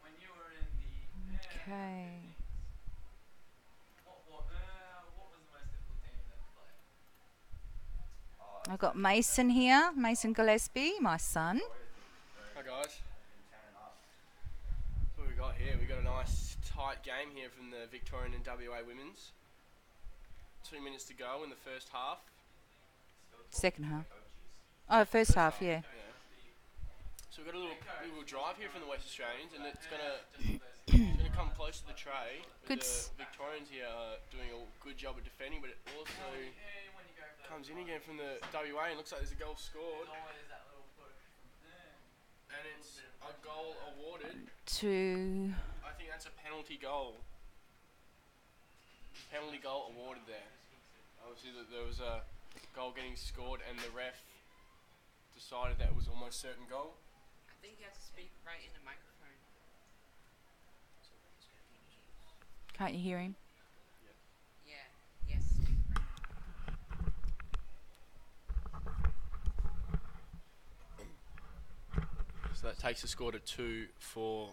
when you were in the...
Okay.
What was the most difficult team to play?
I've got Mason here, Mason Gillespie, my son.
Hi guys. What we got here? We got a nice tight game here from the Victorian and WA women's. 2 minutes to go in the first half.
Second half. Oh, first half, yeah.
So we've got a little drive here from the West Australians, and it's gonna come close to the tray.
Good.
The Victorians here are doing a good job of defending, but it also comes in again from the WA, and looks like there's a goal scored. And it's a goal awarded
To...
I think that's a penalty goal. Penalty goal awarded there. Obviously there was a goal getting scored, and the ref decided that it was almost certain goal.
I think you have to speak right in the microphone.
Can't you hear him?
Yeah. Yes.
So that takes the score to 2-4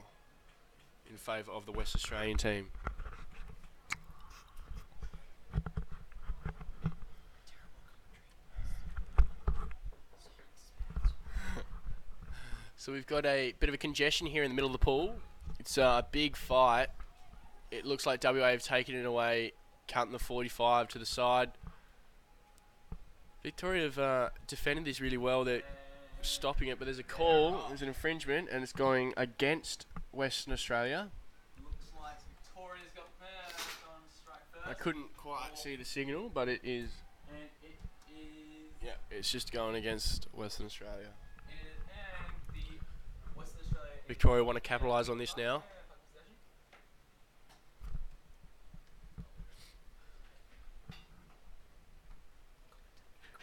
in favour of the West Australian team. So we've got a bit of a congestion here in the middle of the pool. It's a big fight. It looks like WA have taken it away, counting the 45 to the side. Victoria have defended this really well. They're stopping it, but there's a call. There's an infringement, and it's going against Western Australia.
Looks like Victoria's got on strike first.
I couldn't quite see the signal, but it is.
And it is...
Yeah, it's just going against Western Australia.
And the Western Australia...
Victoria want to capitalise on this now.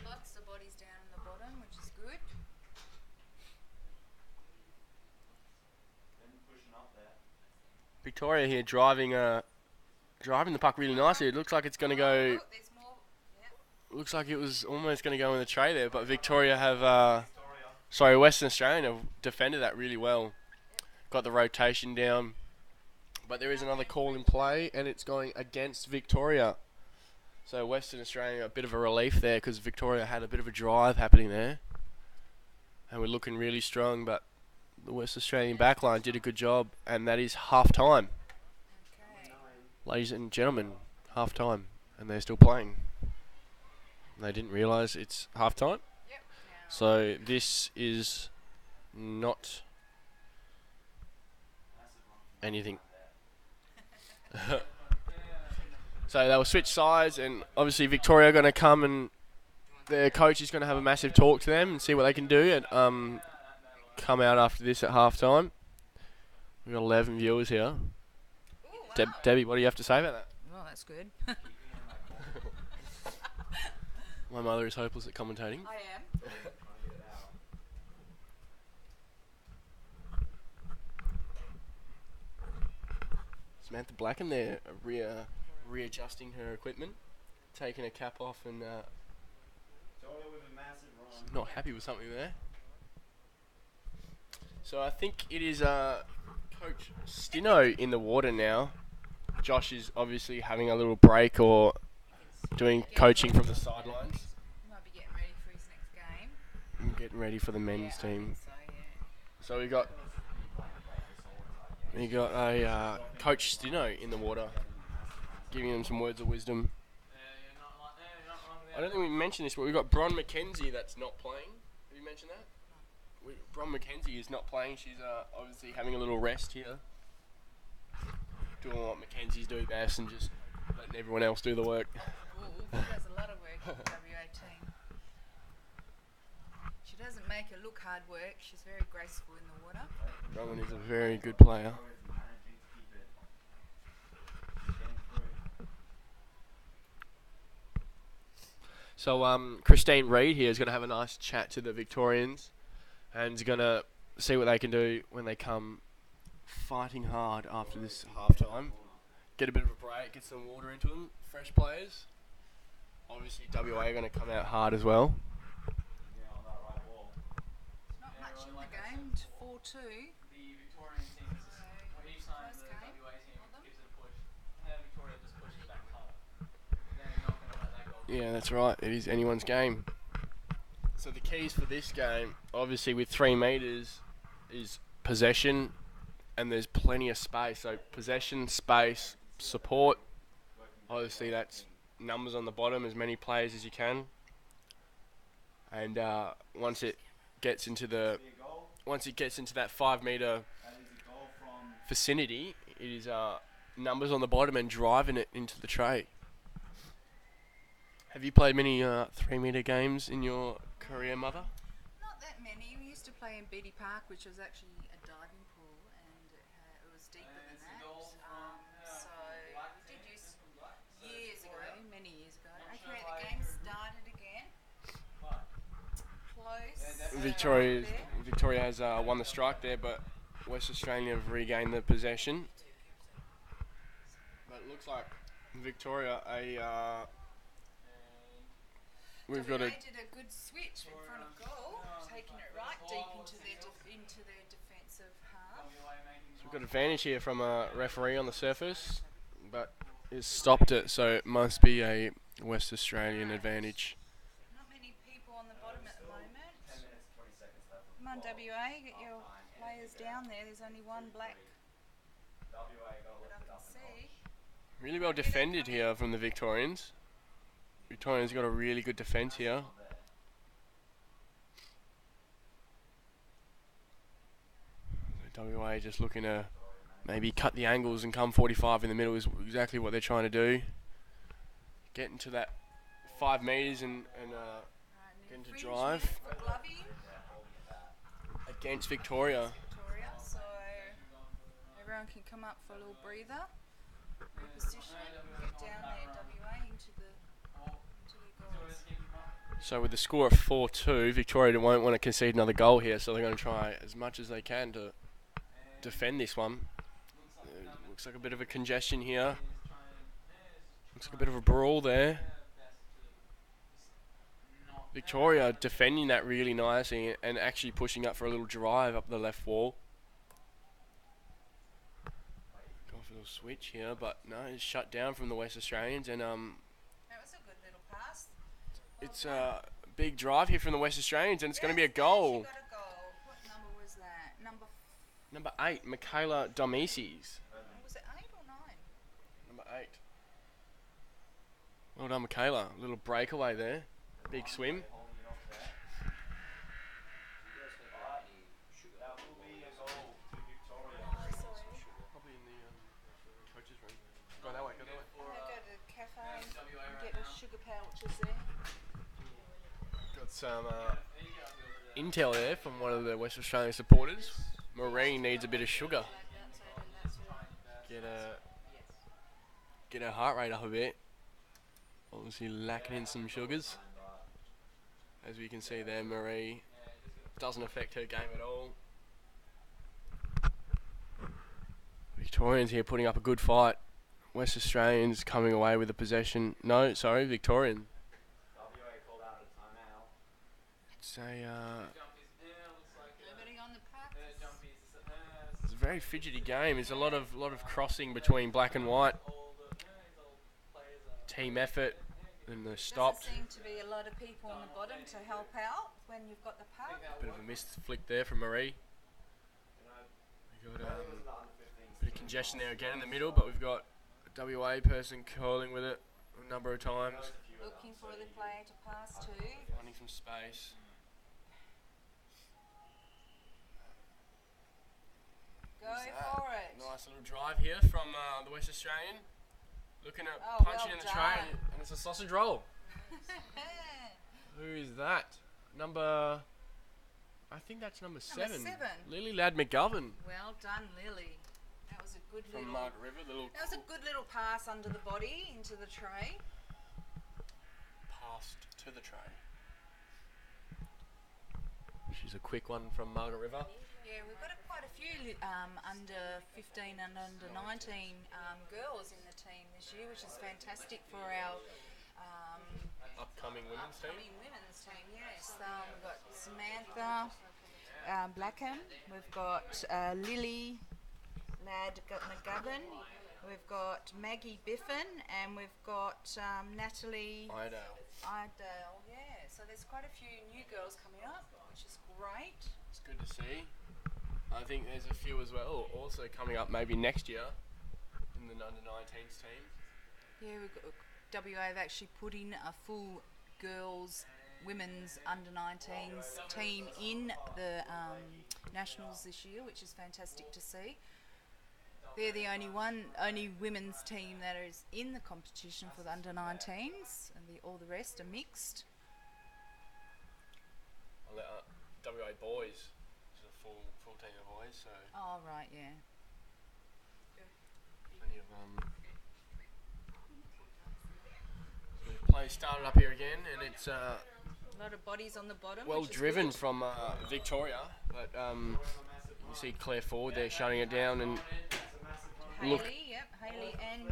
Lots of bodies down in the bottom, which is good.
Victoria here driving the puck really nicely. It looks like it's going to go. Looks like it was almost going to go in the tray there, but Victoria have. Western Australian have defended that really well. Got the rotation down, but there is another call in play, and it's going against Victoria. So Western Australia, a bit of a relief there, because Victoria had a bit of a drive happening there, and we're looking really strong, but the West Australian backline did a good job, and that is half time. Ladies and gentlemen, half time, and they're still playing. They didn't realise it's half time. So this is not anything. So they'll switch sides, and obviously Victoria are going to come, and their coach is going to have a massive talk to them and see what they can do, and come out after this at half time. We've got 11 viewers here. Debbie, what do you have to say about that?
Well, that's good.
My mother is hopeless at commentating.
I am.
Samantha Blacken there, readjusting her equipment, taking her cap off, and not happy with something there. So I think it is Coach Stino in the water now. Josh is obviously having a little break or doing coaching from the sidelines.
He might be getting ready for his next game.
And getting ready for the men's team. So we got a Coach Stino in the water, giving them some words of wisdom. I don't think we mentioned this, but we've got Bron McKenzie that's not playing. Have you mentioned that? Bron McKenzie is not playing. She's obviously having a little rest here, doing what Mackenzie's do best and just letting everyone else do the work.
She does a lot of work in the W18. She doesn't make her look hard work. She's very graceful in the water.
Bronwyn is a very good player. So Christine Reid here is going to have a nice chat to the Victorians, and is going to see what they can do when they come fighting hard after this half time. Get a bit of a break, get some water into them, fresh players. Obviously WA are going to come out hard as well.
Not much in the game. 4-2.
The Victorian team is when each time the WA team gives it a push, Victoria just pushes back harder. They're not going to let that go.
Yeah, that's right. It is anyone's game. So the keys for this game, obviously with 3 metres, is possession, and there's plenty of space. So possession, space, support. Obviously that's numbers on the bottom, as many players as you can. And once it gets into that 5 metre vicinity, it is numbers on the bottom and driving it into the tray. Have you played many 3 metre games in your career, Mother?
Not that many. We used to play in Beatty Park, which was actually a diving pool, and it was deeper than that. So we did use years ago, many years ago. Okay, the game started again. Close.
Victoria has won the strike there, but West Australia have regained the possession. But it looks like Victoria we've got
did a good switch in front of goal, taking it right deep into their defensive half.
So we've got advantage here from a referee on the surface, but he's stopped it, so it must be a West Australian advantage.
Not many people on the bottom at the moment. Come on, WA, get your players down there. There's only one black that I can see.
Really well defended here from the Victorians. Victorians got a really good defence here. So WA just looking to maybe cut the angles and come 45 in the middle is exactly what they're trying to do. Get into that 5 metres and get into drive against Victoria.
So everyone can come up for a little breather, reposition, get down there, WA into the goals.
So with the score of 4-2, Victoria won't want to concede another goal here, so they're going to try as much as they can to defend this one. Looks like a bit of a congestion here. Looks like a bit of a brawl there. Victoria defending that really nicely and actually pushing up for a little drive up the left wall. Going for a little switch here, but no, it's shut down from the West Australians, and
that was a good little pass.
It's a big drive here from the West Australians, and it's going to be a goal.
What number was that?
Number 8, Michaela Domices.
Was it 8 or 9?
Number 8. Well done, Michaela. A little breakaway there. Big swim. Probably in the coach's room. Go that way, go that way. some intel there from one of the West Australian supporters. Marie needs a bit of sugar. Get her heart rate up a bit. Obviously lacking in some sugars. As we can see there, Marie doesn't affect her game at all. Victorians here putting up a good fight. West Australians coming away with the possession. No, sorry, Victorian. It's it's a very fidgety game. There's a lot of crossing between black and white. Team effort and the stopped.
Doesn't seem to be a lot of people on the bottom to help out when you've got the puck.
Bit of a missed flick there from Marie. We got a bit of congestion there again in the middle, but we've got a WA person curling with it a number of times.
Looking for the player to pass to.
Finding some space.
Go for it.
Nice little drive here from the West Australian. Looking at punching in the tray, and it's a sausage roll. Who is that? I think that's number 7. Lily Ladd McGovern.
Well done, Lily. That was a good
From
little.
Margaret River,
That was a good little pass under the body into the tray.
Passed to the tray. She's a quick one from Margaret River.
Yeah, we've got quite a few under 15 and under 19 girls in the team this year, which is fantastic for our
upcoming women's team.
Yes. We've got Samantha Blackham, we've got Lily Ladd McGovern, we've got Maggie Biffin, and we've got Natalie Idale. Yeah, so there's quite a few new girls coming up, which is great.
It's good to see. I think there's a few as well also coming up maybe next year in the under-19s team.
Yeah, we've got, WA have actually put in a full women's under-19s team in the Nationals this year, which is fantastic to see. They're the only women's team that is in the competition for the under-19s, and all the rest are mixed.
I'll let WA boys. Full team of boys, so.
Oh right, yeah.
Plenty of the play started up here again, and it's
a lot of bodies on the bottom.
Well driven from Victoria, but you see Claire Ford there shutting it down, and
Hayley and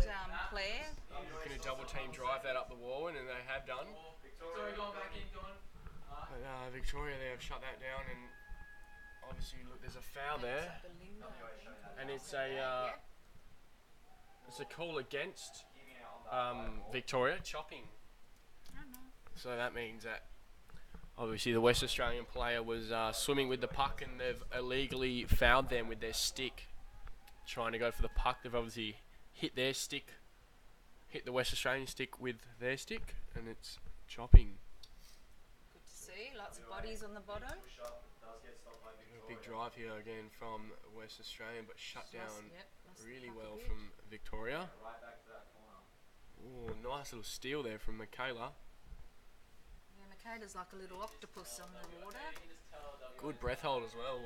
Claire.
Looking to double team drive that up the wall, and they have done. But Victoria, they have shut that down, and obviously, look, there's a foul there, and it's a call against Victoria chopping. So that means that obviously the West Australian player was swimming with the puck, and they've illegally fouled them with their stick, trying to go for the puck. They've obviously hit their stick, hit the West Australian stick with their stick, and it's chopping.
Good to see, lots of bodies on the bottom.
Big drive here again from West Australian, but shut down really well from Victoria. Oh, nice little steal there from Michaela.
Yeah, Michaela's like a little octopus on the water.
Good breath hold as well.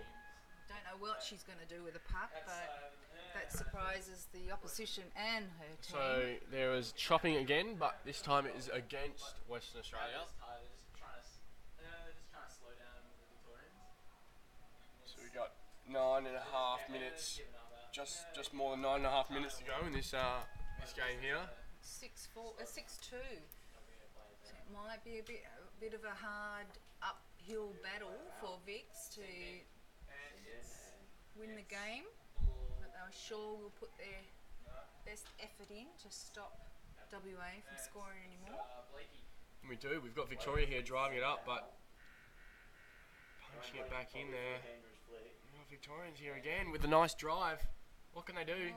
Don't know what she's going to do with the puck, but that surprises the opposition and her team.
So there was chopping again, but this time it is against Western Australia. So we got 9.5 minutes, just more than 9.5 minutes to go in this game here.
6-2. So it might be a bit of a hard uphill battle for Vix to win the game, but they sure will put their best effort in to stop WA from scoring anymore.
We do. We've got Victoria here driving it up, but punching it back in there. Victorians here again with a nice drive. What can they do?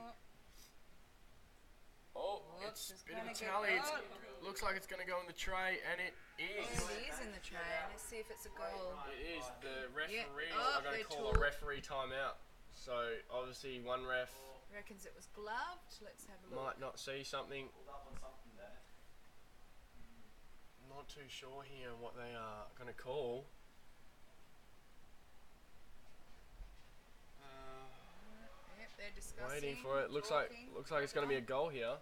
Oh, it's a bit of a tally. It looks like it's going to go in the tray, and it is.
It is in the tray. Let's see if it's a goal.
It is. The referees are going to call a referee timeout. So obviously one ref
reckons it was gloved. Let's have a look.
Might not see something. not too sure here what they are going to call.
Yep, they're discussing.
Waiting for it. Looks like it's going to be a goal here.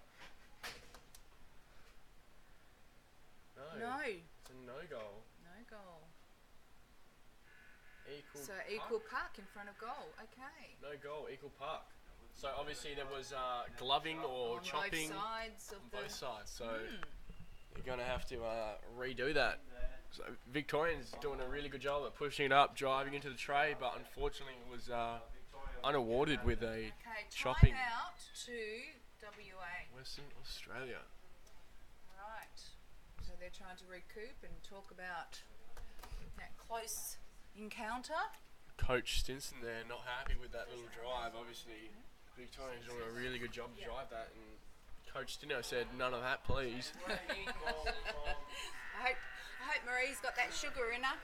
No.
It's a no goal.
No goal.
Equal
So
puck?
equal puck in front of goal. Okay.
No goal, equal puck. So obviously there was gloving or
On
chopping
both sides of
on
the.
both sides. So
Hmm.
you're going to have to redo that. So Victorians doing a really good job at pushing it up, driving into the tray, but unfortunately it was unawarded with a
Okay,
chopping.
time out to WA.
Western Australia.
Right. So they're trying to recoup and talk about that close encounter.
Coach Stinson there not happy with that little drive. Obviously Victorians doing a really good job to drive that, and Coach Stino said none of that please.
I hope Marie's got that sugar in her.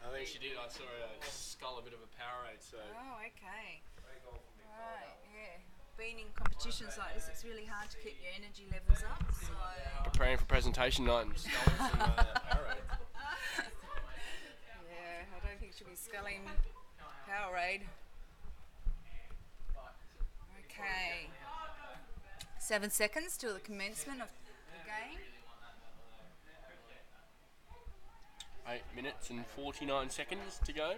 I think she did. I saw her scull a bit of a Powerade. So
Oh, okay. Right, yeah. Being in competitions like this, it's really hard to keep your energy levels up. So
preparing for presentation night and sculling some Powerade.
yeah, I don't think she'll be sculling Powerade. Okay. 7 seconds till the commencement of the game.
8 minutes and 49 seconds to go.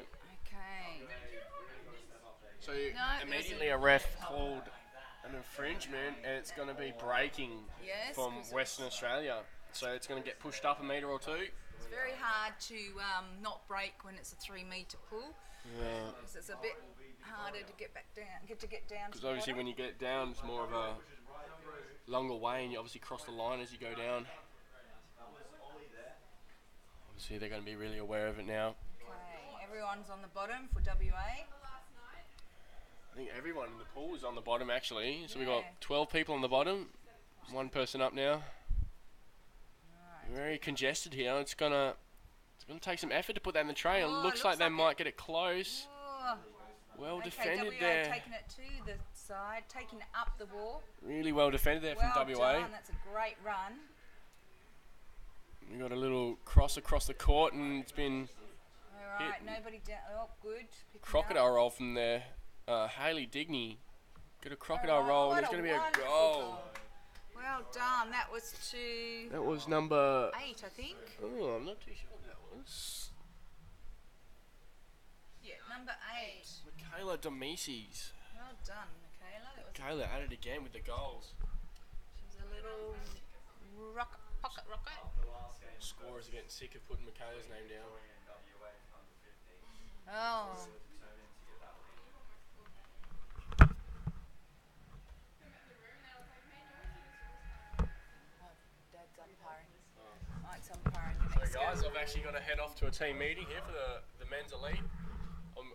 Okay.
So
No,
immediately a ref called an infringement, and it's going to be braking
Yes,
from
'cause
Western Australia. So it's going to get pushed up a metre or two.
It's very hard to not break when it's a 3 metre pull.
Yeah.
'Cause it's a bit harder to get back down. Get down.
Because obviously when you get down, it's more of a longer way, and you obviously cross the line as you go down. Obviously they're going to be really aware of it now.
Okay, everyone's on the bottom for WA.
I think everyone in the pool is on the bottom actually. So we've
Yeah.
got 12 people on the bottom, one person up now. Very congested here. It's gonna take some effort to put that in the tray. It looks like they might get it close.
Oh.
Well
Okay,
defended
WA
there.
taking it to the side, taking it up the wall.
Really well defended there
Well
from WA.
done, that's a great run.
We got a little cross across the court, and it's been
All right, nobody down. Oh, good. Picking
crocodile
up.
roll from there. Haley Digney got a crocodile roll, and
What
it's going to be a
wonderful
goal.
Well done. That was to
That was number
8, I think.
Oh, I'm not too sure what that was.
Yeah, number 8.
Michaela Demeses.
Well done, Michaela. That was
Michaela added again with the goals.
She was a little pocket rocket.
Scorers are getting sick of putting Michaela's name down.
Oh. Dad's umpiring. Mike's umpiring the
So
next
guys,
game.
I've actually got to head off to a team meeting here for the men's elite.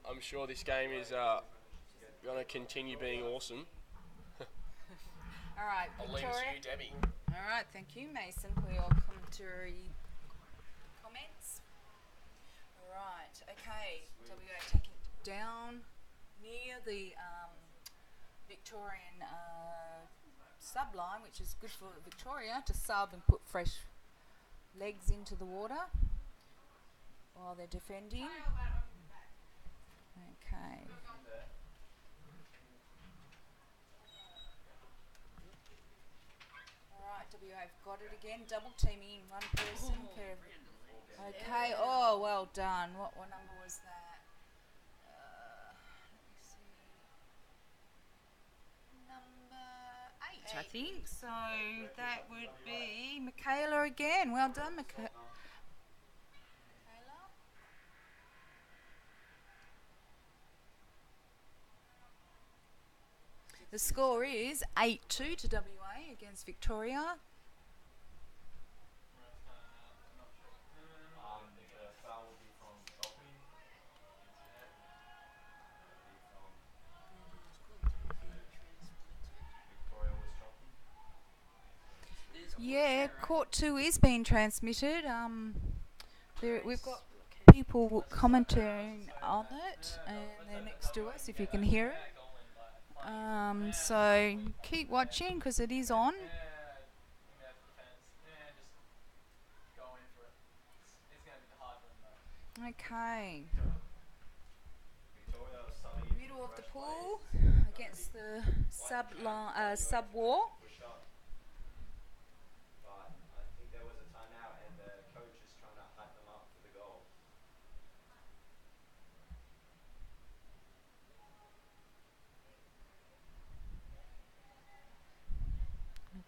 I'm sure this game is going to continue being awesome.
All right,
I'll leave
Victoria.
it to you, Debbie.
All right, thank you, Mason, for your commentary comments. All right, okay, WA taking it down near the Victorian sub line, which is good for Victoria to sub and put fresh legs into the water while they're defending. Okay. Alright, WA have got it again. Double teaming one person. Okay, oh, well done. What number was that? Let me see. Number 8, I think. So that would be Michaela again. Well done, Michaela. The score is 8-2 to WA against Victoria. Yeah, Court 2 is being transmitted. We've got people commenting on it, and they're next to us if you can hear it. So keep watching because it is on. Okay.
Victoria Sully.
Middle of the pool against the sub war.
Pushed up. But I think there was a timeout and the coach is trying to hype them up for the goal.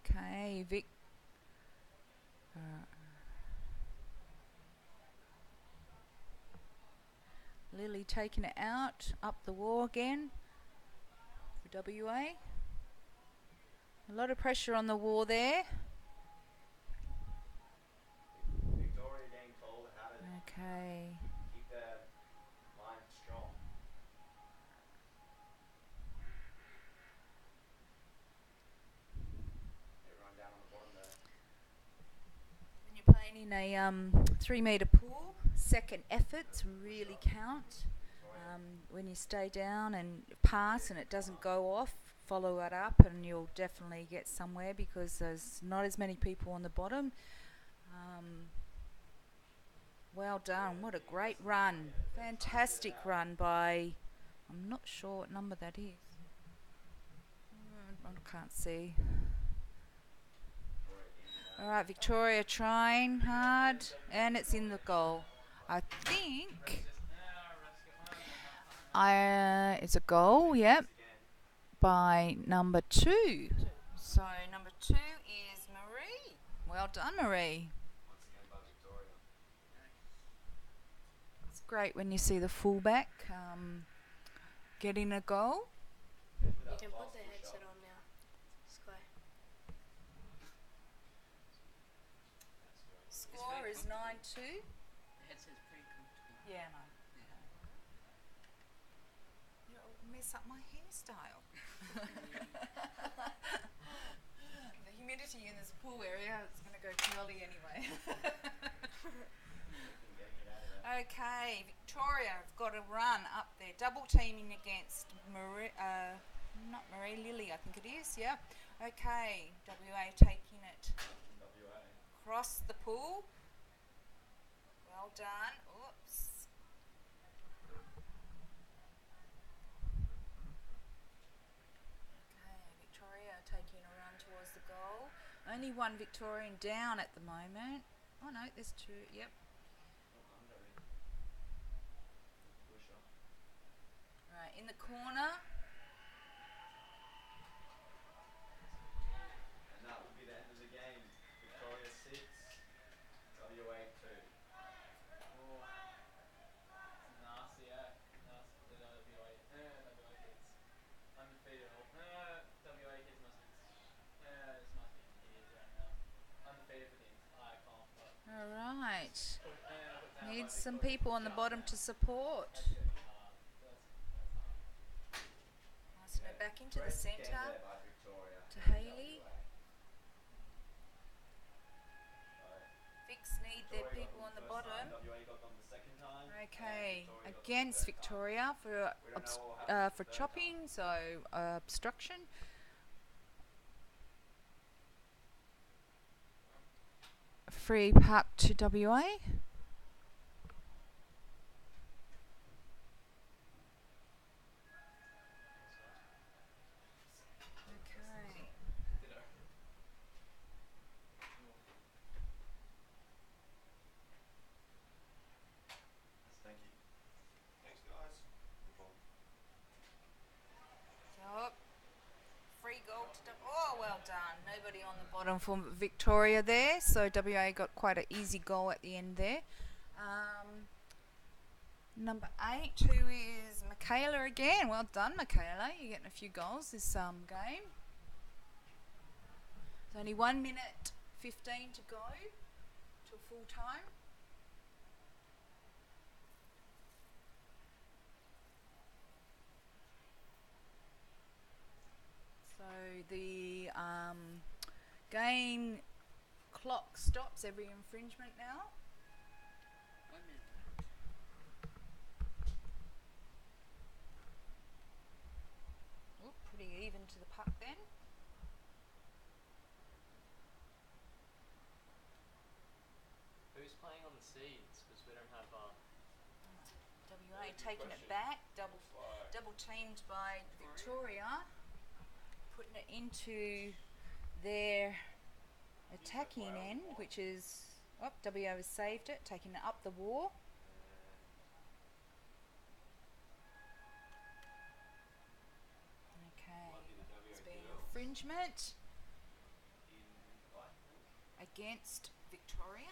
Okay, Vic. Lily taking it out, up the wall again for WA. A lot of pressure on the wall there.
Victoria getting told how to
Okay.
keep their line strong. Everyone down on the bottom there.
When you're playing in a 3 metre pool, second efforts really count. When you stay down and pass and it doesn't go off, follow it up and you'll definitely get somewhere because there's not as many people on the bottom. Well done. What a great run. Fantastic run by, I'm not sure what number that is. I can't see. Alright, Victoria trying hard and it's in the goal. I think it's a goal, yep, by number 2. So number 2 is Marie. Well done, Marie.
Once again by Victoria.
It's great when you see the fullback getting a goal.
You can put the headset on now, Sky.
Score is 9-2.
The headset's pretty comfortable.
Yeah, no. You'll mess up my hairstyle. The humidity in this pool area is going to go curly anyway. Okay, Victoria have got a run up there, double teaming against Marie, not Marie, Lily, I think it is, yeah. Okay, WA taking it across the pool. Well done. Oops. Okay, Victoria taking a run towards the goal. Only one Victorian down at the moment. Oh no, there's 2, yep. Right, in the corner.
And that will be the end of the game. Victoria 6, WA 2.
Oh, nasty, yeah. Nasty. The WA kids. Undefeated. WA kids must be. This must be idiots right now. Undefeated for the entire comp.
Alright. Needs some people on the bottom to support. Passing it back into the centre to Hayley. Vicks need their people on the bottom. Okay, against Victoria for chopping, so obstruction. Free puck to WA.
Thank you. Thanks, guys. No problem.
So, free goal to oh, well done. Nobody on the bottom for Victoria there. So WA got quite an easy goal at the end there. Number 8, who is Michaela again. Well done, Michaela. You're getting a few goals this game. There's only 1 minute 15 to go till full time. So the game clock stops every infringement now.
1 minute.
Oh, pretty even to the puck then.
Who's playing on the seeds? Because we don't have
WA taking it back, double teamed by Victoria, putting it into their attacking end, which is, oh, WA has saved it, taking it up the wall. Okay, it's been infringement against Victoria.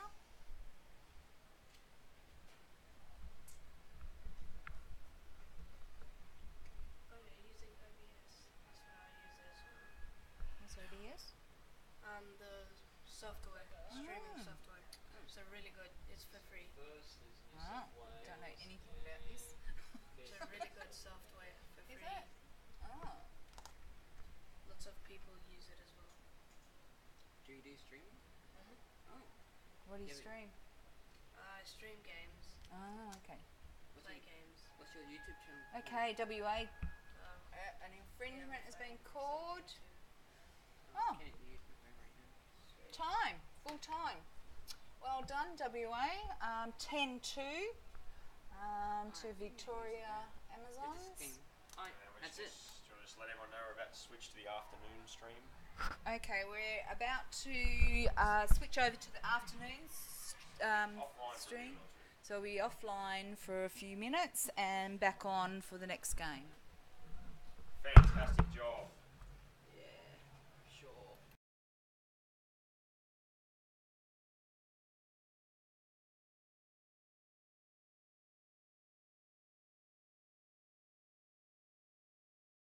Oh, you're using OBS. That's what I use as well.
What's OBS?
The software, streaming software. So really good. It's for free.
Oh, don't know anything about this.
It's a really good software for free.
Is it? Oh.
Lots of people use it as well.
Do you do streaming? Oh.
What do you
Yeah,
stream?
I stream games.
Oh, okay.
Play games.
What's your YouTube channel?
Okay, WA. An infringement has been called. Oh.
Can't use my phone right now.
Time, full time. Well done, WA. 10-2 to Victoria Amazons.
That's it.
Do you want to just let everyone know we're about to switch to the afternoon stream?
Okay, we're about to switch over to the afternoon stream. So we'll be offline for a few minutes and back on for the next game.